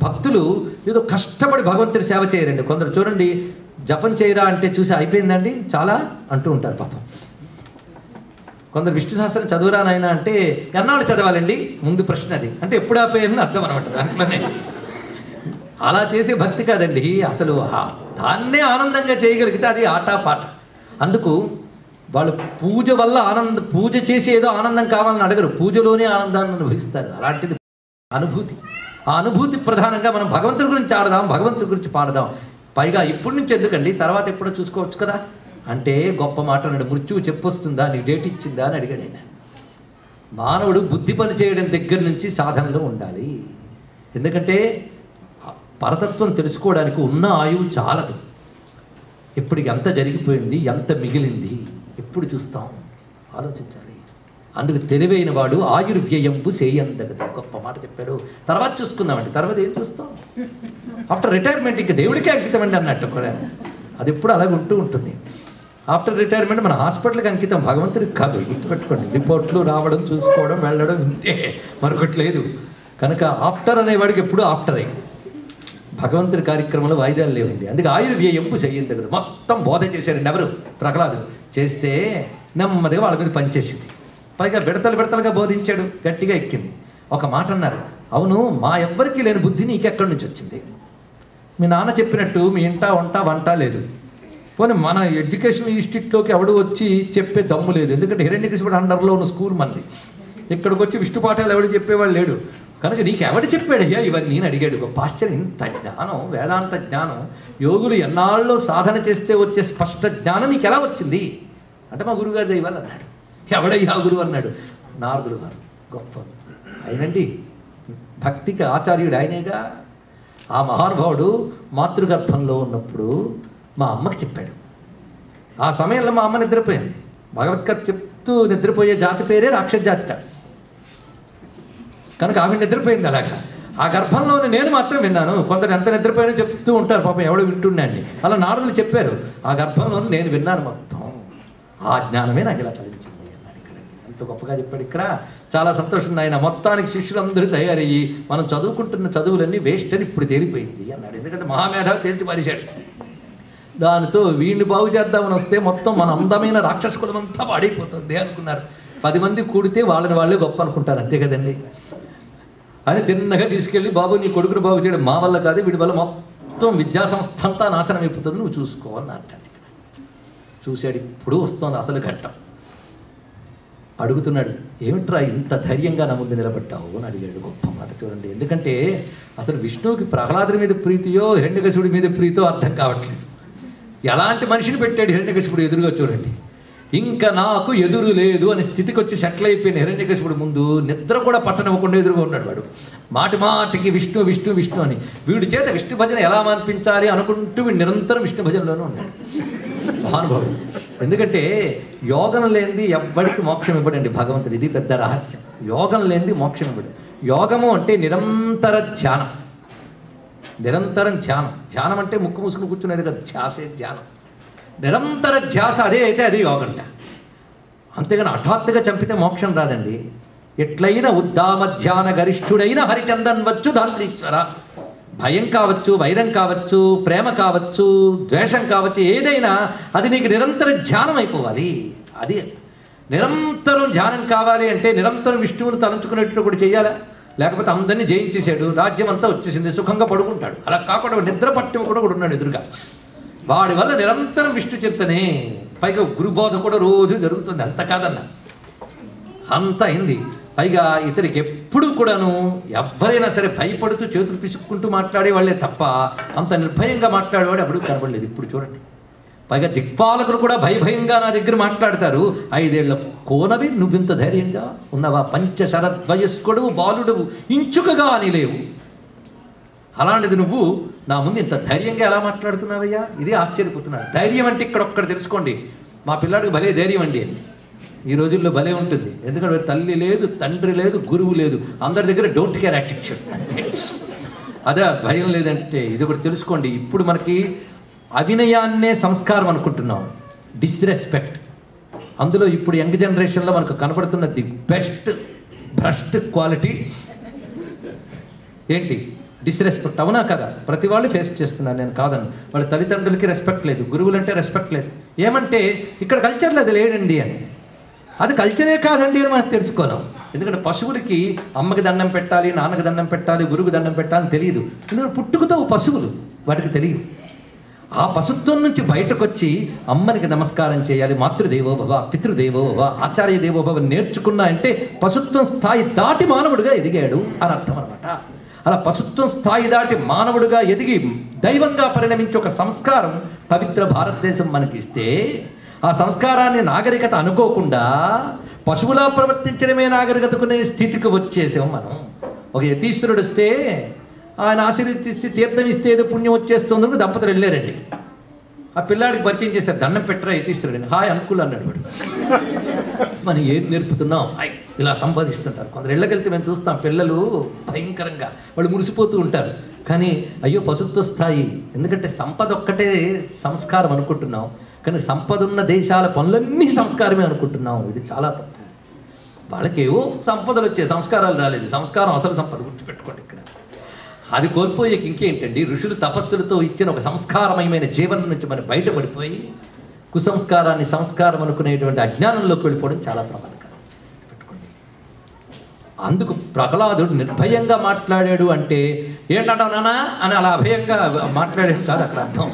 భక్తులు ఏదో కష్టపడి భగవంతుడి సేవ చేయరండి. కొందరు చూడండి, జపం చేయరా అంటే చూసి అయిపోయిందండి చాలా అంటూ ఉంటారు పాపం. కొందరు విష్ణు సహస్రం చదువురా నాయనా అంటే ఎన్నాళ్ళు చదవాలండి ముందు ప్రశ్న అది. అంటే ఎప్పుడు ఆపేయాలని అర్థం అనమాట దాంట్లోనే. అలా చేసే భక్తి కాదండి అసలు. దాన్నే ఆనందంగా చేయగలిగితే అది ఆటా పాట. అందుకు వాళ్ళు పూజ వల్ల పూజ చేసి ఏదో ఆనందం కావాలని అడగరు, పూజలోనే ఆనందాన్ని అనుభవిస్తారు. అలాంటిది అనుభూతి. ఆ అనుభూతి ప్రధానంగా మనం భగవంతుడి గురించి ఆడదాం, భగవంతుడి గురించి పాడదాం. పైగా ఇప్పటి నుంచి ఎందుకండి, తర్వాత ఎప్పుడో చూసుకోవచ్చు కదా అంటే గొప్ప మాట అన్నాడు. మృత్యువు చెప్పొస్తుందా, నీకు డేట్ ఇచ్చిందా అని అడిగాడు ఆయన. మానవుడు బుద్ధి పని చేయడం దగ్గర నుంచి సాధనలో ఉండాలి. ఎందుకంటే పరతత్వం తెలుసుకోవడానికి ఉన్న ఆయువు చాలదు. ఇప్పటికి ఎంత జరిగిపోయింది, ఎంత మిగిలింది ఎప్పుడు చూస్తాం, ఆలోచించాలి. అందుకు తెలివైన వాడు ఆయుర్వ్యయంబు సేయందగదు. గొప్ప మాట చెప్పాడు. తర్వాత చూసుకుందామండి, తర్వాత ఏం చూస్తాం, ఆఫ్టర్ రిటైర్మెంట్ ఇంక దేవుడికే అంకితం అండి అన్నట్టు కూడా. అది ఎప్పుడు అలాగే ఉంటూ ఉంటుంది. ఆఫ్టర్ రిటైర్మెంట్ మన హాస్పిటల్కి అంకితం, భగవంతుడికి కాదు. గుర్తుపెట్టుకోండి, రిపోర్ట్లు రావడం, చూసుకోవడం, వెళ్ళడం, ఇంతే, మరొకటి లేదు. కనుక ఆఫ్టర్ అనేవాడికి ఎప్పుడు ఆఫ్టరే. భగవంతుడి కార్యక్రమంలో వాయిదాలు లేవండి. అందుకే ఆయుర్వ్యయంపు చెయ్యదగదు. మొత్తం బోధ చేశారండి ఎవరు, ప్రహ్లాదుడు. చేస్తే నెమ్మదిగా వాళ్ళ మీద పనిచేసింది. పైగా విడతలుగా బోధించాడు, గట్టిగా ఎక్కింది. ఒక మాట అన్నారు, అవును మా ఎవ్వరికీ లేని బుద్ధి నీకెక్కడి నుంచి వచ్చింది? మీ నాన్న చెప్పినట్టు మీ ఇంట వంట లేదు. పోనీ మన ఎడ్యుకేషన్ ఇన్స్టిట్యూట్లోకి ఎవడు వచ్చి చెప్పే దమ్ము లేదు. ఎందుకంటే హిరణ్యకశిపుడు అండర్లో ఉన్న స్కూల్ మంది. ఇక్కడికి వచ్చి విష్ణు పాఠాలు ఎవడు చెప్పేవాళ్ళు లేడు. కనుక నీకు ఎవడు చెప్పాడయ్యా ఇవన్నీ నేను అడిగాడు. ఒక పాశ్చర్యం, ఇంత జ్ఞానం, వేదాంత జ్ఞానం, యోగులు ఎన్నాళ్ళలో సాధన చేస్తే వచ్చే స్పష్ట జ్ఞానం నీకు ఎలా వచ్చింది అంటే మా గురువుగారి దైవాలు అన్నాడు. ఎవడయ్యా గురువు అన్నాడు, నారదుడు గారు. గొప్ప అయినండి, భక్తికి ఆచార్యుడు ఆయనేగా. ఆ మహానుభావుడు మాతృగర్భంలో ఉన్నప్పుడు మా అమ్మకి చెప్పాడు. ఆ సమయంలో మా అమ్మ నిద్రపోయింది. భగవద్గీత చెప్తూ నిద్రపోయే జాతి పేరే రాక్షస జాతిట. కనుక ఆమె నిద్రపోయింది. అలాగా ఆ గర్భంలోనే నేను మాత్రం విన్నాను. కొందరు ఎంత నిద్రపోయినా చెప్తూ ఉంటారు పాపం, ఎవడో వింటున్నాండి. అలా నారదులు చెప్పారు. ఆ గర్భంలోనే నేను విన్నాను మొత్తం. ఆ జ్ఞానమే నాకు ఇలా కలిగించింది అన్నాడు. ఇక్కడ ఎంత గొప్పగా చెప్పాడు. ఇక్కడ చాలా సంతోషం. ఆయన మొత్తానికి శిష్యులందరూ తయారయ్యి మనం చదువుకుంటున్న చదువులన్నీ వేస్ట్ అని ఇప్పుడు తేలిపోయింది అన్నాడు. ఎందుకంటే మహామేధావి తేల్చి పారేశాడు. దానితో వీడిని బాగు చేద్దామని వస్తే మొత్తం మన అందమైన రాక్షస కులం అంతా వాడైపోతుంది అనుకున్నారు. 10 మంది కూడితే వాళ్ళని వాళ్ళే గొప్ప అనుకుంటారు, అంతే కదండి. అని తిన్నగా తీసుకెళ్ళి, బాబు నీ కొడుకును బాగు చేయడం మా వల్ల కాదు, వీడి వల్ల మొత్తం విద్యా సంస్థ అంతా నాశనం అయిపోతుంది, నువ్వు చూసుకో అన్నట్టు. చూశాడు. ఇప్పుడు వస్తుంది అసలు ఘట్టం. అడుగుతున్నాడు, ఏమిట్రా ఇంత ధైర్యంగా నా ముందు నిలబడ్డావు అని అడిగాడు. గొప్ప మాట చూడండి. ఎందుకంటే అసలు విష్ణువుకి ప్రహ్లాదుడి మీద ప్రీతియో హిరణ్యకశిపుడి మీద ప్రీతో అర్థం కావట్లేదు. ఎలాంటి మనిషిని పెట్టాడు హిరణ్యకశిపుడు ఎదురుగా చూడండి. ఇంకా నాకు ఎదురు లేదు అనే స్థితికి వచ్చి సెటిల్ అయిపోయిన హిరణ్యకశిపుడు ముందు నిద్ర కూడా పట్టనివ్వకుండా ఎదురుగా ఉన్నాడు వాడు. మాటి మాటికి విష్ణు విష్ణు విష్ణు అని. వీడి చేత విష్ణు భజన ఎలా మాన్పించాలి అనుకుంటూ వీడు నిరంతరం విష్ణు భజనలోనే ఉన్నాడు మహానుభావుడు. ఎందుకంటే యోగం లేనిది ఎవ్వడికి మోక్షం ఇవ్వడండి భగవంతుడు. ఇది పెద్ద రహస్యం. యోగం లేనిది మోక్షం ఇవ్వడు. యోగము అంటే నిరంతర ధ్యానం. నిరంతరం ధ్యానం. ధ్యానం అంటే ముక్కు మూసుకుని కూర్చునేది కదా, ధ్యాసే ధ్యానం. నిరంతర ధ్యాస అదే అయితే అది యోగంట. అంతేగాని హఠాత్తుగా చంపితే మోక్షం రాదండి. ఎట్లయినా ఉద్దామ ధ్యాన గరిష్ఠుడైన హరిచందన్ వచ్చు ధాత్రీశ్వర. భయం కావచ్చు, వైరం కావచ్చు, ప్రేమ కావచ్చు, ద్వేషం కావచ్చు, ఏదైనా అది నీకు నిరంతర ధ్యానం అయిపోవాలి. అది నిరంతరం ధ్యానం కావాలి అంటే నిరంతరం విష్ణువుని తలంచుకునేట్లు కూడా చేయాలా? లేకపోతే అందరినీ జయించేసాడు, రాజ్యం అంతా వచ్చేసింది, సుఖంగా పడుకుంటాడు. అలా కాకుండా నిద్ర పట్టిన కూడా ఉన్నాడు ఎదురుగా. వాడి వల్ల నిరంతరం విష్ణు చింతనే. పైగా గురుబోధ కూడా రోజు జరుగుతుంది. అంత కాదన్నా అంత అయింది. పైగా ఇతనికి ఎప్పుడు కూడాను ఎవరైనా సరే భయపడుతూ చేతులు పిసుక్కుంటూ మాట్లాడే వాళ్ళే తప్ప అంత నిర్భయంగా మాట్లాడేవాడు ఎప్పుడు కనబడలేదు. ఇప్పుడు చూడండి, పైగా దిక్పాలకులు కూడా భయంగా నా దగ్గర మాట్లాడతారు. 5 ఏళ్ల కోనవి నువ్వింత ధైర్యంగా ఉన్నావా? పంచశరద్వయస్కుడు బాలుడువు ఇంచుకగా అని లేవు. అలాంటిది నువ్వు నా ముందు ఇంత ధైర్యంగా ఎలా మాట్లాడుతున్నావయ్యా? ఇది ఆశ్చర్యపోతున్నాడు. ధైర్యం అంటే ఇక్కడ ఒక్కటి తెలుసుకోండి. మా పిల్లాడికి భలే ధైర్యం అండి అని ఈ రోజుల్లో భలే ఉంటుంది. ఎందుకంటే తల్లి లేదు, తండ్రి లేదు, గురువు లేదు, అందరి దగ్గర డోంట్ కేర్ యాటిట్యూడ్. అదే భయం లేదంటే ఇది ఒకటి తెలుసుకోండి. ఇప్పుడు మనకి అవినయాన్నే సంస్కారం అనుకుంటున్నాం, డిస్రెస్పెక్ట్. అందులో ఇప్పుడు యంగ్ జనరేషన్లో మనకు కనబడుతున్న ది బెస్ట్ భ్రష్ట్ క్వాలిటీ ఏంటి? డిస్రెస్పెక్ట్. అవునా కదా? ప్రతి వాళ్ళు ఫేస్ చేస్తున్నారు, నేను కాదని. వాళ్ళ తల్లిదండ్రులకి రెస్పెక్ట్ లేదు, గురువులంటే రెస్పెక్ట్ లేదు. ఏమంటే ఇక్కడ కల్చర్లో అది లేడండి అని. అది కల్చరే కాదండి అని మనం తెలుసుకోలేం. ఎందుకంటే పశువులకి అమ్మకి దండం పెట్టాలి, నాన్నకి దండం పెట్టాలి, గురువుకి దండం పెట్టాలని తెలియదు. ఎందుకంటే పుట్టుకతో పశువులు, వాటికి తెలియదు. ఆ పశుత్వం నుంచి బయటకు వచ్చి అమ్మనికి నమస్కారం చేయాలి, మాతృదేవోభవ, పితృదేవోభవ, ఆచార్య దేవోభవ నేర్చుకున్నా అంటే పశుత్వం స్థాయి దాటి మానవుడిగా ఎదిగాడు అని అర్థం అనమాట. అలా పశుత్వం స్థాయి దాటి మానవుడిగా ఎదిగి దైవంగా పరిణమించే ఒక సంస్కారం పవిత్ర భారతదేశం మనకిస్తే, ఆ సంస్కారాన్ని నాగరికత అనుకోకుండా పశువులా ప్రవర్తించడమే నాగరికతకునే స్థితికి వచ్చేసాం మనం. ఒక యతీశ్వరుడు వస్తే ఆయన ఆశీర్వదిస్తే తీర్థం ఇస్తే ఏదో పుణ్యం వచ్చేస్తుంది. దంపతులు వెళ్ళారండి. ఆ పిల్లాడికి పరిచయం చేశారు, దండం పెట్టరా యతీశ్వరుడిని. హాయ్ అంకుల్ అన్నాడు వాడు. మనం ఏం నేర్పుతున్నాం? ఇలా సంపాదిస్తుంటారు. కొందరు ఇళ్ళకెళ్తే మేము చూస్తాం, పిల్లలు భయంకరంగా వాళ్ళు మురిసిపోతూ ఉంటారు. కానీ అయ్యో పశుత్వ స్థాయి. ఎందుకంటే సంపద ఒక్కటే సంస్కారం అనుకుంటున్నాం, కానీ సంపద ఉన్న దేశాల పనులన్నీ సంస్కారమే అనుకుంటున్నాం. ఇది చాలా తప్పు. వాళ్ళకేవో సంపదలు వచ్చే, సంస్కారాలు రాలేదు. సంస్కారం అసలు సంపద, గుర్తుపెట్టుకోండి. ఇక్కడ అది కోల్పోయే ఇంకేంటండి? ఋషులు తపస్సులతో ఇచ్చిన ఒక సంస్కారమయమైన జీవనం నుంచి మనం బయటపడిపోయి కుసంస్కారాన్ని సంస్కారం అనుకునేటువంటి అజ్ఞానంలోకి వెళ్ళిపోవడం చాలా ప్రమాదకరం. పెట్టుకోండి. అందుకు ప్రహ్లాదుడు నిర్భయంగా మాట్లాడాడు అంటే ఏంటంటావు నానా అని అలా అభయంగా మాట్లాడాడు కాదు అక్కడ అర్థం.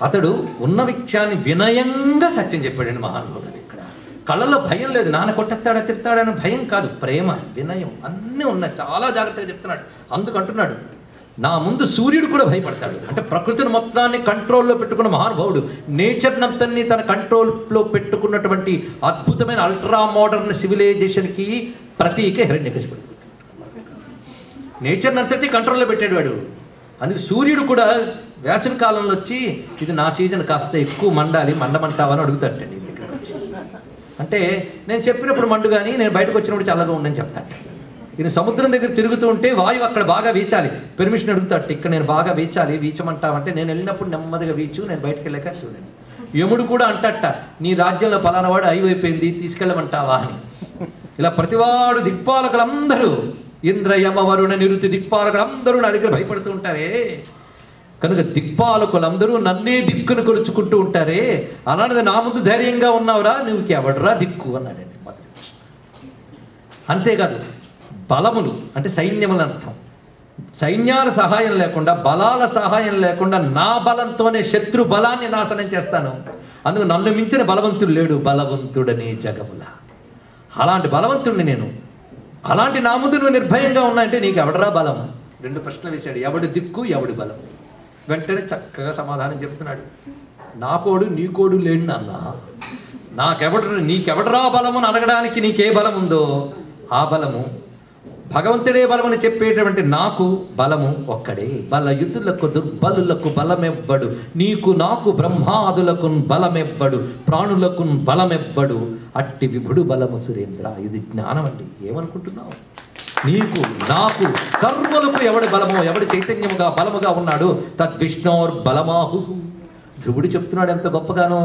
అతడు ఉన్న విషయాన్ని వినయంగా సత్యం చెప్పాడండి మహానుభావుడు. ఇక్కడ కళ్ళల్లో భయం లేదు, నాన్న కొట్టేస్తాడా తిడతాడని భయం కాదు, ప్రేమ, వినయం అన్నీ ఉన్నాయి. చాలా జాగ్రత్తగా చెప్తున్నాడు. అందుకంటున్నాడు, నా ముందు సూర్యుడు కూడా భయపడతాడు. అంటే ప్రకృతిని మొత్తాన్ని కంట్రోల్లో పెట్టుకున్న మహానుభావుడు, నేచర్ అంతన్ని తన కంట్రోల్లో పెట్టుకున్నటువంటి అద్భుతమైన అల్ట్రా మోడర్న్ సివిలైజేషన్కి ప్రతీక హిరణ్యకశిపుడు. నేచర్ అంతటి కంట్రోల్లో పెట్టాడు వాడు. అందుకు సూర్యుడు కూడా వేసవి కాలంలో వచ్చి ఇది నా సీజన్ కాస్త ఎక్కువ మండాలి, మండమంటావని అడుగుతాడండి ఇంటికి వచ్చి. అంటే నేను చెప్పినప్పుడు మండు, కానీ నేను బయటకు వచ్చినప్పుడు చల్లగా ఉండని చెప్తాడు. ఈయన సముద్రం దగ్గర తిరుగుతూ ఉంటే వాయువు అక్కడ బాగా వీచాలి, పెర్మిషన్ అడుగుతాడు. ఇక్కడ నేను బాగా వీచాలి, వీచమంటావంటే నేను వెళ్ళినప్పుడు నెమ్మదిగా వీచు, నేను బయటకు వెళ్ళాక చూడండి. యముడు కూడా అంటట, నీ రాజ్యంలో పలానా వాడు అయిపోయింది, తీసుకెళ్ళమంటావా అని. ఇలా ప్రతివాడు దిక్పాలకులందరూ, ఇంద్ర యమ వరుణ నిరుతి దిక్పాలకులందరూ నా దగ్గర భయపడుతూ ఉంటారే. కనుక దిక్పాలకులందరూ నన్నే దిక్కును కొలుచుకుంటూ ఉంటారే. అలాంటిది నా ముందు ధైర్యంగా ఉన్నావురా, నువ్వుకి ఎవడరా దిక్కు అన్నాడండి మొదటి. అంతేకాదు బలములు అంటే సైన్యములు అర్థం. సైన్యాల సహాయం లేకుండా, బలాల సహాయం లేకుండా నా బలంతోనే శత్రు బలాన్ని నాశనం చేస్తాను. అందుకు నన్ను మించిన బలవంతుడు లేడు, బలవంతుడనే జగముల. అలాంటి బలవంతుడిని నేను. అలాంటి నా ముందు నువ్వు నిర్భయంగా ఉన్నాయంటే నీకు ఎవడరా బలం? 2 ప్రశ్నలు వేశాడు. ఎవడి దిక్కు, ఎవడి బలం? వెంటనే చక్కగా సమాధానం చెప్తున్నాడు. నా కోడు నీ కోడు లేడు నాన్న. నీకెవడరా బలము అని అడగడానికి నీకే బలం ఉందో ఆ బలము భగవంతుడే బలమని చెప్పేటువంటి నాకు బలము ఒక్కడే. బలయుతులకు దుర్బలులకు బలమెవ్వడు, నీకు నాకు బ్రహ్మాదులకు బలమెవ్వడు, ప్రాణులకు బలమెవ్వడు, అట్టి విభుడు బలము సురేంద్ర. ఇది జ్ఞానం అండి. ఏమనుకుంటున్నావు? నీకు నాకు కర్మలకు ఎవడి బలమో, ఎవడి చైతన్యముగా బలముగా ఉన్నాడు తద్విష్ణోర్ బలమాహు. ధ్రువుడు చెప్తున్నాడు ఎంత గొప్పగానో.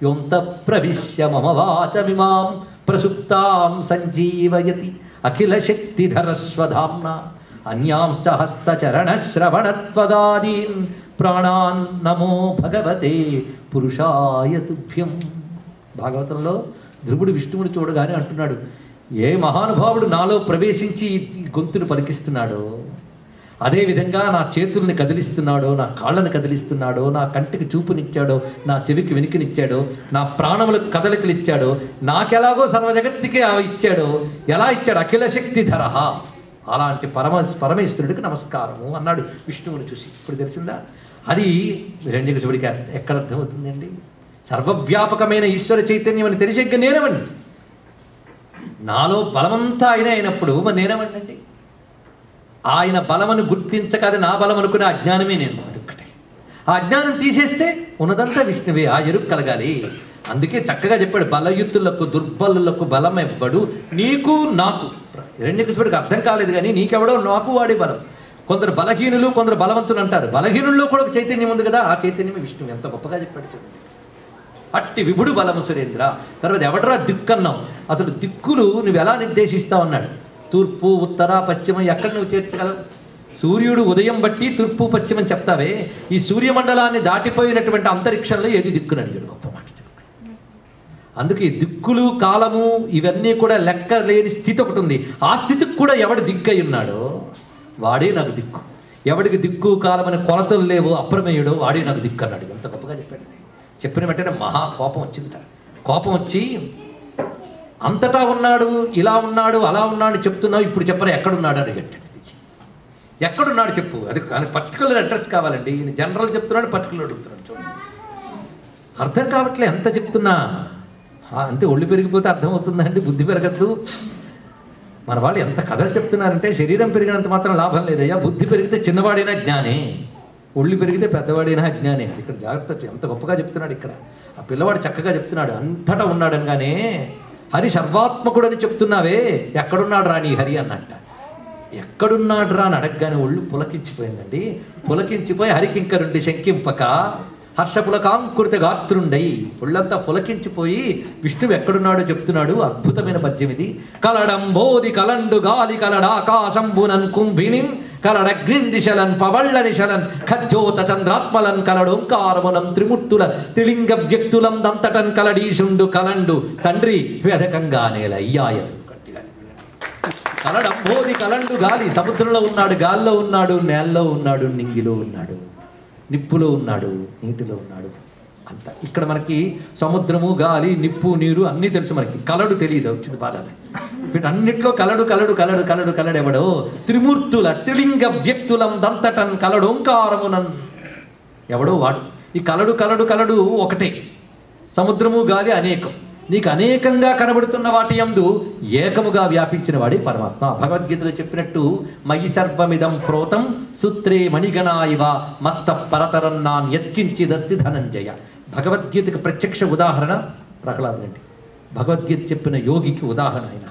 యొంత ప్రవిశ్య మమ వాచమిమాం ప్రసుప్తాం సంజీవయతి అఖిల శక్తిధరస్వధామ్న అన్యాంశ్చ హస్తచరణ శ్రవణత్వగాదీన్ ప్రాణాన్ నమో భగవతే పురుషాయ తుభ్యం. భాగవతంలో ధ్రువుడు విష్ణువుని చూడగానే అంటున్నాడు, ఏ మహానుభావుడు నాలో ప్రవేశించి ఈ గొంతును పలికిస్తున్నాడో, అదేవిధంగా నా చేతుల్ని కదిలిస్తున్నాడో, నా కాళ్ళని కదిలిస్తున్నాడో, నా కంటికి చూపునిచ్చాడో, నా చెవికి వెనుకనిచ్చాడో, నా ప్రాణములకు కదలికలు ఇచ్చాడో, నాకెలాగో సర్వజగత్తుకే అవి ఇచ్చాడో, ఎలా ఇచ్చాడు? అఖిల శక్తి ధరహ. అలాంటి పరమేశ్వరుడికి నమస్కారము అన్నాడు విష్ణువుని చూసి. ఇప్పుడు తెలిసిందా? అది హిరణ్యకశిపుడికి ఎక్కడ అర్థమవుతుందండి? సర్వవ్యాపకమైన ఈశ్వర చైతన్యం అని తెలిసి ఇంకా నేనవండి. నాలో బలమంతా అయినప్పుడు మరి నేనవండి. ఆయన బలమను గుర్తించక అది నా బలం అనుకునే అజ్ఞానమే నేను. అదొక్కటే. ఆ అజ్ఞానం తీసేస్తే ఉన్నదంతా విష్ణువే. ఆ ఎరుకు కలగాలి. అందుకే చక్కగా చెప్పాడు, బలయుతులకు దుర్బలులకు బలం ఎవ్వడు, నీకు నాకు. హిరణ్యకశిపుడికి అర్థం కాలేదు కానీ నీకెవడో నాకు వాడే బలం. కొందరు బలహీనులు, కొందరు బలవంతులు అంటారు. బలహీనుల్లో కూడా ఒక చైతన్యం ఉంది కదా, ఆ చైతన్యమే విష్ణువు. ఎంత గొప్పగా చెప్పాడు చూడండి. అట్టి విభుడు బలము సురేంద్ర. తర్వాత ఎవడరా దిక్కు అన్నావు? అసలు దిక్కులు నువ్వు ఎలా నిర్దేశిస్తావు అన్నాడు. తూర్పు, ఉత్తర, పశ్చిమ ఎక్కడ నువ్వు చేర్చగలవు? సూర్యుడు ఉదయం బట్టి తూర్పు పశ్చిమం చెప్తావే, ఈ సూర్యమండలాన్ని దాటిపోయినటువంటి అంతరిక్షంలో ఏది దిక్కుని అడిగాడు. గొప్ప మాట. అందుకే దిక్కులు, కాలము ఇవన్నీ కూడా లెక్క లేని స్థితి ఒకటి ఉంది. ఆ స్థితికి కూడా ఎవడు దిక్కు అయి ఉన్నాడో వాడే నాకు దిక్కు. ఎవడికి దిక్కు కాలం అనే కొలతలు లేవు, అప్రమేయుడో వాడే నాకు దిక్కు అన్నాడు. ఎంత గొప్పగా చెప్పాడు. చెప్పిన వెంటనే మహా కోపం వచ్చిందిట. కోపం వచ్చి, అంతటా ఉన్నాడు, ఇలా ఉన్నాడు, అలా ఉన్నాడు చెప్తున్నావు, ఇప్పుడు చెప్పరా ఎక్కడున్నాడు అని అడిగాడు. ఎక్కడున్నాడు చెప్పు. అది పర్టికులర్ అడ్రస్ కావాలండి. ఈయన జనరల్ చెప్తున్నాడు, పర్టికులర్ అడుగుతున్నాడు. చూడండి, అర్థం కావట్లే ఎంత చెప్తున్నా. అంటే ఒళ్ళు పెరిగిపోతే అర్థమవుతుందండి, బుద్ధి పెరగద్దు. మన వాళ్ళు ఎంత కథలు చెప్తున్నారంటే శరీరం పెరిగినంత మాత్రం లాభం లేదయ్యా. బుద్ధి పెరిగితే చిన్నవాడైనా జ్ఞానే, ఒళ్ళు పెరిగితే పెద్దవాడైనా జ్ఞానే. అది ఇక్కడ జాగ్రత్త. ఎంత గొప్పగా చెప్తున్నాడు ఇక్కడ. ఆ పిల్లవాడు చక్కగా చెప్తున్నాడు. అంతటా ఉన్నాడనగానే హరి సర్వాత్మకుడని చెప్తున్నావే, ఎక్కడున్నాడు రా నీ హరి అన్నట్ట. ఎక్కడున్నాడు రా అని అడగగానే ఒళ్ళు పులకించిపోయిందండి. పులకించిపోయి హరికింకరుండి శంకింపక హర్షపులకాంకురిత గాత్రుండై ఒళ్ళంతా పులకించిపోయి విష్ణువు ఎక్కడున్నాడో చెప్తున్నాడు. అద్భుతమైన పద్యం ఇది. కలడంబోది కలండు గాలి కలడాకాశంబునన్ కుంభినిన్ కలడగ్నిందిశలన్ పవళ్ళనిశలన్ ఖజ్జోత చంద్రాత్మలన్ కలడోంకారమునం త్రిమూర్తుల త్రిలింగ వ్యక్తులం దంతటన్ కలడీశుండు కలండు తండ్రి వేదకంగా నేల అయ్యాయను. కలడంబోది కలండు గాలి, సముద్రంలో ఉన్నాడు, గాల్లో ఉన్నాడు, నేల్లో ఉన్నాడు, నింగిలో ఉన్నాడు, నిప్పులో ఉన్నాడు, నీటిలో ఉన్నాడు. అంత ఇక్కడ మనకి సముద్రము, గాలి, నిప్పు, నీరు అన్నీ తెలుసు. మనకి కలడు తెలియదు. వచ్చింది బాధ. వీటన్నిట్లో కలడు కలడు కలడు కలడు కలడు ఎవడో త్రిమూర్తుల త్రిలింగ వ్యక్తులం దంతటన్ కలడోంకారమునన్ ఎవడో వాడు. ఈ కలడు కలడు కలడు ఒకటే. సముద్రము, గాలి అనేకం. నీకు అనేకంగా కనబడుతున్న వాటి యందు ఏకముగా వ్యాపించిన వాడే పరమాత్మ. భగవద్గీతలో చెప్పినట్టు మయి సర్వమిదం ప్రోతం సూత్రే మణిగణా ఇవ మత్త పరతరన్నాన్ యత్కించిదస్తి ధనంజయ. భగవద్గీతకు ప్రత్యక్ష ఉదాహరణ ప్రహ్లాదుడండి. భగవద్గీత చెప్పిన యోగికి ఉదాహరణ ఆయన.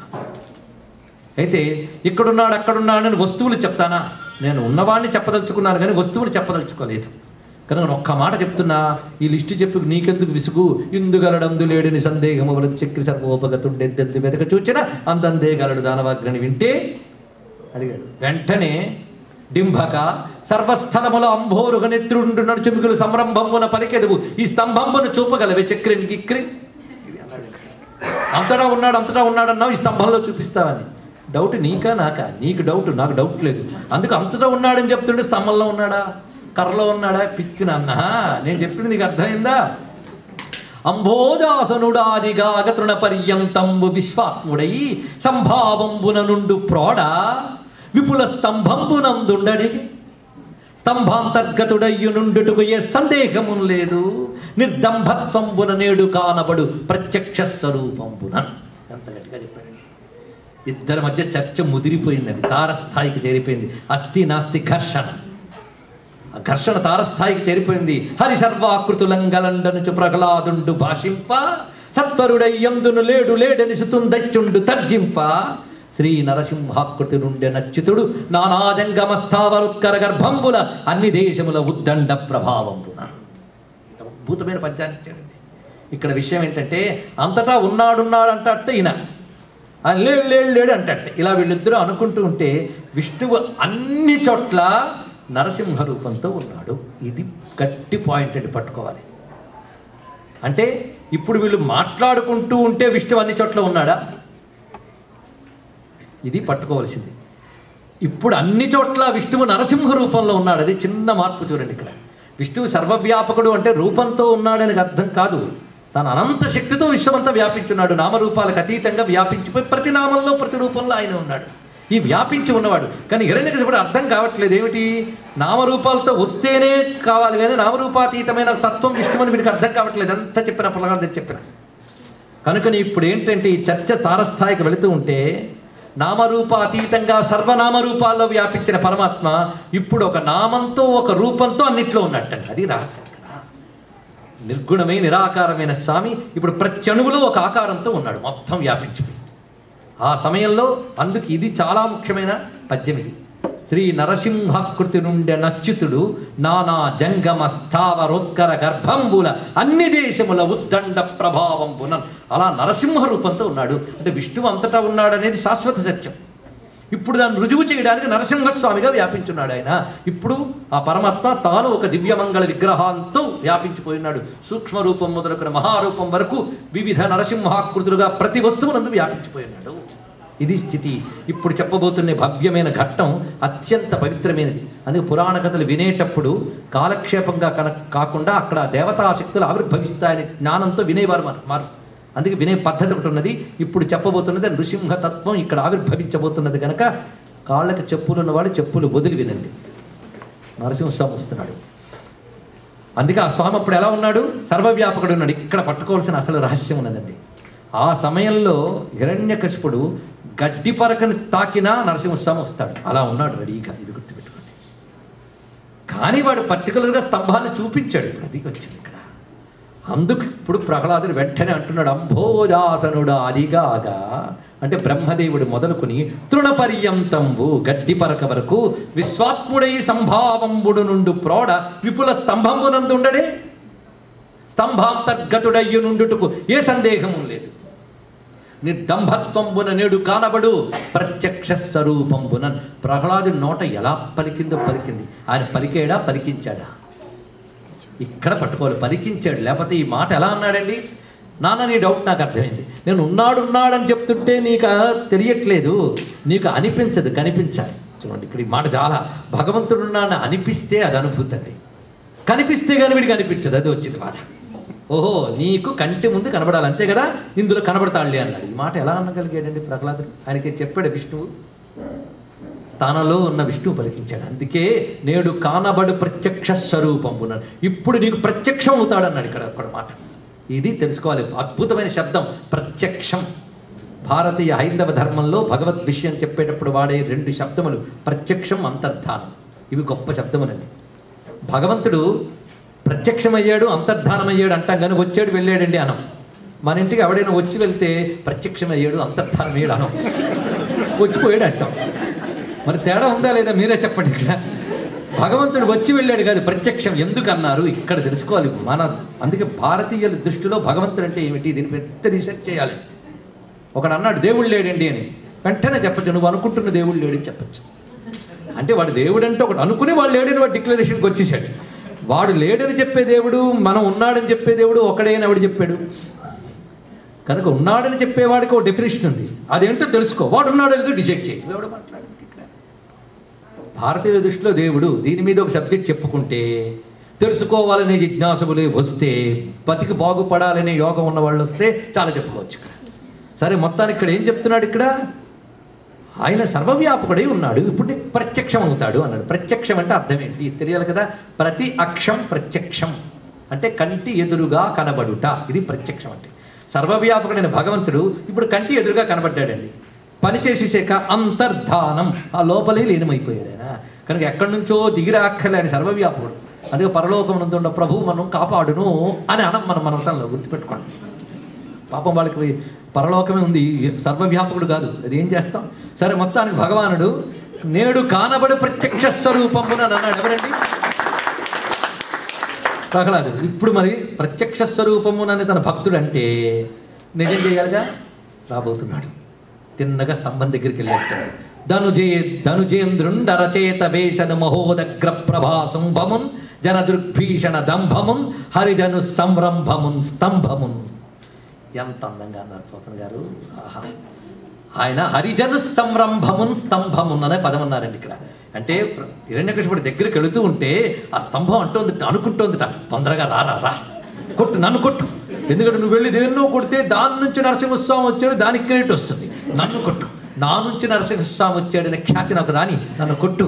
అయితే ఇక్కడున్నాడు అక్కడున్నాడని వస్తువులు చెప్తానా? నేను ఉన్నవాడిని చెప్పదలుచుకున్నాను కానీ వస్తువులు చెప్పదలుచుకోలేదు కనుక ఒక్క మాట చెప్తున్నా. ఈ లిస్టు చెప్పు, నీకెందుకు విసుగు? ఇందుగలడందు లేడని సందేహము వలదు చక్రి సర్వోపగతుండెద్దెద్దు వెతక చూచిన అందందే గలడు దానవాగ్రని వింటే అడిగాడు. వెంటనే డింభక సర్వస్థలముల అంభోరుగ నెత్రుండు నడుచుమిగులు సంరంభమున పలికెదువు ఈ స్తంభంబును చూపగలవే చక్రిని గిక్రి. అంతటా ఉన్నాడు అన్నావు, ఈ స్తంభంలో చూపిస్తావని. డౌట్ నీకా నాకా? నీకు డౌట్, నాకు డౌట్ లేదు. అందుకు అంతటా ఉన్నాడని చెప్తుండే స్తంభంలో ఉన్నాడా, కర్రలో ఉన్నాడా? పిచ్చిన అన్న, నేను చెప్పింది నీకు అర్థమైందా? అంబోదాసనుడాదిగాగ తృణపర్యంతంబు విశ్వాత్ముడై సంభావంబున నుండు ప్రోడ విపుల స్తంభంబునందుండడి. స్తంభాంతర్గతుడయ్యు నుండుటకు ఏ సందేహము లేదు. నిర్దంభత్వంబున నేడు కానబడు ప్రత్యక్ష స్వరూపంబున. ఎంత గట్టిగా చెప్పాడండి. ఇద్దరి మధ్య చర్చ ముదిరిపోయిందండి, తారస్థాయికి చేరిపోయింది. అస్థి నాస్తి ఘర్షణ. ఆ ఘర్షణ తారస్థాయికి చేరిపోయింది. హరి సర్వాకృతులంగలండనుచు ప్రహ్లాదుండు భాషింప సత్వరుడయ్యందును లేడు లేడని సుతుందచ్చుండు తర్జింప. శ్రీ నరసింహాకృతి నుండి నచ్యుతుడు నానాజంగమస్థావరుత్కర గర్భంబుల అన్ని దేశముల ఉద్దండ ప్రభావంబున. అద్భుతమైన పద్యాన్ని ఇచ్చాడండి. ఇక్కడ విషయం ఏంటంటే అంతటా ఉన్నాడంటే ఈయన లేడు లేడు లేడు అంటే ఇలా వీళ్ళిద్దరూ అనుకుంటూ ఉంటే విష్ణువు అన్ని చోట్ల నరసింహ రూపంతో ఉన్నాడు. ఇది గట్టి పాయింట్ అండి, పట్టుకోవాలి. అంటే ఇప్పుడు వీళ్ళు మాట్లాడుకుంటూ ఉంటే విష్ణువు అన్ని చోట్ల ఉన్నాడా? ఇది పట్టుకోవాల్సింది. ఇప్పుడు అన్ని చోట్ల విష్ణువు నరసింహ రూపంలో ఉన్నాడు. అది చిన్న మార్పు చూడండి. ఇక్కడ విష్ణువు సర్వవ్యాపకుడు అంటే రూపంతో ఉన్నాడని అర్థం కాదు. తన అనంత శక్తితో విశ్వమంతా వ్యాపించున్నాడు. నామరూపాలకు అతీతంగా వ్యాపించిపోయి ప్రతి నామంలో ప్రతి రూపంలో ఆయన ఉన్నాడు. ఈ వ్యాపించి ఉన్నవాడు. కానీ హిరణ్యకశిపుడు అర్థం కావట్లేదు. ఏమిటి? నామరూపాలతో వస్తేనే కావాలి కానీ నామరూపాతీతమైన తత్వం విష్ణువని వీడికి అర్థం కావట్లేదు. అంతా చెప్పిన ప్రహ్లాదుడు చెప్పిన కనుకని ఇప్పుడు ఏంటంటే ఈ చర్చ తారస్థాయికి వెళుతూ ఉంటే నామరూపాతీతంగా సర్వనామరూపాల్లో వ్యాపించిన పరమాత్మ ఇప్పుడు ఒక నామంతో ఒక రూపంతో అన్నిట్లో ఉన్నట్టండి. అది రహస్యం. నిర్గుణమైన నిరాకారమైన స్వామి ఇప్పుడు ప్రతి అణువులో ఒక ఆకారంతో ఉన్నాడు, మొత్తం వ్యాపించిపోయి. ఆ సమయంలో అందుకు ఇది చాలా ముఖ్యమైన పద్యం. ఇది శ్రీ నరసింహాకృతి నుండి నచ్యుతుడు నానా జంగమ స్థావరోత్కర గర్భంబుల అన్ని దేశముల ఉద్దండ ప్రభావంబున. అలా నరసింహ రూపంతో ఉన్నాడు. అంటే విష్ణువు అంతటా ఉన్నాడు అనేది శాశ్వత సత్యం. ఇప్పుడు దాన్ని రుజువు చేయడానికి నరసింహస్వామిగా వ్యాపించున్నాడు ఆయన. ఇప్పుడు ఆ పరమాత్మ తాను ఒక దివ్యమంగళ విగ్రహాంతో వ్యాపించిపోయినాడు. సూక్ష్మ రూపం మొదలుకున్న మహారూపం వరకు వివిధ నరసింహాకృతులుగా ప్రతి వస్తువునందు వ్యాపించిపోయినాడు. ఇది స్థితి. ఇప్పుడు చెప్పబోతున్న భవ్యమైన ఘట్టం అత్యంత పవిత్రమైనది. అందుకే పురాణ కథలు వినేటప్పుడు కాలక్షేపంగా కాకుండా అక్కడ దేవతాశక్తులు ఆవిర్భవిస్తాయని జ్ఞానంతో వినేవారు మారు. అందుకే వినే పద్ధతి ఒకటి ఉన్నది. ఇప్పుడు చెప్పబోతున్నది నృసింహతత్వం ఇక్కడ ఆవిర్భవించబోతున్నది కనుక కాళ్ళకి చెప్పులు ఉన్నవాడు చెప్పులు వదిలి వినండి. నరసింహస్వామి వస్తున్నాడు. అందుకే ఆ స్వామి అప్పుడు ఎలా ఉన్నాడు? సర్వవ్యాపకుడు ఉన్నాడు. ఇక్కడ పట్టుకోవాల్సిన అసలు రహస్యం ఉన్నదండి. ఆ సమయంలో హిరణ్యకశిపుడు గడ్డి పరకని తాకినా నరసింహస్వామి వస్తాడు. అలా ఉన్నాడు రెడీగా. ఇది గుర్తుపెట్టుకోండి. కానీ వాడు పర్టికులర్గా స్తంభాన్ని చూపించాడు. అది వచ్చింది ఇక్కడ. అందుకు ఇప్పుడు ప్రహ్లాదుడు వెంటనే అంటున్నాడు అంబోదాసనుడు అదిగాగా. అంటే బ్రహ్మదేవుడు మొదలుకొని తృణపర్యంతంబు గడ్డి పరక వరకు విశ్వాత్ముడై సంభావంబుడు నుండు ప్రోడ విపుల స్తంభంబునందుండడే. స్తంభాంతర్గతుడయ్యు నుండుటకు ఏ సందేహము లేదు. నిర్దంభత్వంబున నేడు కానబడు ప్రత్యక్ష స్వరూపంబున. ప్రహ్లాదుడి నోట ఎలా పలికిందో పలికింది. ఆయన పలికేడా పలికించాడా? ఇక్కడ పట్టుకోవాలి. పలికించాడు. లేకపోతే ఈ మాట ఎలా అన్నాడండి? నాన్న నీ డౌట్ నాకు అర్థమైంది. నేను ఉన్నాడని చెప్తుంటే నీకు తెలియట్లేదు, నీకు అనిపించదు, కనిపించాలి. చూడండి ఇక్కడ ఈ మాట చాలా భగవంతుడు ఉన్నాడని అనిపిస్తే అది అనుభూతి అండి. కనిపిస్తే కానీ వీడికి అనిపించదు. అది వచ్చింది మాట. ఓహో నీకు కంటి ముందు కనబడాలి అంతే కదా, ఇందులో కనబడతాడులే అన్నాడు. ఈ మాట ఎలా అనగలిగాడండి ప్రహ్లాదుడు? ఆయనకి చెప్పాడు విష్ణువు. తనలో ఉన్న విష్ణువు పలికించాడు. అందుకే నేడు కానబడు ప్రత్యక్ష స్వరూపంబున. ఇప్పుడు నీకు ప్రత్యక్షం అవుతాడన్నాడు ఇక్కడ ఒక్కడ మాట. ఇది తెలుసుకోవాలి. అద్భుతమైన శబ్దం ప్రత్యక్షం. భారతీయ హైందవ ధర్మంలో భగవద్ విషయం చెప్పేటప్పుడు వాడే రెండు శబ్దములు ప్రత్యక్షం, అంతర్ధానం. ఇవి గొప్ప శబ్దములండి. భగవంతుడు ప్రత్యక్షమయ్యాడు, అంతర్ధానమయ్యాడు అంటాం కానీ వచ్చాడు వెళ్ళాడండి అనం. మన ఇంటికి ఎవడైనా వచ్చి వెళ్తే ప్రత్యక్షమయ్యాడు అంతర్ధానమయ్యాడు అనం, వచ్చిపోయాడు అంటాం. మరి తేడా ఉందా లేదా మీరే చెప్పండి. ఇక్కడ భగవంతుడు వచ్చి వెళ్ళాడు కాదు, ప్రత్యక్షం. ఎందుకు అన్నారు ఇక్కడ తెలుసుకోవాలి మన. అందుకే భారతీయుల దృష్టిలో భగవంతుడు అంటే ఏమిటి, దీని పెద్ద రీసెర్చ్ చేయాలి. ఒకడు అన్నాడు దేవుడు లేడండి అని, వెంటనే చెప్పచ్చు నువ్వు అనుకుంటున్న దేవుడు లేడని చెప్పచ్చు. అంటే వాడు దేవుడు అంటే ఒకటి అనుకుని వాడు లేడని వాడు డిక్లరేషన్కి వచ్చేసాడు. వాడు లేడని చెప్పే దేవుడు, మనం ఉన్నాడని చెప్పే దేవుడు ఒకడేని ఎవడు చెప్పాడు? కనుక ఉన్నాడని చెప్పేవాడికి ఒక డెఫినేషన్ ఉంది. అదేంటో తెలుసుకో. వాడు ఉన్నాడో లేదో డిసైడ్ చేయి. ఎవడు మాట్లాడు? ఇక్కడ భారతీయుల దృష్టిలో దేవుడు దీని మీద ఒక సబ్జెక్ట్ చెప్పుకుంటే తెలుసుకోవాలనే జిజ్ఞాసులే వస్తే, బతికి బాగుపడాలనే యోగం ఉన్న వాళ్ళు వస్తే చాలా చెప్పుకోవచ్చు ఇక్కడ. సరే, మొత్తానికి ఇక్కడ ఏం చెప్తున్నాడు? ఇక్కడ ఆయన సర్వవ్యాపకుడై ఉన్నాడు, ఇప్పుడు ప్రత్యక్షం అవుతాడు అన్నాడు. ప్రత్యక్షం అంటే అర్థం ఏంటి తెలియాలి కదా. ప్రతి అక్షం ప్రత్యక్షం అంటే కంటి ఎదురుగా కనబడుట, ఇది ప్రత్యక్షం అంటే. సర్వవ్యాపకుడైన భగవంతుడు ఇప్పుడు కంటి ఎదురుగా కనబడ్డాడండి. పనిచేసేసాక అంతర్ధానం, ఆ లోపలే లీనమైపోయాడు ఆయన. కనుక ఎక్కడి నుంచో దిగిరాక్కలే ఆయన సర్వవ్యాపకుడు. అందుకే పరలోకమునందున్న ప్రభు మనం కాపాడును అని అనం మన మనతంలో గుర్తుపెట్టుకోండి. పాపం వాళ్ళకి పరలోకమే ఉంది, సర్వవ్యాపకుడు కాదు. అది ఏం చేస్తాం? సరే, మొత్తానికి భగవానుడు నేడు కానబడు ప్రత్యక్ష స్వరూపమున అన్నాడు. ఎవరండి? ప్రహ్లాదుడు. ఇప్పుడు మరి ప్రత్యక్ష స్వరూపమునని తన భక్తుడు అంటే నిజం చేయాలిగా. రాబోతున్నాడు. తిన్నగా స్తంభం దగ్గరికి వెళ్ళేస్తాడు. ధనుజేంద్రుండరచేత వేషను మహోదగ్ర ప్రభాసుంభమున్ జనదృగ్భీషణ దంభమున్ హరిజను సంరంభమున్ స్తంభమున్. ఎంత అందంగా అన్నారు పోతన గారు. ఆహా, ఆయన హరిజను సంరంభమున్ స్తంభమున్ అనే పదం అన్నారండి ఇక్కడ. అంటే హిరణ్యకశిపుడి దగ్గరికి వెళుతూ ఉంటే ఆ స్తంభం అనుకుంటోందిట, తొందరగా రా కొట్టు, నన్ను కొట్టు. ఎందుకంటే నువ్వు వెళ్ళి దేన్నో కొడితే దాని నుంచి నరసింహస్వామి వచ్చాడు, దానికి క్రెడిట్ వస్తుంది. నన్ను కొట్టు, నా నుంచి నరసింహస్వామి వచ్చాడనే ఖ్యాతి నాకు రాని, నన్ను కొట్టు,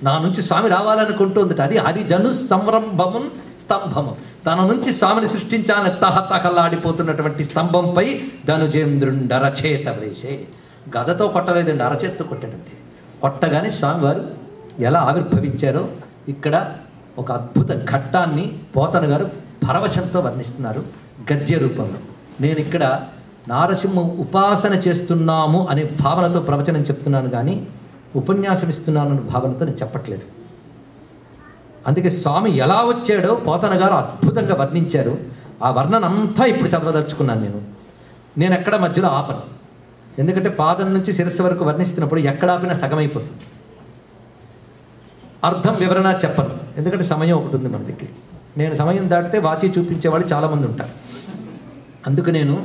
నా నుంచి స్వామి రావాలనుకుంటోందిట. అది హరిజను సంరంభమున్ స్తంభము. తన నుంచి స్వామిని సృష్టించాలని తహతహలాడిపోతున్నటువంటి స్తంభంపై ధనుజేంద్రుండరచేత వేసే. గదతో కొట్టలేదండి, అరచేత్తో కొట్టాడంతే. కొట్టగానే స్వామివారు ఎలా ఆవిర్భవించారో ఇక్కడ ఒక అద్భుత ఘట్టాన్ని పోతన గారు పరవశంతో వర్ణిస్తున్నారు గద్య రూపంలో. నేను ఇక్కడ నారసింహ ఉపాసన చేస్తున్నాము అనే భావనతో ప్రవచనం చెప్తున్నాను, కానీ ఉపన్యాసం ఇస్తున్నాను అనే భావనతో నేను చెప్పట్లేదు. అందుకే స్వామి ఎలా వచ్చాడో పోతన గారు అద్భుతంగా వర్ణించారు. ఆ వర్ణన అంతా ఇప్పుడు చదవదలుచుకున్నాను. నేను ఎక్కడ మధ్యలో ఆపను, ఎందుకంటే పాదం నుంచి శిరస్సు వరకు వర్ణిస్తున్నప్పుడు ఎక్కడ ఆపినా సగమైపోతుంది. అర్థం వివరణ చెప్పను, ఎందుకంటే సమయం ఒకటి ఉంది మన దగ్గర. నేను సమయం దాటితే వాచి చూపించేవాళ్ళు చాలామంది ఉంటారు. అందుకు నేను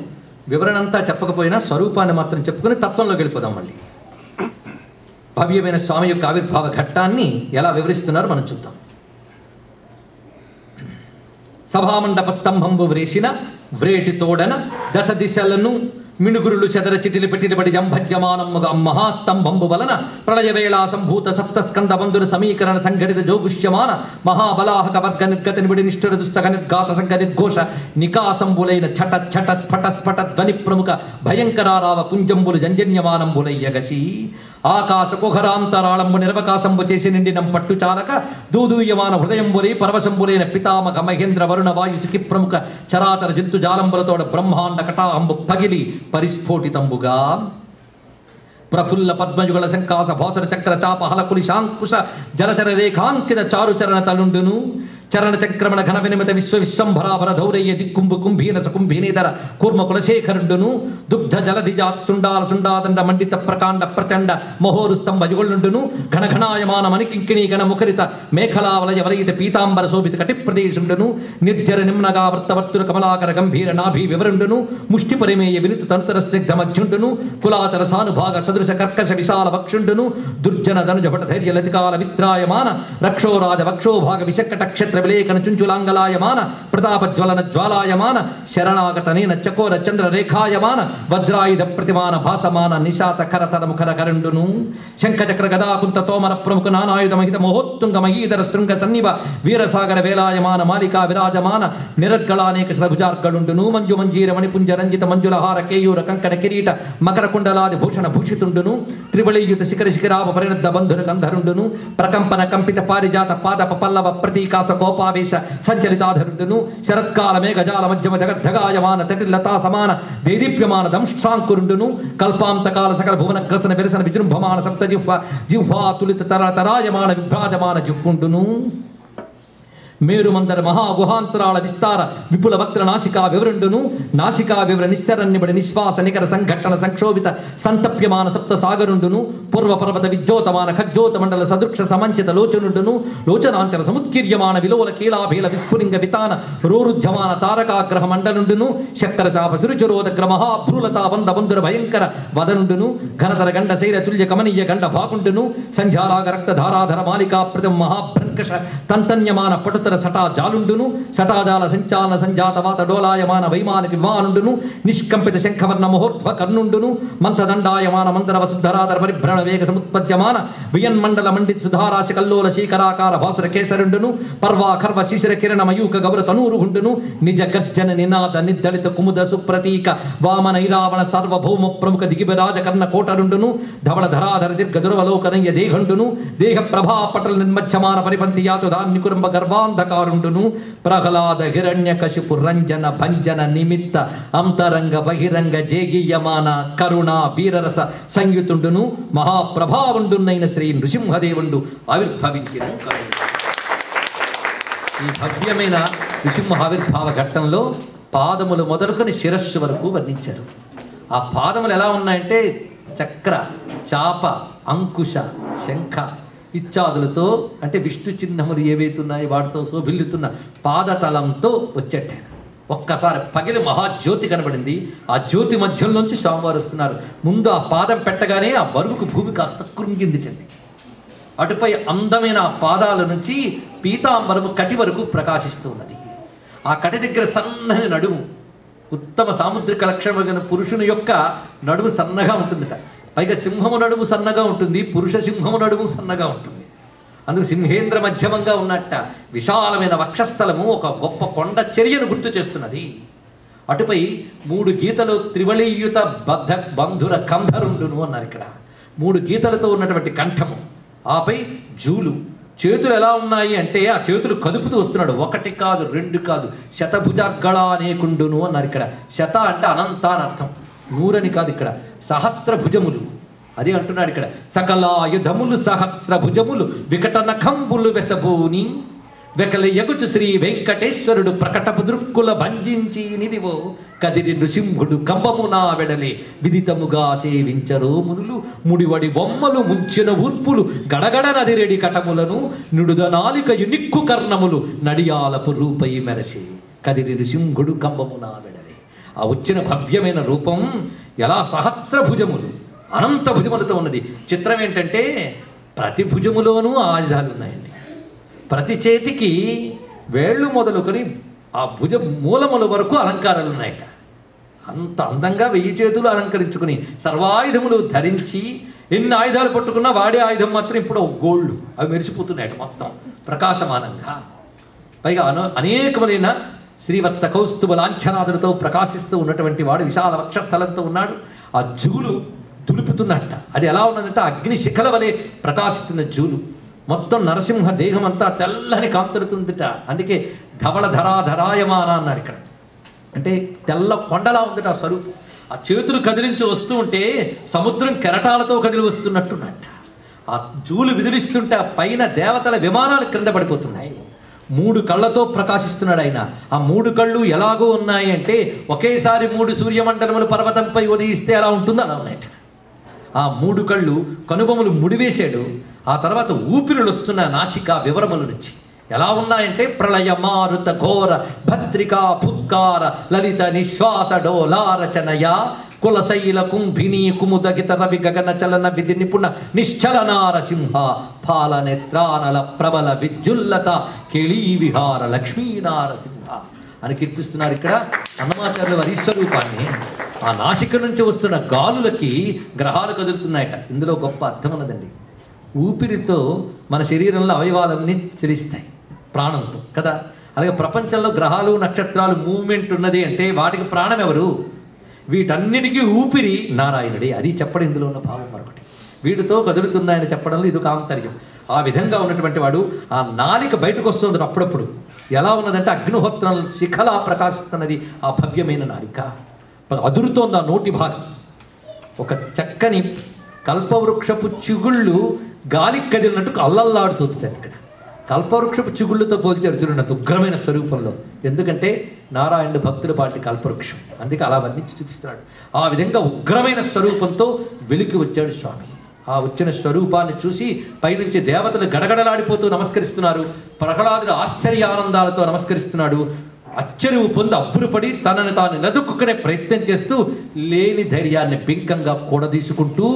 వివరణ అంతా చెప్పకపోయినా స్వరూపాన్ని మాత్రం చెప్పుకుని తత్వంలోకి వెళ్ళిపోదాం. మళ్ళీ భవ్యమైన స్వామి యొక్క ఆవిర్భావ ఘట్టాన్ని ఎలా వివరిస్తున్నారో మనం చూద్దాం. సభామండప స్తంభంబు వ్రేసిన వ్రేటి తోడన దశ దిశలను మినుగురులు చెదర చిటిలి పెట్టిబడి జంభజ్యమానముగా మహాస్తంభంబు వలన ప్రళయవేళా సంభూత సప్త స్కంద బంధుర సమీకరణ సంఘటిత జోగుష్యమాన మహాబలాహక వర్గ నిర్గత నిబడి నిష్ఠుర దుస్తక నిర్ఘాత సంఘ నిర్ఘోష నికాసంబులైన ఛట ఛట స్ఫట స్ఫట ధ్వని ప్రముఖ భయంకరారావ పుంజంబులు జంజన్యమానంబులయ్యగసి ఆకాశ కుహరాంతరాళంబు నిరవకాశంబు చేసి నిండినం పట్టు చాలక దూదూయమాన హృదయంబులై పరవశంబులైన పితామక మహేంద్ర వరుణ వాయుసుకి ప్రముఖ చరాచర జంతు జాలంబులతోడ బ్రహ్మాండ కటాహంబు పగిలి పరిస్ఫోటితంబుగా ప్రఫుల్ల పద్మయుగల శంకాస భాసర చక్ర చాప హలకులి శాంకుశ జలచర రేఖాంకిత చారుచరణ తలుండును చరణ చక్రమణ ఘన వినిమిత విశ్వవిశ్వంభరాభర ధౌరయ్య దిక్కుంభు కుంభీన కుంభీనేతర కూర్మ కులశేఖరుండును దుగ్ధ జలధిజాత్ సుండాల సుండాదండ మండిత ప్రకాండ ప్రచండ మహోరు స్తంభ యుగళుండును ఘనఘనాయమాన మణికింకిణీ గణ ముఖరిత మేఖలావలయ వలయిత పీతాంబర శోభిత కటి ప్రదేశుండును నిర్జర నిమ్నగా వృత్తవర్తుల కమలాకర గంభీర నాభి వివరుండును ముష్టి పరిమేయ వినుత తంతుర స్నిగ్ధ మధ్యుండును కులాచర సానుభాగ సదృశ కర్కశ విశాల వక్షుండును దుర్జన ధనుజ భట ధైర్య లతికాల విత్రాయమాన రక్షోరాజ వక్షోభాగ విశకట క్షేత్ర విలేకన చుంచులాంగలాయమాన ప్రతాపజ్వలన జ్వాలాయమాన శరణాగతనేన చకోర చంద్ర రేఖాయమాన వజ్రాయుధ ప్రతిమాన భాసమాన నిశాత కరతర ముఖర కరుండును శంఖచక్ర గదాకుంత తోమర ప్రముఖ నానాయుధ మహిత మహోత్తుంగ మహీధర శృంగ సన్నివ వీరసాగర వేలాయమాన మాలికా విరాజమాన నిరర్గళానేక శరభుజార్గళుండును మంజు మంజీర మణిపుంజ రంజిత మంజులహార కేయూర కంకణ కిరీట మకర కుండలాది భూషణ భూషితుండును త్రివళీయుత శిఖర శిఖరాభ పరిణద్ద బంధుర గంధరుండును ప్రకంపన కంపిత పారిజాత పాదప పల్లవ ప్రతీకాస కోపావేశ సంచలితాధరుండును శరత్కాల మేఘజాల మధ్యమ జగద్ధగాయమాన తటిల్లతా సమాన దేదీప్యమాన దంష్ట్రాంకురుండును కల్పాంతకాల సకల భువన గ్రసన విరసన విజృంభమాన సప్త జిహ్వా తులిత తరాయమాన విభ్రాజమాన జిహ్వుండును మేరుమందర మహాగుహాంతరాళ విస్తార విపుల వక్ర నాసికా వివరుండును నాసికా వివర నిశ్చరణ్యబడి నిశ్వాస నికర సంఘట్టన సంక్షోభిత సంతప్యమాన సప్త సాగరుండును పూర్వ పర్వత విద్యోతమాన ఖజ్జోత మండల సదృక్ష సమంచిత లోచనుండును లోచనాంచర సముత్కీర్యమాన విలోల కీలాభీల విస్ఫులింగ వితాన రోరుధ్యమాన తారకాగ్రహ మండలుండును శక్రచాప సురుచరోదగ్ర మహాభ్రూలతా వంద బంధుర భయంకర వదనుండును ఘనతర గండ శైల తుల్య కమనీయ గండ భాకుండును సంధ్యారాగ రక్త ధారాధర మాలికా ప్రతి మహాభ్రంక కర్కశ తంతన్యమాన పటుతర సటా జాలుండును సటాజాల సంచాలన సంజాతవాత డోలాయమాన వైమానిక విమానుండును నిష్కంపిత శంఖవర్ణ ముహూర్ధ్వ కర్ణుండును మంతదండాయమాన మందర వసుధరాధర పరిభ్రణ వేగ సముత్పద్యమాన వియన్మండల మండిత సుధారాశి కల్లోల శీకరాకార భాసుర కేసరుండును పర్వా ఖర్వ శిశిర కిరణ మయూక గౌర తనూరుగుండును నిజ గర్జన నినాద నిర్దళిత కుముద సుప్రతీక వామన ఐరావణ సార్వభౌమ ప్రముఖ దిగిబరాజ కర్ణ కోటరుండును ధవళ ధరాధర దీర్ఘ దుర్వలోకనయ్య దేహండును దేహ ప్రభా పటల నిర్మచ్చమాన పరిపంతి యాతుదాన్ని కురంభ గర్వాంధకారుండును ప్రహ్లాద హిరణ్య కశిపు రంజన భంజన నిమిత్త అంతరంగ బహిరంగ జేగీయమాన కరుణ వీరరస సంయుతుండును మహాప్రభావుండునైన శ్రీ నృసింహదేవుండు ఆవిర్భవించిన ఈ భవ్యమైన నృసింహ ఆవిర్భావ ఘట్టంలో పాదములు మొదలుకొని శిరస్సు వరకు వర్ణించారు. ఆ పాదములు ఎలా ఉన్నాయంటే చక్ర, చాప, అంకుశ, శంఖ ఇత్యాదులతో, అంటే విష్ణు చిహ్నములు ఏవైతున్నాయి వాటితో శోభిల్లుతున్న పాదతలంతో వచ్చేట. ఒక్కసారి పగిలి మహాజ్యోతి కనబడింది. ఆ జ్యోతి మధ్యంలోంచి స్వామివారు వస్తున్నారు. ముందు ఆ పాదం పెట్టగానే ఆ బరువుకు భూమి కాస్త కృంగిందిటండి. అటుపై అందమైన ఆ పాదాల నుంచి పీతాంబరము కటి వరకు ప్రకాశిస్తూ ఉన్నది. ఆ కటి దగ్గర సన్నని నడుము, ఉత్తమ సాముద్రిక లక్షణమైన పురుషుని యొక్క నడుము సన్నగా ఉంటుందట. పైగా సింహము నడుము సన్నగా ఉంటుంది, పురుష సింహము నడుము సన్నగా ఉంటుంది. అందుకు సింహేంద్ర మధ్యమంగా ఉన్నట్ట విశాలమైన వక్షస్థలము ఒక గొప్ప కొండ చర్యను గుర్తు చేస్తున్నది. అటుపై 3 గీతలు త్రివళీయుత బంధుర కంధరుండును అన్నారు. ఇక్కడ 3 గీతలతో ఉన్నటువంటి కంఠము, ఆపై జూలు, చేతులు ఎలా ఉన్నాయి అంటే ఆ చేతులు కదుపుతూ వస్తున్నాడు. 1 కాదు 2 కాదు, శతభుజార్గళ అనేకుండును అన్నారు. ఇక్కడ శత అంటే అనంత అని అర్థం, 100 అని కాదు. ఇక్కడ సహస్ర భుజములు అది అంటున్నాడు. ఇక్కడ సకలాయుధములు సహస్ర భుజములు వికట నఖంబులు వెసబూని వెకల ఎగుచు శ్రీ వెంకటేశ్వరుడు ప్రకటపు దృక్కుల భంజించి నిదివో కదిరి నృసింహుడు కంబమునా వెడలే విదితముగా సేవించరో మునులు ముడివడి బొమ్మలు ముంచిన ఊర్పులు గడగడ నదిరెడి కటములను నుడుద నాలికయు నిక్కు కర్ణములు నడియాలపు రూపై మెరసి కదిరి నృసింహుడు కంబమునా వెడలే. ఆ వచ్చిన భవ్యమైన రూపం ఎలా సహస్ర భుజములు అనంత భుజములతో ఉన్నది. చిత్రం ఏంటంటే ప్రతి భుజములోనూ ఆయుధాలు ఉన్నాయండి. ప్రతి చేతికి వేళ్ళు మొదలుకొని ఆ భుజ మూలముల వరకు అలంకారాలు ఉన్నాయట. అంత అందంగా 1000 చేతులు అలంకరించుకుని సర్వాయుధములు ధరించి ఎన్ని ఆయుధాలు పట్టుకున్నా వాడే ఆయుధం మాత్రం ఇప్పుడు గోల్డ్, అవి మెరిసిపోతున్నాయట మొత్తం ప్రకాశమానంగా. పైగా అనేకమైన శ్రీవత్స కౌస్తుభ లాంఛనాదులతో ప్రకాశిస్తూ ఉన్నటువంటి వాడు విశాల వక్షస్థలంతో ఉన్నాడు. ఆ జూలు దులుపుతున్నట్ట. అది ఎలా ఉన్నదంటే అగ్ని శిఖల వలె ప్రకాశిస్తున్న జూలు. మొత్తం నరసింహ దేహం అంతా తెల్లని కాంతులుతుందిట. అందుకే ధవళ ధరాధరాయమాన అన్నాడు ఇక్కడ. అంటే తెల్ల కొండలా ఉందిట ఆ స్వరూపం. ఆ చేతులు కదిలించి వస్తూ ఉంటే సముద్రం కెరటాలతో కదిలి వస్తున్నట్టున్నట్ట. ఆ జూలు విదిలిస్తుంటే ఆ పైన దేవతల విమానాలు క్రింద పడిపోతున్నాయి. 3 కళ్ళతో ప్రకాశిస్తున్నాడు ఆయన. ఆ 3 కళ్ళు ఎలాగో ఉన్నాయి అంటే ఒకేసారి 3 సూర్యమండలములు పర్వతంపై ఉదయిస్తే ఎలా ఉంటుందో అలా ఉన్నాయట. ఆ 3 కళ్ళు కనుబొమ్మలు ముడివేశాడు. ఆ తర్వాత ఊపిరులు వస్తున్న నాసిక వివరముల నుంచి ఎలా ఉన్నాయంటే ప్రళయ మారుత ఘోర భస్త్రికా ఫుత్కార లలిత నిశ్వాస డోలారచనయ కులశైల కుంభిని కుముదగిత రవి గగన చలన విధి నిపుణ నిశ్చలనార సింహ ఫాల నేత్రానల ప్రబల విద్యుల్లత కేళీ విహార లక్ష్మీనారసింహ అని కీర్తిస్తున్నారు. ఇక్కడ అన్నమాచార్యుల వారి స్వరూపాన్ని ఆ నాసిక నుంచి వస్తున్న గాలులకి గ్రహాలు కదులుతున్నాయట. ఇందులో గొప్ప అర్థం ఉన్నదండి. ఊపిరితో మన శరీరంలో అవయవాలన్నీ చలిస్తాయి ప్రాణంతో కదా. అలాగే ప్రపంచంలో గ్రహాలు నక్షత్రాలు మూవ్మెంట్ ఉన్నది అంటే వాటికి ప్రాణం ఎవరు? వీటన్నిటికీ ఊపిరి నారాయణుడే. అది చెప్పడం ఇందులో ఉన్న భావం మరొకటి. వీటితో కదులుతున్నాయని చెప్పడంలో ఇది ఒక ఆంతర్యం. ఆ విధంగా ఉన్నటువంటి వాడు ఆ నాలిక బయటకు వస్తుంది అప్పుడప్పుడు. ఎలా ఉన్నదంటే అగ్నిహోత్రం శిఖలా ప్రకాశిస్తున్నది ఆ భవ్యమైన నాలిక. అదురుతోంది ఆ నోటి భాగం. ఒక చక్కని కల్పవృక్షపు చిగుళ్ళు గాలికి కదిలినట్టు అల్లల్లాడుతుంది. ఇక్కడ కల్పవృక్షపు చిగుళ్ళతో పోల్చారు చూడండి ఉగ్రమైన స్వరూపంలో. ఎందుకంటే నారాయణుడు భక్తుల పాటి కల్పవృక్షం, అందుకే అలా వర్ణించి చూపిస్తున్నాడు. ఆ విధంగా ఉగ్రమైన స్వరూపంతో వెలికి వచ్చాడు స్వామి. ఆ వచ్చిన స్వరూపాన్ని చూసి పైనుంచి దేవతలు గడగడలాడిపోతూ నమస్కరిస్తున్నారు. ప్రహ్లాదుడు ఆశ్చర్యానందాలతో నమస్కరిస్తున్నాడు. ఆశ్చర్యము పొంది అబ్బురుపడి తనని తాను నిలదొక్కునే ప్రయత్నం చేస్తూ లేని ధైర్యాన్ని బింకంగా కూడదీసుకుంటూ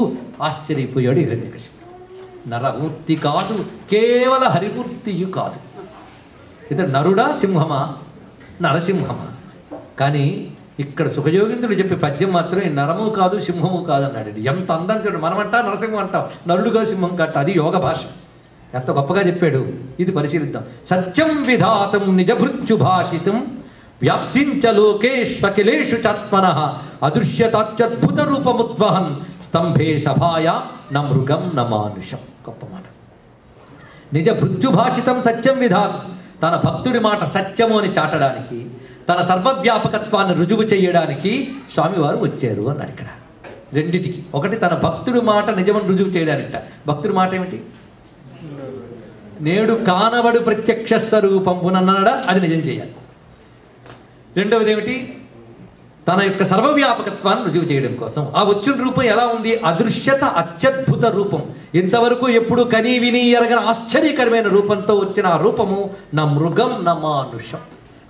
ఆశ్చర్యపోయాడు హిరణ్యకశిపుడు. నరమూర్తి కాదు, కేవల హరిమూర్తియు కాదు. ఇతడు నరుడా సింహమా, నరసింహమా? కానీ ఇక్కడ సుఖయోగింద్రుడు చెప్పే పద్యం మాత్రమే నరము కాదు సింహము కాదు అన్నాడు. ఎంత అందం చూడండి. మనమంటా నరసింహం అంటాం, నరుడుగా సింహం కట్ట, అది యోగ భాష. ఎంత గొప్పగా చెప్పాడు. ఇది పరిశీలిద్దాం. సత్యం విధాతం నిజభృత్యు భాషితం వ్యాప్తించ లోకేష్వకిలేషు చాత్మన అదృశ్యతాత్యద్భుత రూపముద్వహన్ స్తంభే సభాయ న మృగం న మానుషం. గొప్ప మాట. నిజ భృత్యుభాషితం సత్యం విధాతం. తన భక్తుడి మాట సత్యము అని చాటడానికి, తన సర్వవ్యాపకత్వాన్ని రుజువు చేయడానికి స్వామివారు వచ్చారు అన్నాడు ఇక్కడ. రెండిటికి. ఒకటి తన భక్తుడి మాట నిజమని రుజువు చేయడానిట. భక్తుడి మాట ఏమిటి? నేడు కానబడు ప్రత్యక్ష స్వరూపంపునన్నాడా, అది నిజం చేయాలి. రెండవది ఏమిటి? తన యొక్క సర్వవ్యాపకత్వాన్ని రుజువు చేయడం కోసం. ఆ వచ్చిన రూపం ఎలా ఉంది? అదృశ్యత అత్యద్భుత రూపం. ఇంతవరకు ఎప్పుడు కనీ విని ఎరగని ఆశ్చర్యకరమైన రూపంతో వచ్చిన ఆ రూపము నా మృగం నా మానుషం.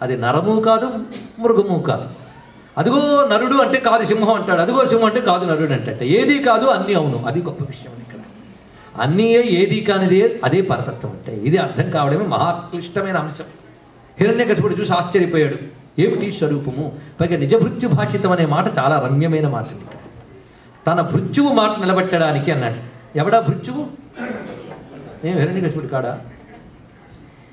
అది నరము కాదు, మృగము కాదు. అదిగో నరుడు అంటే కాదు సింహం అంటాడు, అదిగో సింహం అంటే కాదు నరుడు అంటే ఏది కాదు అన్నీ అవును. అది గొప్ప విషయం ఇక్కడ. అన్నీ ఏది కానిది అదే పరతత్వం అంటే. ఇది అర్థం కావడమే మహాక్లిష్టమైన అంశం. హిరణ్యకశిపుడు చూసి ఆశ్చర్యపోయాడు. ఏమిటి స్వరూపము? పైగా నిజ భృత్యు భాషితం అనే మాట చాలా రమ్యమైన మాట. తన భృత్యువు మాట నిలబెట్టడానికి అన్నాడు. ఎవడా భృత్యువు? ఏం హిరణ్యకశిపుడు కాడా?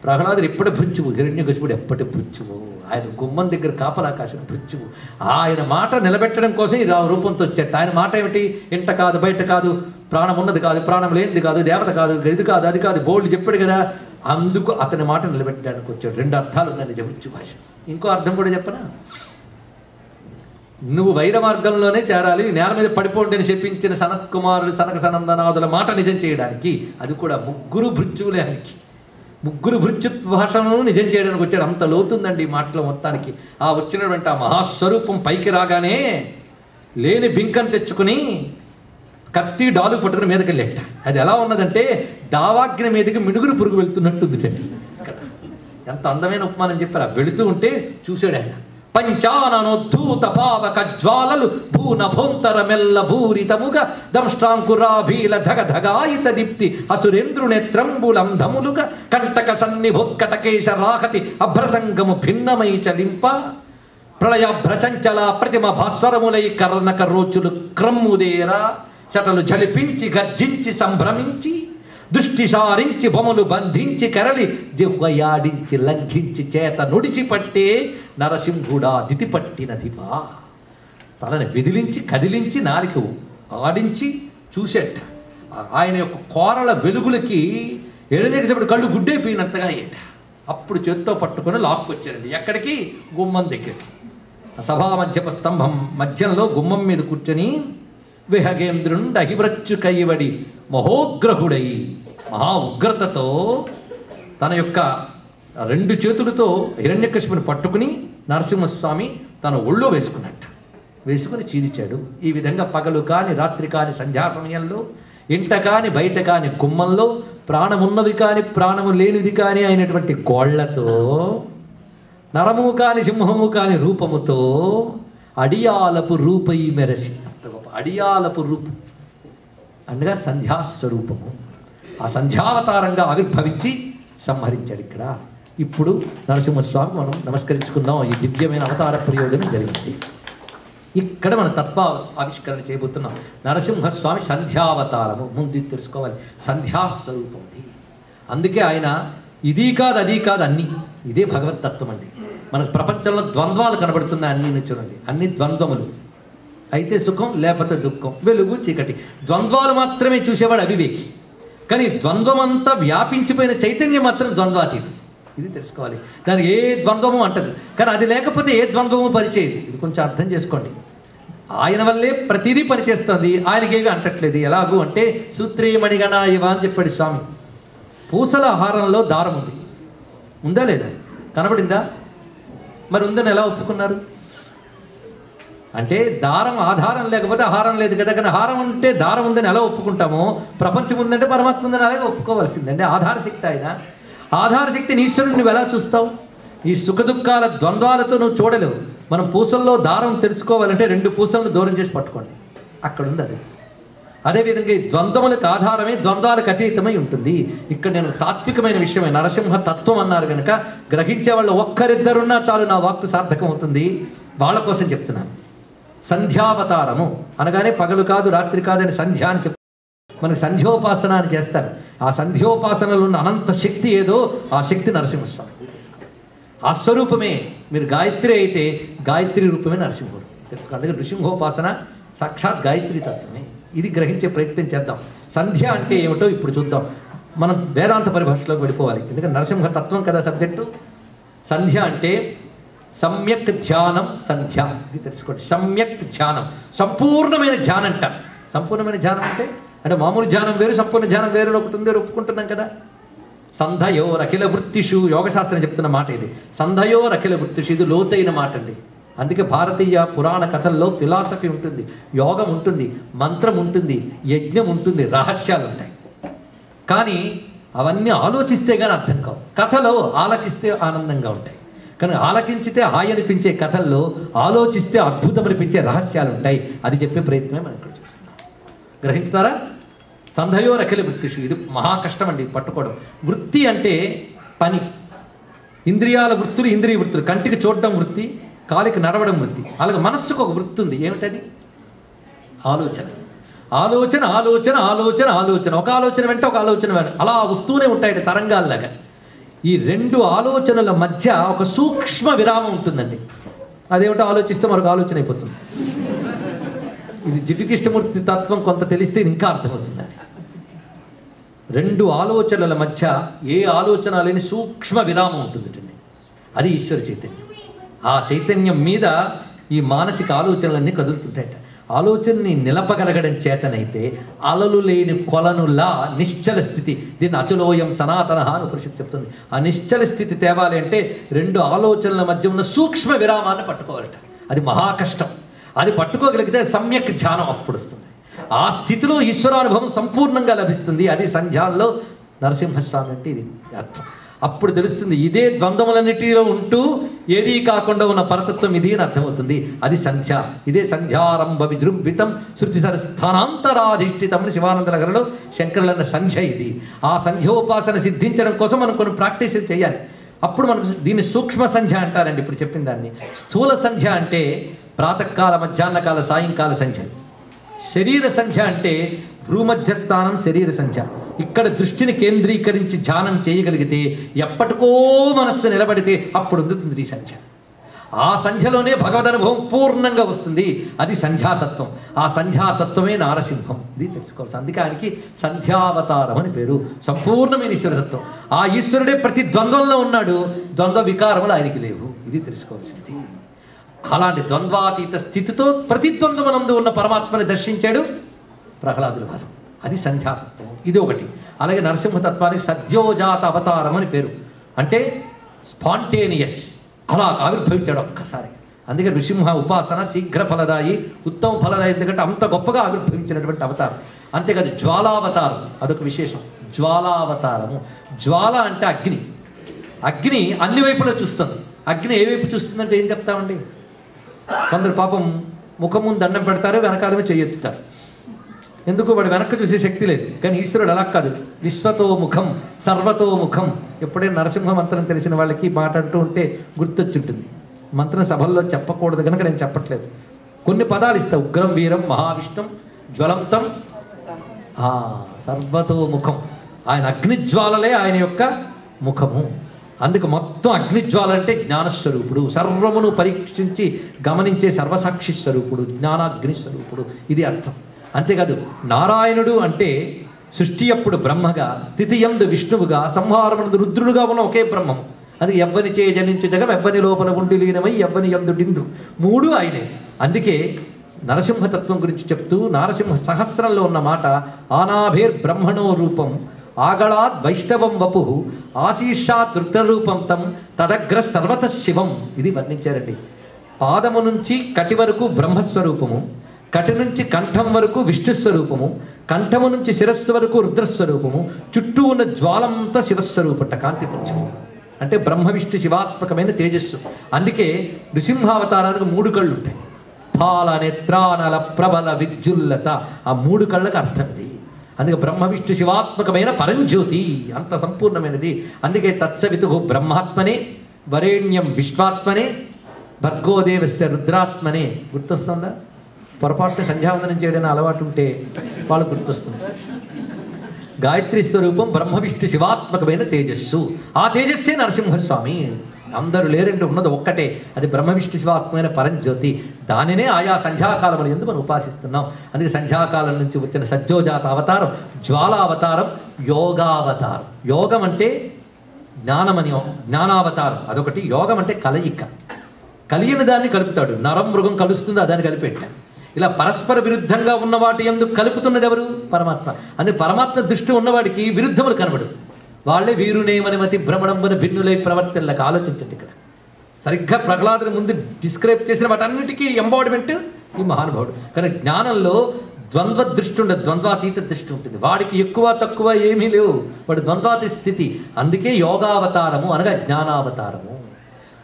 ప్రహ్లాదుడు ఎప్పటి భృత్యువు, హిరణ్యకశిపుడు ఎప్పటి భృత్యువు. ఆయన గుమ్మం దగ్గర కాపలా కాసిన భృత్యువు. ఆయన మాట నిలబెట్టడం కోసం ఈ రూపంతో వచ్చాడు. ఆయన మాట ఏమిటి? ఇంట కాదు, బయట కాదు, ప్రాణం ఉన్నది కాదు, ప్రాణం లేనిది కాదు, దేవత కాదు, ఇది కాదు, అది కాదు, బోల్డ్ చెప్పాడు కదా. అందుకు అతని మాట నిలబెట్టడానికి వచ్చాడు. రెండు అర్థాలు ఉన్నాయి నిజ భృత్యు భాష. ఇంకో అర్థం కూడా చెప్పనా? నువ్వు వైర మార్గంలోనే చేరాలి, నేల మీద పడిపోండి అని చెప్పించిన సనత్ కుమారుడు సనక సనందనాథుల మాట నిజం చేయడానికి. అది కూడా ముగ్గురు భృత్యువులే. ఆయనకి ముగ్గురు భృత్యు భాషను నిజం చేయడానికి వచ్చాడు. అంత లోతుందండి ఈ మాటలో మొత్తానికి. ఆ వచ్చినటువంటి ఆ మహాస్వరూపం పైకి రాగానే లేని బింకం తెచ్చుకుని కత్తి డాలు పట్టుకుని మీదకి వెళ్ళేట. అది ఎలా ఉన్నదంటే దావాగ్ని మీదకి మిడుగురు పురుగు వెళ్తున్నట్టుంది. ఇక్కడ ఎంత అందమైన ఉపమానం చెప్పారు. వెళుతూ ఉంటే చూశాడు ఆయన. పంచాననోద్ధూత పావక జ్వాలలు భూనభోంతర మెల్ల భూరితముగా దంష్ట్రాంకురాభీల ధగ ధగాయిత దీప్తి అసురేంద్రునేత్రంబులంధములుగా కంటక సన్నిభోత్కటకేశ రాహతి అభ్రసంగము భిన్నమై చలింప ప్రళయాభ్రచంచల ప్రతిమ భాస్వరములై కర్ణక రోచులు క్రమ్ముదేరా చటలు జలిపించి గర్జించి సంభ్రమించి దృష్టి సారించి బొమ్మలు బంధించి కరలి దివ్వయాడించి లంఘించి చేత నుడిసి పట్టే నరసింహుడా దితి పట్టినదివా. తలని విదిలించి కదిలించి నాలిక ఆడించి చూసేట. ఆయన యొక్క కోరల వెలుగులకి హిరణ్యకశిపుడు కళ్ళు గుడ్డైపోయినంతగా అయ్యేట. అప్పుడు చేత్తో పట్టుకొని లాక్కొచ్చారండి. ఎక్కడికి? గుమ్మం దగ్గరికి. సభా మధ్యప స్తంభం మధ్యంలో గుమ్మం మీద కూర్చొని విహగేంద్రుండు అహివ్రచ్చు కైవడి మహోగ్రహుడై మహా ఉగ్రతతో తన యొక్క రెండు చేతులతో హిరణ్యకశిపుని పట్టుకుని నరసింహస్వామి తన ఒళ్ళో వేసుకున్నట్ట. వేసుకుని చీల్చాడు. ఈ విధంగా పగలు కాని రాత్రి కాని సంధ్యా సమయంలో, ఇంట కాని బయట కాని గుమ్మంలో, ప్రాణమున్నది కాని ప్రాణము లేనిది కాని అయినటువంటి గోళ్లతో, నరము కాని సింహము కాని రూపముతో అడియాలపు రూపై మెరసి. అంత గొప్ప అడియాలపు రూపం అనగా సంధ్యాస్వరూపము. ఆ సంధ్యావతారంగా ఆవిర్భవించి సంహరించాడు ఇక్కడ. ఇప్పుడు నరసింహస్వామి మనం నమస్కరించుకుందాం. ఈ దివ్యమైన అవతార ప్రయోజనం జరిగింది. ఇక్కడ మన తత్వ ఆవిష్కరణ చేయబోతున్నాం. నరసింహస్వామి సంధ్యావతారము. ముందు తెలుసుకోవాలి, సంధ్యాస్వరూపం. అందుకే ఆయన ఇది కాదు అది కాదు అన్నీ. ఇదే భగవతత్వం అండి. మనకు ప్రపంచంలో ద్వంద్వాలు కనబడుతున్నాయి. అన్నీ చూడండి, అన్ని ద్వంద్వములు. అయితే సుఖం లేకపోతే దుఃఖం, వెలుగు చీకటి. ద్వంద్వాలు మాత్రమే చూసేవాడు అవివేకి. కానీ ద్వంద్వమంతా వ్యాపించిపోయిన చైతన్యం మాత్రం ద్వంద్వాతీతం. ఇది తెలుసుకోవాలి. దానికి ఏ ద్వంద్వము అంటది, కానీ అది లేకపోతే ఏ ద్వంద్వము పనిచేయదు. ఇది కొంచెం అర్థం చేసుకోండి. ఆయన వల్లే ప్రతిదీ పనిచేస్తుంది, ఆయనకేవి అంటట్లేదు. ఎలాగూ అంటే సూత్రీమణిగణ ఇవ అని చెప్పాడు స్వామి. పూసల ఆహారంలో దారం ఉంది, ఉందా లేదా? కనబడిందా? మరి ఉందని ఎలా ఒప్పుకున్నారు? అంటే దారం ఆధారం లేకపోతే ఆహారం లేదు కదా. కానీ ఆహారం ఉంటే దారం ఉందని ఎలా ఒప్పుకుంటామో, ప్రపంచం ఉందంటే పరమాత్మ ఉందని అలాగే ఒప్పుకోవాల్సిందండి. ఆధారశక్తి ఆయన. ఆధారశక్తిని ఈశ్వరుని నువ్వు ఎలా చూస్తావు? ఈ సుఖదుఖాల ద్వంద్వాలతో నువ్వు చూడలేవు. మనం పూసల్లో దారం తెలుసుకోవాలంటే రెండు పూసలను దూరం చేసి పట్టుకోండి, అక్కడ ఉంది అది. అదేవిధంగా ఈ ద్వంద్వములకు ఆధారమే ద్వంద్వాలకు అతీతమై ఉంటుంది. ఇక్కడ నేను తాత్వికమైన విషయమే నరసింహ తత్వం అన్నారు కనుక గ్రహించే వాళ్ళు ఒక్కరిద్దరున్నా చాలు నా వాక్కు సార్థకం అవుతుంది. వాళ్ళ కోసం చెప్తున్నాను. సంధ్యావతారము అనగానే పగలు కాదు రాత్రి కాదని సంధ్య అని చెప్తారు. మనకు సంధ్యోపాసన అని చేస్తారు. ఆ సంధ్యోపాసనలో ఉన్న అనంత శక్తి ఏదో ఆ శక్తి నరసింహస్వామి. ఆ స్వరూపమే మీరు గాయత్రి అయితే గాయత్రి రూపమే నరసింహుడు తెలుసుకో. అందుకే నృసింహోపాసన సాక్షాత్ గాయత్రి తత్వమే. ఇది గ్రహించే ప్రయత్నం చేద్దాం. సంధ్య అంటే ఏమిటో ఇప్పుడు చూద్దాం. మనం వేదాంత పరిభాషలోకి వెళ్ళిపోవాలి. ఎందుకంటే నరసింహ తత్వం కదా సబ్జెక్టు. సంధ్య అంటే సమ్యక్ ధ్యానం సంధ్య. ఇది తెలుసుకోండి. సమ్యక్ ధ్యానం సంపూర్ణమైన ధ్యానం అంట. సంపూర్ణమైన ధ్యానం అంటే మామూలు ధ్యానం వేరు సంపూర్ణ ధ్యానం వేరు ఒకటి ఉంది ఒప్పుకుంటున్నాం కదా. సంధయోరఖిల వృత్తిషు యోగశాస్త్రం చెప్తున్న మాట ఇది. సంధయోరఖిల వృత్తిషు ఇది లోతైన మాట అండి. అందుకే భారతీయ పురాణ కథల్లో ఫిలాసఫీ ఉంటుంది, యోగం ఉంటుంది, మంత్రం ఉంటుంది, యజ్ఞం ఉంటుంది, రహస్యాలు ఉంటాయి. కానీ అవన్నీ ఆలోచిస్తే కానీ అర్థం కావు. కథలో ఆలకిస్తే ఆనందంగా ఉంటాయి. కానీ ఆలకించితే హాయి అనిపించే కథల్లో ఆలోచిస్తే అద్భుతం అనిపించే రహస్యాలు ఉంటాయి. అది చెప్పే ప్రయత్నమే మనం ఇక్కడ చేస్తున్నాం. గ్రహించుతారా? సంధయో రఖిల వృత్తిషు ఇది మహా కష్టం అండి పట్టుకోవడం. వృత్తి అంటే పని. ఇంద్రియాల వృత్తులు ఇంద్రియ వృత్తులు. కంటికి చూడడం వృత్తి, కాలికి నడవడం వృత్తి. అలాగే మనస్సుకు ఒక వృత్తి ఉంది. ఏమిటది? ఆలోచన. ఆలోచన ఆలోచన ఆలోచన ఆలోచన. ఒక ఆలోచన వెంట ఒక ఆలోచన వెంట అలా వస్తూనే ఉంటాయి తరంగాల్లాగా. ఈ రెండు ఆలోచనల మధ్య ఒక సూక్ష్మ విరామం ఉంటుందండి. అదేమిటో ఆలోచిస్తే మరొక ఆలోచన అయిపోతుంది. ఇది జిడ్డుకృష్ణమూర్తి తత్వం కొంత తెలిస్తే ఇంకా అర్థమవుతుందండి. రెండు ఆలోచనల మధ్య ఏ ఆలోచన లేని సూక్ష్మ విరామం ఉంటుంది. అది ఈశ్వర చైతన్యం. ఆ చైతన్యం మీద ఈ మానసిక ఆలోచనలన్నీ కదులుతుంటాయట. ఆలోచనని నిలపగలగడం చేతనైతే అలలు లేని కొలనులా నిశ్చల స్థితి. దీన్ని అచలోయం సనాతన అని ఉపనిషత్తు చెప్తుంది. ఆ నిశ్చల స్థితి తేవాలి అంటే రెండు ఆలోచనల మధ్య ఉన్న సూక్ష్మ విరామాన్ని పట్టుకోవాలట. అది మహా కష్టం. అది పట్టుకోగలిగితే సమ్యక్ ధ్యానం అప్పుడు వస్తుంది. ఆ స్థితిలో ఈశ్వరానుభవం సంపూర్ణంగా లభిస్తుంది. అది సంధ్యాల్లో నరసింహస్వామి అంటే ఇది అర్థం. అప్పుడు తెలుస్తుంది ఇదే ద్వంద్వములన్నిటిలో ఉంటూ ఏదీ కాకుండా ఉన్న పరతత్వం ఇది అని అర్థమవుతుంది. అది సంధ్య. ఇదే సంధ్యారంభ విజృంభితం శృతి స్థానాంతరాధిష్ఠితం అని శివానంద నగరంలో శంకరులన్న సంధ్య ఇది. ఆ సంధ్యోపాసన సిద్ధించడం కోసం మనం కొన్ని ప్రాక్టీసులు చేయాలి. అప్పుడు మనం దీన్ని సూక్ష్మ సంధ్య అంటారండి. ఇప్పుడు చెప్పిన దాన్ని. స్థూల సంధ్య అంటే ప్రాతకాల మధ్యాహ్నకాల సాయంకాల సంధ్య. శరీర సంధ్య అంటే భ్రూమధ్యస్థానం శరీర సంధ్య. ఇక్కడ దృష్టిని కేంద్రీకరించి ధ్యానం చేయగలిగితే ఎప్పటికో మనస్సు నిలబడితే అప్పుడు అందుతుంది ఈ సంధ్య. ఆ సంధ్యలోనే భగవద్ అనుభవం పూర్ణంగా వస్తుంది. అది సంధ్యాతత్వం. ఆ సంధ్యాతత్వమే నారసింహం. ఇది తెలుసుకోవాల్సి. అందుకే ఆయనకి సంధ్యావతారం అని పేరు. సంపూర్ణమైన ఈశ్వరతత్వం. ఆ ఈశ్వరుడే ప్రతి ద్వంద్వంలో ఉన్నాడు. ద్వంద్వ వికారములు ఆయనకి లేవు. ఇది తెలుసుకోవాల్సింది. అలాంటి ద్వంద్వాతీత స్థితితో ప్రతిద్వంద్వమనందు ఉన్న పరమాత్మని దర్శించాడు ప్రహ్లాదుల వారు. అది సంధ్యాతత్వం. ఇది ఒకటి. అలాగే నరసింహతత్వానికి సద్యోజాత అవతారం అని పేరు. అంటే స్పాంటేనియస్, అలా ఆవిర్భవించాడు ఒక్కసారి. అందుకే నృసింహ ఉపాసన శీఘ్ర ఫలదాయి ఉత్తమ ఫలదాయి. ఎందుకంటే అంత గొప్పగా ఆవిర్భవించినటువంటి అవతారం. అంతేకాదు జ్వాలావతారం అదొక విశేషం. జ్వాలావతారము. జ్వాల అంటే అగ్ని. అగ్ని అన్ని వైపులా చూస్తుంది. అగ్ని ఏ వైపు చూస్తుందంటే ఏం చెప్తామండి? కొందరు పాపం ముఖం ముందు దండం పెడతారు, వెనకాలమే చెయ్యెత్తుతారు. ఎందుకు? వాడు వెనక్కి చూసే శక్తి లేదు. కానీ ఈశ్వరుడు అలా కాదు. విశ్వతో ముఖం సర్వతో ముఖం. ఎప్పుడైనా నరసింహ మంత్రం తెలిసిన వాళ్ళకి మాట అంటూ ఉంటే గుర్తొచ్చుంటుంది. మంత్రం సభల్లో చెప్పకూడదు కనుక నేను చెప్పట్లేదు. కొన్ని పదాలు ఇస్తా. ఉగ్రం వీరం మహావిష్ణుం జ్వలంతం సర్వతో ముఖం. ఆయన అగ్నిజ్వాలలే ఆయన యొక్క ముఖము. అందుకు మొత్తం అగ్నిజ్వాల అంటే జ్ఞానస్వరూపుడు. సర్వమును పరీక్షించి గమనించే సర్వసాక్షి స్వరూపుడు, జ్ఞానాగ్ని స్వరూపుడు. ఇది అర్థం. అంతేకాదు నారాయణుడు అంటే సృష్టి అప్పుడు బ్రహ్మగా, స్థితి యందు విష్ణువుగా, సంహారమునందు రుద్రుడుగా ఉన్న ఒకే బ్రహ్మము. అది ఎవ్వని చే జనించు జగం ఎవ్వని లోపల ఉండి లీనమై ఎవ్వని యందు డిందు. మూడు ఆయనే. అందుకే నరసింహతత్వం గురించి చెప్తూ నారసింహ సహస్రంలో ఉన్న మాట ఆనాభేర్ బ్రహ్మణో రూపం ఆగళాద్ వైష్ణవం వపు ఆశీషాత్ రుద్రరూపం తం తదగ్ర సర్వత శివం. ఇది వర్ణించారండి. పాదము నుంచి కటి వరకు బ్రహ్మస్వరూపము, కటి నుంచి కంఠం వరకు విష్ణుస్వరూపము, కంఠము నుంచి శిరస్సు వరకు రుద్రస్వరూపము, చుట్టూ ఉన్న జ్వాలంతా శివస్వరూపట కాంతిపుంజం. అంటే బ్రహ్మ విష్ణు శివాత్మకమైన తేజస్సు. అందుకే నృసింహావతారానికి 3 కళ్ళు ఉంటాయి. ఫాల నేత్రానల ప్రబల విద్యుల్లత. ఆ 3 కళ్ళకు అర్థం ఇది. అందుకే బ్రహ్మ విష్ణు శివాత్మకమైన పరంజ్యోతి అంత సంపూర్ణమైనది. అందుకే తత్సవితు బ్రహ్మాత్మనే వరేణ్యం విశ్వాత్మనే భర్గోదేవస్య రుద్రాత్మనే. గుర్తొస్తుందా? పొరపాటున సంధ్యావందనం చేయడం అలవాటు ఉంటే వాళ్ళకు గుర్తొస్తుంది. గాయత్రి స్వరూపం బ్రహ్మ విష్ణు శివాత్మకమైన తేజస్సు. ఆ తేజస్సే నరసింహస్వామి. అందరూ లేరంటే ఉన్నది ఒక్కటే, అది బ్రహ్మ విష్ణు శివాత్మకమైన పరంజ్యోతి. దానినే ఆయా సంధ్యాకాలముల యందు మనం ఉపాసిస్తున్నాం. అందుకే సంధ్యాకాలం నుంచి వచ్చిన సజ్జోజాత అవతారం, జ్వాలావతారం, యోగావతారం. యోగం అంటే జ్ఞానమని, జ్ఞానావతారం అదొకటి. యోగం అంటే కలయిక, కలియని దాన్ని కలుపుతాడు. నరం మృగం కలుస్తుందో దాన్ని కలిపెట్ట. ఇలా పరస్పర విరుద్ధంగా ఉన్న వాటి ఎందుకు కలుపుతున్నది ఎవరు? పరమాత్మ. అందుకే పరమాత్మ దృష్టి ఉన్నవాడికి విరుద్ధములు కనబడు. వాళ్ళే వీరునేమని మతి భ్రమణంబన భిన్నులై ప్రవర్తనలకు. ఆలోచించండి. ఇక్కడ సరిగ్గా ప్రహ్లాదుని ముందు డిస్క్రైబ్ చేసిన వాటన్నిటికీ ఎంబాడిమెంట్ ఈ మహానుభావుడు. కానీ జ్ఞానంలో ద్వంద్వ దృష్టి ఉండదు, ద్వంద్వాతీత దృష్టి ఉంటుంది. వాడికి ఎక్కువ తక్కువ ఏమీ లేవు, వాడి ద్వంద్వాతీత స్థితి. అందుకే యోగావతారము అనగా జ్ఞానావతారము.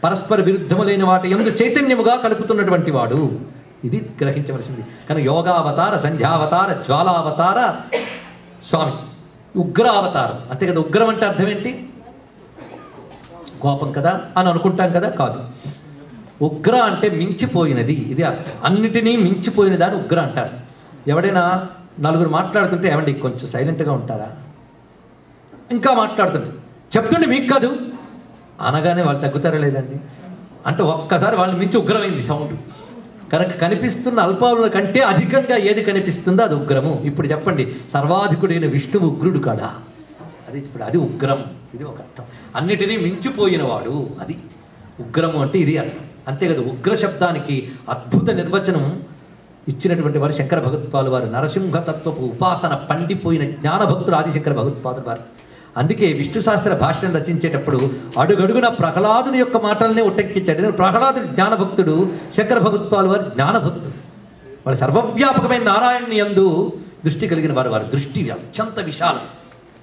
పరస్పర విరుద్ధములైన వాటి యందు చైతన్యముగా కలుపుతున్నటువంటి వాడు. ఇది గ్రహించవలసింది. కానీ యోగావతార, సంధ్యావతార, జ్వాలావతార స్వామి. ఉగ్రావతారం అంతే కదా. ఉగ్రం అంటే అర్థం ఏంటి? కోపం కదా అని అనుకుంటాం కదా. కాదు, ఉగ్ర అంటే మించిపోయినది, ఇది అర్థం. అన్నిటినీ మించిపోయిన దాన్ని ఉగ్ర అంటారు. ఎవడైనా నలుగురు మాట్లాడుతుంటే ఏమండి కొంచెం సైలెంట్గా ఉంటారా, ఇంకా మాట్లాడుతుంది చెప్తుంటే మీకు కాదు అనగానే వాళ్ళు తగ్గుతారా లేదండి? అంటే ఒక్కసారి వాళ్ళని మించి ఉగ్రమైంది సౌండ్. కనుక కనిపిస్తున్న అల్పావుల కంటే అధికంగా ఏది కనిపిస్తుందో అది ఉగ్రము. ఇప్పుడు చెప్పండి, సర్వాధికుడైన విష్ణువు ఉగ్రుడు కాడా? అది ఇప్పుడు అది ఉగ్రం. ఇది ఒక అర్థం. అన్నిటినీ మించిపోయినవాడు, అది ఉగ్రము అంటే ఇది అర్థం. అంతే కదా. ఉగ్ర శబ్దానికి అద్భుత నిర్వచనం ఇచ్చినటువంటి వారు శంకర భగవత్పాదులు వారు. నరసింహతత్వపు ఉపాసన పండిపోయిన జ్ఞానభక్తుడు ఆదిశంకర భగవత్పాదులు వారు. అందుకే విష్ణు శాస్త్ర భాష్యం రచించేటప్పుడు అడుగడుగున ప్రహ్లాదుని యొక్క మాటలనే ఉట్టెక్కించాడు. ప్రహ్లాదుడు జ్ఞానభక్తుడు, శంకర భగవత్పాదులు వారు జ్ఞానభక్తుడు. వారు సర్వవ్యాపకమైన నారాయణుని యందు దృష్టి కలిగిన వారు. వారి దృష్టి అత్యంత విశాలం.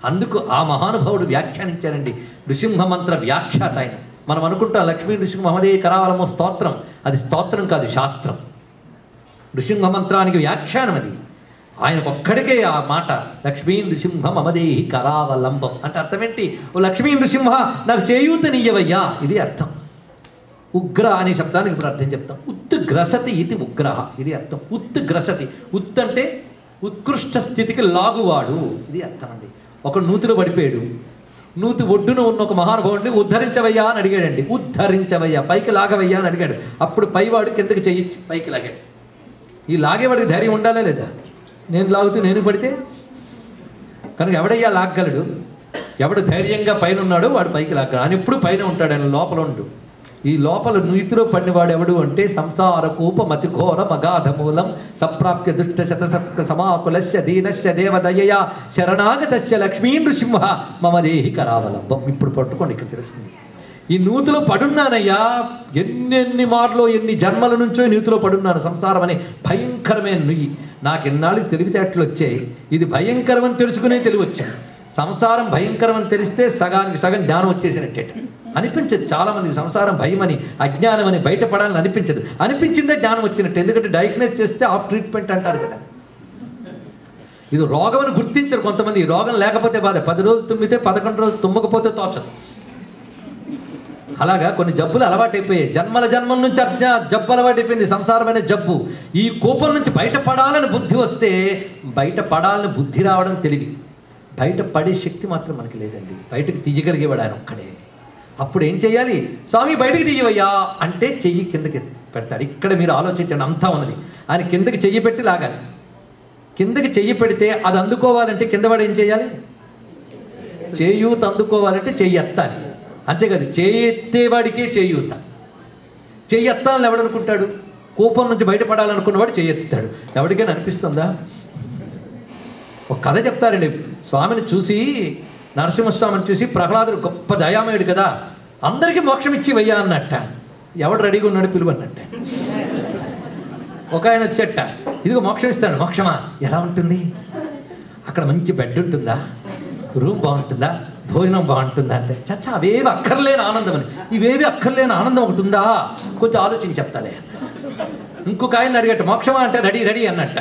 అందుకు ఆ మహానుభావుడు వ్యాఖ్యానించారండి. నృసింహ మంత్ర వ్యాఖ్యాత ఆయన. మనం అనుకుంటాం లక్ష్మీ నృసింహ మహదే కరావలమో స్తోత్రం. అది స్తోత్రం కాదు, శాస్త్రం. నృసింహ మంత్రానికి వ్యాఖ్యానం అది. ఆయనకు ఒక్కడికే ఆ మాట, లక్ష్మీ నృసింహ మమదేహి కరావలంబం అంటే అర్థం ఏంటి? ఓ లక్ష్మీ నృసింహ నాకు చేయూతనియ్యవయ్యా, ఇది అర్థం. ఉగ్ర అనే శబ్దానికి ఇప్పుడు అర్థం చెప్తాం. ఉత్ గ్రసతి ఇది ఉగ్రహ, ఇది అర్థం. ఉత్ గ్రసతి, ఉత్ అంటే ఉత్కృష్ట స్థితికి లాగువాడు, ఇది అర్థం అండి. ఒకడు నూతిలో పడిపోయాడు. నూతి ఒడ్డున ఉన్న ఒక మహానుభావుడిని ఉద్ధరించవయ్యా అని అడిగాడండి. ఉద్ధరించవయ్యా, పైకి లాగవయ్యా అని అడిగాడు. అప్పుడు పైవాడు కిందకి చెయ్యి పైకి లాగాడు. ఈ లాగేవాడికి ధైర్యం ఉండాలా లేదా? నేను లాగుతూ నేను పడితే కనుక ఎవడయ్యా లాగగలడు? ఎవడు ధైర్యంగా పైన ఉన్నాడో వాడు పైకి లాగలడు. ఆయన ఎప్పుడు పైన ఉంటాడు, ఆయన లోపల ఉండు. ఈ లోపల నీతిలో పడినవాడు ఎవడు అంటే సంసార కూప మతి ఘోర మగాధమూలం సప్రాప్య దుష్ట శతసత్క సమాకులస్య దీనస్య దేవదయయా శరణాగతస్య లక్ష్మీ నృసింహ మమ దేహి కరావలంబం. ఇప్పుడు పట్టుకోండి, ఇక్కడ తెలుస్తుంది. ఈ నూతిలో పడున్నానయ్యా, ఎన్నెన్ని మార్లో ఎన్ని జన్మల నుంచో నూతిలో పడున్నాను. సంసారం అనే భయంకరమైన నుయ్యి. నాకు ఎన్నాళ్ళకి తెలివితేటలు వచ్చాయి. ఇది భయంకరం అని తెలుసుకునే తెలివి వచ్చాను. సంసారం భయంకరం అని తెలిస్తే సగానికి సగం జ్ఞానం వచ్చేసినట్టే అనిపించదు. చాలామందికి సంసారం భయమని, అజ్ఞానం అని బయటపడాలని అనిపించదు. అనిపించిందే జ్ఞానం వచ్చినట్టు. ఎందుకంటే డయాగ్నోస్ చేస్తే ఆఫ్ ట్రీట్మెంట్ అంటారు కదా. ఇది రోగం అని గుర్తించరు కొంతమంది. ఈ రోగం లేకపోతే బాధ. 10 రోజులు తుమ్మితే 11 రోజులు తుమ్మకపోతే తోచదు. అలాగా కొన్ని జబ్బులు అలవాటైపోయాయి. జన్మల జన్మల నుంచి జబ్బు అలవాటైపోయింది, సంసారమైన జబ్బు. ఈ కోపం నుంచి బయటపడాలని బుద్ధి వస్తే బయటపడాలని బుద్ధి రావడం తెలివి. బయట పడే శక్తి మాత్రం మనకి లేదండి. బయటకు తీయగలిగేవాడు ఆయన ఒక్కడే. అప్పుడు ఏం చేయాలి? స్వామి బయటికి తీయవయ్యా అంటే చెయ్యి కిందకి పెడతాడు. ఇక్కడ మీరు ఆలోచించండి, అంతా ఉన్నది. ఆయన కిందకి చెయ్యి పెట్టి లాగాలి. కిందకి చెయ్యి పెడితే అది అందుకోవాలంటే కిందవాడు ఏం చేయాలి? చేయూత అందుకోవాలంటే చెయ్యి ఎత్తాలి. అంతేకాదు చేయెత్తేవాడికే చేయూత. చెయ్యి ఎత్తాలని ఎవడనుకుంటాడు? కోపం నుంచి బయటపడాలనుకున్నవాడు చేయెత్తుతాడు. ఎవరికైనా అనిపిస్తుందా? ఒక కథ చెప్తారండి. స్వామిని చూసి, నరసింహస్వామిని చూసి ప్రహ్లాదుడు గొప్ప దయామయుడు కదా, అందరికీ మోక్షం ఇచ్చి వయ్యా అన్నట్ట. ఎవడు రెడీగా ఉన్నాడు పిలువన్నట్ట. ఒక ఆయన వచ్చేట, ఇదిగో మోక్షం ఇస్తాడు. మోక్షమా? ఎలా ఉంటుంది? అక్కడ మంచి బెడ్ ఉంటుందా? రూమ్ బాగుంటుందా? భోజనం బాగుంటుందా? అంటే చచ్చా అవేవి అక్కర్లేని ఆనందం అని. ఇవేవి అక్కర్లేని ఆనందం ఒకటి ఉందా? కొంచెం ఆలోచించి చెప్తాలే. ఇంకొక ఆయన అడిగట్టు మోక్షమా అంటే రెడీ రెడీ అన్నట్ట.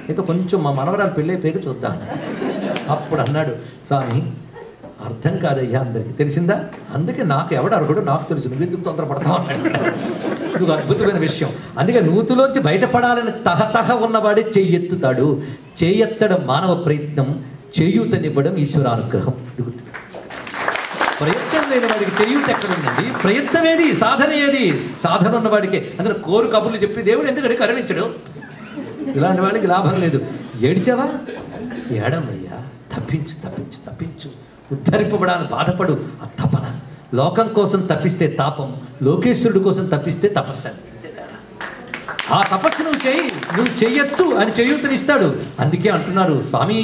అయితే కొంచెం మా మనవరాలు పెళ్ళి అయిపోయాక చూద్దాం. అప్పుడు అన్నాడు, స్వామి అర్థం కాదయ్యా అందరికీ తెలిసిందా, అందుకే నాకు ఎవడు అర్హుడు నాకు తెలుసు, నువ్వు ఎందుకు తొందరపడతావు అన్నాడు. ఇది ఒక అద్భుతమైన విషయం. అందుకే నూతులోంచి బయటపడాలని తహతహ ఉన్నవాడే చెయ్యెత్తుతాడు. చేయెత్తడం మానవ ప్రయత్నం, చేయూతనివ్వడం ఈశ్వరానుగ్రహం. ప్రయత్నం లేని వాడికి చేయూత ఎక్కడుందండి? ప్రయత్నం ఏది? సాధన ఏది? సాధన ఉన్నవాడికే. అందులో కోరు కబుర్లు చెప్పి దేవుడు ఎందుకంటే కరుణించడు. ఇలాంటి వాళ్ళకి లాభం లేదు. ఏడిచావా? ఏడమయ్యా, తప్పించు తప్పించు తప్పించు. ఉద్ధరింపబడాలని బాధపడు. ఆ తపన. లోకం కోసం తప్పిస్తే తాపం, లోకేశ్వరుడు కోసం తప్పిస్తే తపస్సు. ఆ తపస్సు నువ్వు చెయ్యి, నువ్వు చెయ్యొద్దు అని చేయూతనిస్తాడు. అందుకే అంటున్నారు స్వామి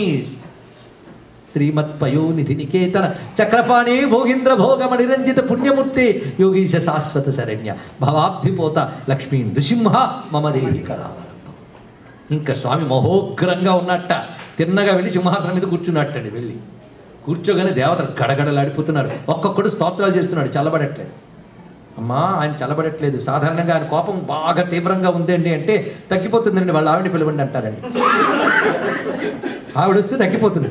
శ్రీమత్ పయోనిధి నికేతన చక్రపాణి భోగీంద్ర భోగమ నిరంజిత పుణ్యమూర్తి యోగీశ శాశ్వత శరణ్య భవాబ్ధిపోత లక్ష్మీ నృసింహ మమదేహి కరా. ఇంకా స్వామి మహోగ్రంగా ఉన్నట్ట. తిన్నగా వెళ్ళి సింహాసనం మీద కూర్చున్నట్టండి. వెళ్ళి కూర్చోగానే దేవతలు గడగడలాడిపోతున్నారు. ఒక్కొక్కడు స్తోత్రాలు చేస్తున్నాడు. చల్లబడట్లేదు. అమ్మా ఆయన చల్లబడట్లేదు. సాధారణంగా ఆయన కోపం బాగా తీవ్రంగా ఉందండి అంటే తగ్గిపోతుందండి, వాళ్ళ ఆవిడని పిలవండి అంటారండి. ఆవిడ వస్తే తగ్గిపోతుంది.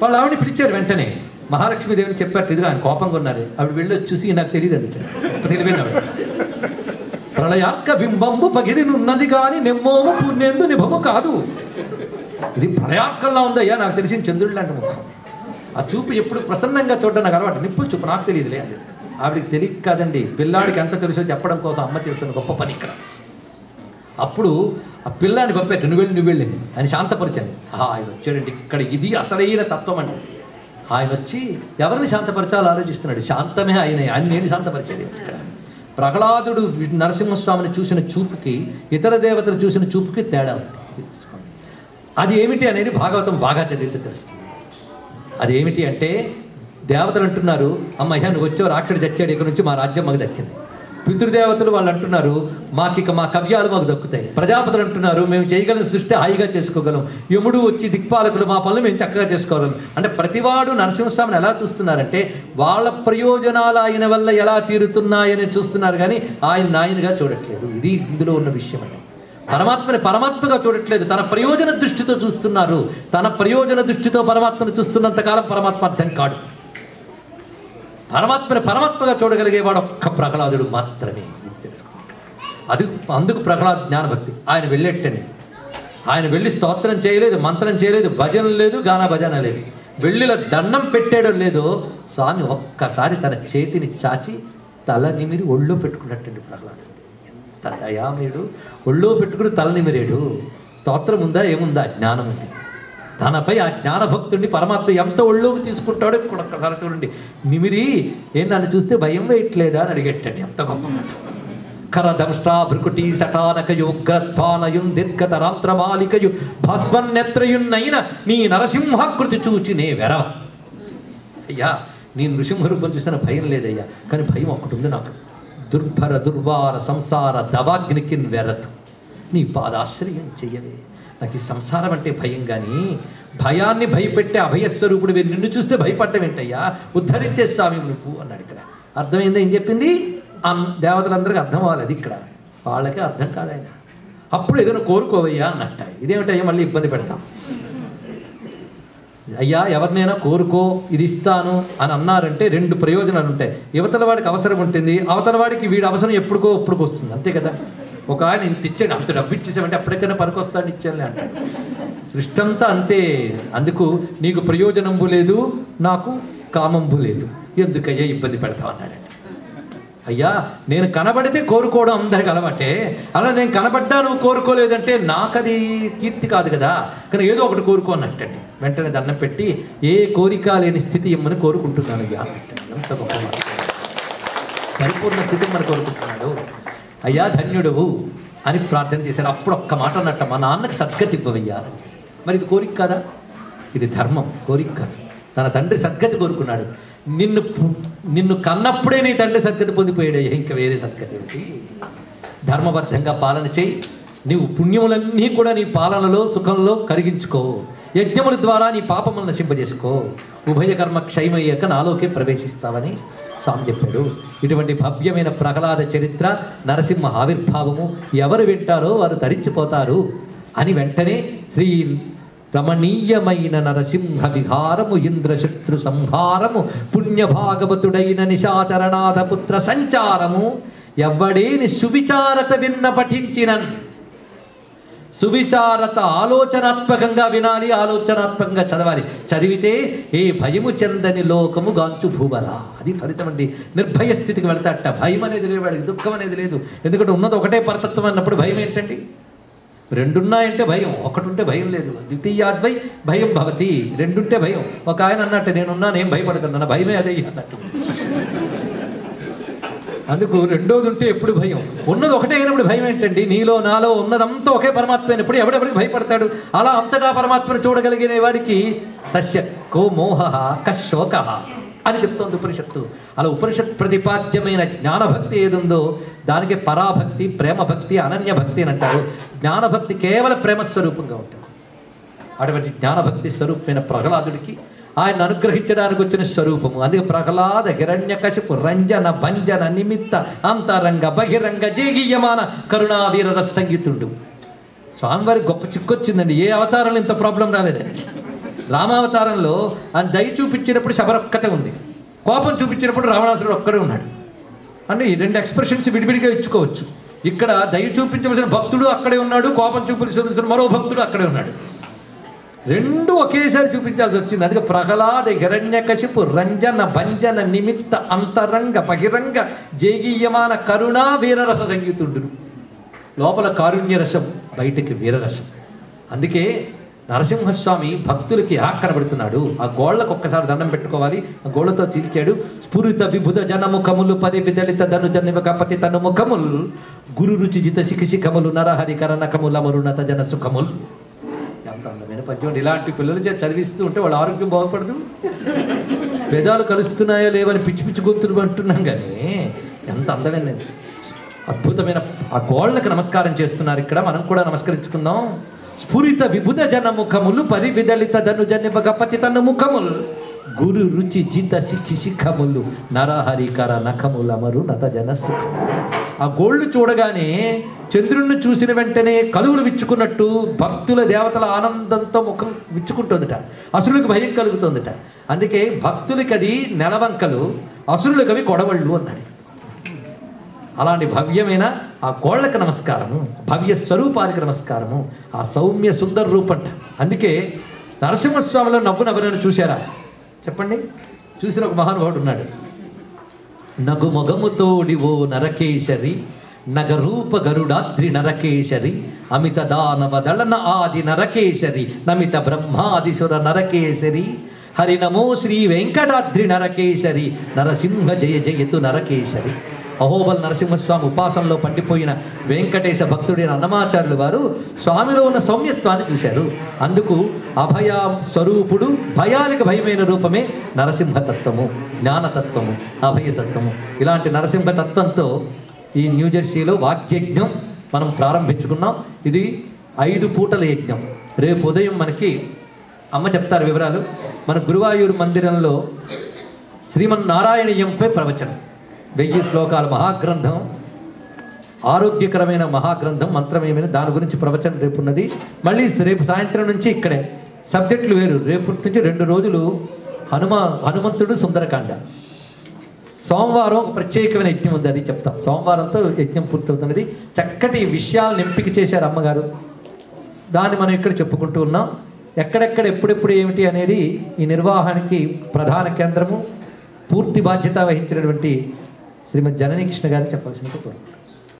వాళ్ళు ఆవిడని పిలిచారు. వెంటనే మహాలక్ష్మీదేవిని చెప్పారు, ఇదిగా ఆయన కోపంగా ఉన్నారు. ఆవిడ వెళ్ళి చూసి నాకు తెలియదు అండి, తెలివైన ఆవిడ. ప్రళయార్క బింబంబు పగిదినున్నది కానీ నెమ్మోము పుణ్యందు నిభము కాదు. ఇది ప్రళయార్కంలా ఉందయ్యా, నాకు తెలిసిన చంద్రుడు లాంటి ముఖం. ఆ చూపు ఎప్పుడు ప్రసన్నంగా చూడడం నాకు అలవాటు. నిప్పులు చూపు నాకు తెలియదులే అండి. ఆవిడికి తెలియక కాదండి, పిల్లాడికి ఎంత తెలుసో చెప్పడం కోసం అమ్మ చేస్తున్న గొప్ప పని ఇక్కడ. అప్పుడు ఆ పిల్లాన్ని పంపేట్టు నువ్వు వెళ్ళింది అని శాంతపరిచాను. ఆయన వచ్చాడండి. ఇక్కడ ఇది అసలైన తత్వం అండి. ఆయన వచ్చి ఎవరిని శాంతపరచాలో ఆలోచిస్తున్నాడు. శాంతమే ఆయన నేను శాంతపరిచాడు. ఇక్కడ ప్రహ్లాదుడు నరసింహస్వామిని చూసిన చూపుకి ఇతర దేవతలు చూసిన చూపుకి తేడా ఉంది. అది ఏమిటి అనేది భాగవతం బాగా చదివితే తెలుస్తుంది. అదేమిటి అంటే దేవతలు అంటున్నారు, అమ్మయ్యా నువ్వు వచ్చావు, రాక్షసుడు చచ్చాడు, ఇక్కడ నుంచి మా రాజ్యం మాకు దక్కింది. పితృదేవతలు వాళ్ళు అంటున్నారు, మాకిక మా కవ్యాలు మాకు దక్కుతాయి. ప్రజాపతులు అంటున్నారు, మేము చేయగలం సృష్టి హాయిగా చేసుకోగలం. యముడు వచ్చి దిక్పాలకులు మా పనులు మేము చక్కగా చేసుకోగలం. అంటే ప్రతివాడు నరసింహస్వామిని ఎలా చూస్తున్నారంటే వాళ్ళ ప్రయోజనాలు ఆయన వల్ల ఎలా తీరుతున్నాయని చూస్తున్నారు, కానీ ఆయన ఆయనగా చూడట్లేదు. ఇది ఇందులో ఉన్న విషయం అండి. పరమాత్మని పరమాత్మగా చూడట్లేదు, తన ప్రయోజన దృష్టితో చూస్తున్నారు. తన ప్రయోజన దృష్టితో పరమాత్మను చూస్తున్నంతకాలం పరమాత్మ అర్థం కాడు. పరమాత్మని పరమాత్మగా చూడగలిగేవాడు ఒక్క ప్రహ్లాదుడు మాత్రమే. ఇది తెలుసుకోండి. అది అందుకు ప్రహ్లాద్ జ్ఞానభక్తి. ఆయన వెళ్ళేటండి. ఆయన వెళ్ళి స్తోత్రం చేయలేదు, మంత్రం చేయలేదు, భజన లేదు, గాన భజన లేదు. వెళ్ళిలో దండం పెట్టాడో లేదో స్వామి ఒక్కసారి తన చేతిని చాచి తల నిమిరి ఒళ్ళో పెట్టుకున్నట్టండి ప్రహ్లాదుడు. ఎంత దయామయుడు! ఒళ్ళో పెట్టుకుని తల నిమిరేడు. స్తోత్రం ఉందా ఏముందా? జ్ఞానం ఉంది. తనపై ఆ జ్ఞానభక్తుడిని పరమాత్మ ఎంత ఒళ్ళోకి తీసుకుంటాడో ఇప్పుడు ఒక్కసారి చూడండి. నిమిరి ఏం నన్ను చూస్తే భయం వేయట్లేదా అని అడిగట్టండి. ఎంత గొప్ప మాట. కరదంష్టా భృకుటి సటానకయు గ్రత్వానయున్ దీర్ఘత రాత్రమాలికయు భస్వన్నెత్రయున్నైన నీ నరసింహాకృతి చూచి నే వెరవ. అయ్యా నీ నృసింహ రూపం చూసిన భయం లేదయ్యా, కానీ భయం ఒక్కటి ఉంది నాకు. దుర్భర దుర్వార సంసార దవాగ్నికిన్ వెరతు, నీ పాదాశ్రయం చెయ్యవే. నాకు ఈ సంసారం అంటే భయం, కానీ భయాన్ని భయపెట్టే అభయస్వరూపుడు నిన్ను చూస్తే భయపడ్డం ఏంటయ్యా, ఉద్ధరించే స్వామి నువ్వు అన్నాడు. ఇక్కడ అర్థమైందా ఏం చెప్పింది? దేవతలందరికీ అర్థం అవ్వాలి. అది ఇక్కడ వాళ్ళకే అర్థం కాదు. ఆయన అప్పుడు ఏదైనా కోరుకోవయ్యా అన్నట్ట. ఇదేమిటయ్యా మళ్ళీ ఇబ్బంది పెడతాం. అయ్యా ఎవరినైనా కోరుకో ఇది ఇస్తాను అని అన్నారంటే రెండు ప్రయోజనాలు ఉంటాయి. యువతల వాడికి అవసరం ఉంటుంది, అవతల వాడికి వీడి అవసరం ఎప్పుడుకో వస్తుంది. అంతే కదా. ఒక ఆయన ఇంత ఇచ్చాడు, అంత డబ్బు ఇచ్చేసామంటే అప్పటికైనా పనికొస్తాను ఇచ్చానులే అంటాడు. సృష్టి అంతా అంతే. అందుకు నీకు ప్రయోజనంబు లేదు, నాకు కామంబు లేదు, ఎందుకయ్యా ఇబ్బంది పెడతావు అన్నాడండి. అయ్యా నేను కనబడితే కోరుకోవడం అందరికి అలవాటే, అలా నేను కనబడ్డా నువ్వు కోరుకోలేదంటే నాకది కీర్తి కాదు కదా, కానీ ఏదో ఒకటి కోరుకో అన్నట్టండి. వెంటనే దండం పెట్టి ఏ కోరిక లేని స్థితి ఇమ్మని కోరుకుంటున్నాను అయ్యా. ఎంత గొప్ప పరిపూర్ణ స్థితి మనం కోరుకుంటున్నాడు. అయ్యా ధన్యుడవు అని ప్రార్థన చేశారు. అప్పుడు ఒక్క మాట అన్నట్ట, మా నాన్నకి సద్గతి ఇవ్వవయ్యా. మరి ఇది కోరిక కాదా? ఇది ధర్మం, కోరిక కాదు. తన తండ్రి సద్గతి కోరుకున్నాడు. నిన్ను కన్నప్పుడే నీ తండ్రి సద్గతి పొందిపోయాడు. ఇంకా వేరే సద్గతి ఏమిటి? ధర్మబద్ధంగా పాలన చేయి. నీవు పుణ్యములన్నీ కూడా నీ పాలనలో సుఖంలో కరిగించుకో. యజ్ఞముల ద్వారా నీ పాపములను నశింపజేసుకో. ఉభయ కర్మ క్షయమయ్యాక నాలోకే ప్రవేశిస్తావని స్వామి చెప్పాడు. ఇటువంటి భవ్యమైన ప్రహ్లాద చరిత్ర, నరసింహ ఆవిర్భావము ఎవరు వింటారో వారు తరించిపోతారు అని వెంటనే శ్రీ రమణీయమైన నరసింహ విహారము, ఇంద్రశత్రు సంహారము, పుణ్యభాగవతుడైన నిశాచరనాథ పుత్ర సంచారము, ఎవ్వడేని సువిచారత విన్న పఠించినన్. సువిచారత ఆలోచనాత్మకంగా వినాలి, ఆలోచనాత్మకంగా చదవాలి. చదివితే ఏ భయము చెందని లోకము గాంచు భూవరా. అది ఫలితం అండి. నిర్భయ స్థితికి వెళ్తాట. భయం అనేది లేదు వాడికి, దుఃఖం అనేది లేదు. ఎందుకంటే ఉన్నది ఒకటే పరతత్వం అన్నప్పుడు భయం ఏంటండి? రెండున్నాయంటే భయం, ఒకటి ఉంటే భయం లేదు. ద్వితీయాద్వై భయం భవతి. రెండుంటే భయం. ఒక ఆయన అన్నట్టు నేనున్నాను, ఏం భయపడకన్నా, భయమే అదే అన్నట్టు. అందుకు రెండోది ఉంటే ఎప్పుడు భయం. ఉన్నది ఒకటే అయినప్పుడు భయం ఏంటండి? నీలో నాలో ఉన్నదంతా ఒకే పరమాత్మ అయినప్పుడు ఎవడెవడికి భయపడతాడు? అలా అంతటా పరమాత్మను చూడగలిగిన వాడికి తస్య కో మోహ కశోక అని చెప్తోంది ఉపనిషత్తు. అలా ఉపనిషత్ ప్రతిపాద్యమైన జ్ఞానభక్తి ఏదుందో దానికి పరాభక్తి, ప్రేమభక్తి, అనన్యభక్తి అని అంటారు. జ్ఞానభక్తి కేవలం ప్రేమస్వరూపంగా ఉంటుంది. అటువంటి జ్ఞానభక్తి స్వరూపమైన ప్రహ్లాదుడికి ఆయన అనుగ్రహించడానికి వచ్చిన స్వరూపము. అందుకే ప్రహ్లాద హిరణ్యకశిపు రంజన భంజన నిమిత్త అంతరంగ బహిరంగ జేగీయమాన కరుణావీర రసంగీతుడు. స్వామివారి గొప్ప చిక్కొచ్చిందండి. ఏ అవతారంలో ఇంత ప్రాబ్లం రాలేదండి. రామావతారంలో ఆయన దయ చూపించినప్పుడు శబరొక్కతే ఉంది, కోపం చూపించినప్పుడు రావణాసురుడు ఒక్కడే ఉన్నాడు. అంటే ఈ రెండు ఎక్స్ప్రెషన్స్ విడివిడిగా ఇచ్చుకోవచ్చు. ఇక్కడ దయ చూపించవలసిన భక్తుడు అక్కడే ఉన్నాడు, కోపం చూపించవలసిన మరో భక్తుడు అక్కడే ఉన్నాడు. రెండు ఒకేసారి చూపించాల్సి వచ్చింది. అందుకే ప్రహ్లాద హిరణ్యకశిపు రంజన భంజన నిమిత్త అంతరంగ బహిరంగ జేగీయమాన కరుణా వీరరస సంగీతుడు. లోపల కారుణ్యరసం, బయటికి వీరరసం. అందుకే నరసింహస్వామి భక్తులకి ఎలా కనబడుతున్నాడు? ఆ గోళ్లకు ఒక్కసారి దండం పెట్టుకోవాలి. ఆ గోళ్లతో చీల్చాడు. స్ఫురిత విభుధ జనముఖములు పది విదళిత ధనుజ నివగపతి తను ముఖముల్ గురు రుచి జిత శిఖిశిఖములు నరహరి కరణకముల మరుణత జన సుఖముల్. ఎంత అందమైన పద్యం. ఇలాంటి పిల్లలు చదివిస్తూ ఉంటే వాళ్ళ ఆరోగ్యం బాగుపడదు. పేదాలు కలుస్తున్నాయో లేవని పిచ్చి పిచ్చి గొంతులు అంటున్నాం, కానీ ఎంత అందమైన అద్భుతమైన ఆ గోళ్లకు నమస్కారం చేస్తున్నారు. ఇక్కడ మనం కూడా నమస్కరించుకుందాం. స్ఫురిత విభుధ జన ముఖములు పరివిదళిత ధనుజన్య గపతి తన ముఖములు గురు రుచి జిత సిఖి శిఖములు నరహరికర నఖముల మరు నత జన సుఖం. ఆ గోళ్ళు చూడగానే చంద్రుణ్ణి చూసిన వెంటనే కలువులు విచ్చుకున్నట్టు భక్తుల దేవతల ఆనందంతో ముఖం విచ్చుకుంటుందట. అసురులకు భయం కలుగుతుందట. అందుకే భక్తులకి అది నెలవంకలు, అసురులకు అవి కొడవళ్ళు అన్నాడు. అలాంటి భవ్యమైన ఆ గోళ్లకు నమస్కారము, భవ్య స్వరూపానికి నమస్కారము, ఆ సౌమ్య సుందర రూపంట. అందుకే నరసింహస్వామిలో నవ్వు నవ్వునని చూశారా? చెప్పండి. చూసిన ఒక మహానుభావుడు ఉన్నాడు. నగు మొగముతోడి ఓ నరకేశరి నగరూప గరుడాద్రి నరకేశరి అమిత దానవ దళన ఆది నరకేశరి నమిత బ్రహ్మాదిసుర నరకేశరి హరి నమో శ్రీ వెంకటాద్రి నరకేశరి నరసింహ జయ జయతు నరకేశరి. అహోబల్ నరసింహస్వామి ఉపాసనలో పండిపోయిన వెంకటేశ భక్తుడైన అన్నమాచార్యులు వారు స్వామిలో ఉన్న సౌమ్యత్వాన్ని చూశారు. అందుకు అభయ స్వరూపుడు, భయానికి భయమైన రూపమే నరసింహతత్వము, జ్ఞానతత్వము, అభయతత్వము. ఇలాంటి నరసింహతత్వంతో ఈ న్యూజెర్సీలో వాక్యయజ్ఞం మనం ప్రారంభించుకున్నాం. ఇది 5 పూటల యజ్ఞం. రేపు ఉదయం మనకి అమ్మ చెప్తారు వివరాలు. మన గురువాయూరు మందిరంలో శ్రీమన్నారాయణీయంపై ప్రవచనం, 1000 శ్లోకాల మహాగ్రంథం, ఆరోగ్యకరమైన మహాగ్రంథం, మంత్రమేమైనా దాని గురించి ప్రవచనం రేపు ఉన్నది. మళ్ళీ రేపు సాయంత్రం నుంచి ఇక్కడే సబ్జెక్టులు వేరు. రేపటి నుంచి 2 రోజులు హనుమంతుడు సుందరకాండ. సోమవారం ఒక ప్రత్యేకమైన యజ్ఞం ఉంది, అది చెప్తాం. సోమవారంతో యజ్ఞం పూర్తవుతున్నది. చక్కటి విషయాలను ఎంపిక చేశారు అమ్మగారు. దాన్ని మనం ఇక్కడ చెప్పుకుంటూ ఉన్నాం. ఎక్కడెక్కడ ఎప్పుడెప్పుడు ఏమిటి అనేది ఈ నిర్వహణకి ప్రధాన కేంద్రము, పూర్తి బాధ్యత వహించినటువంటి శ్రీమతి జననీ కృష్ణ గారిని చెప్పాల్సింది కోరుకుంటున్నాను.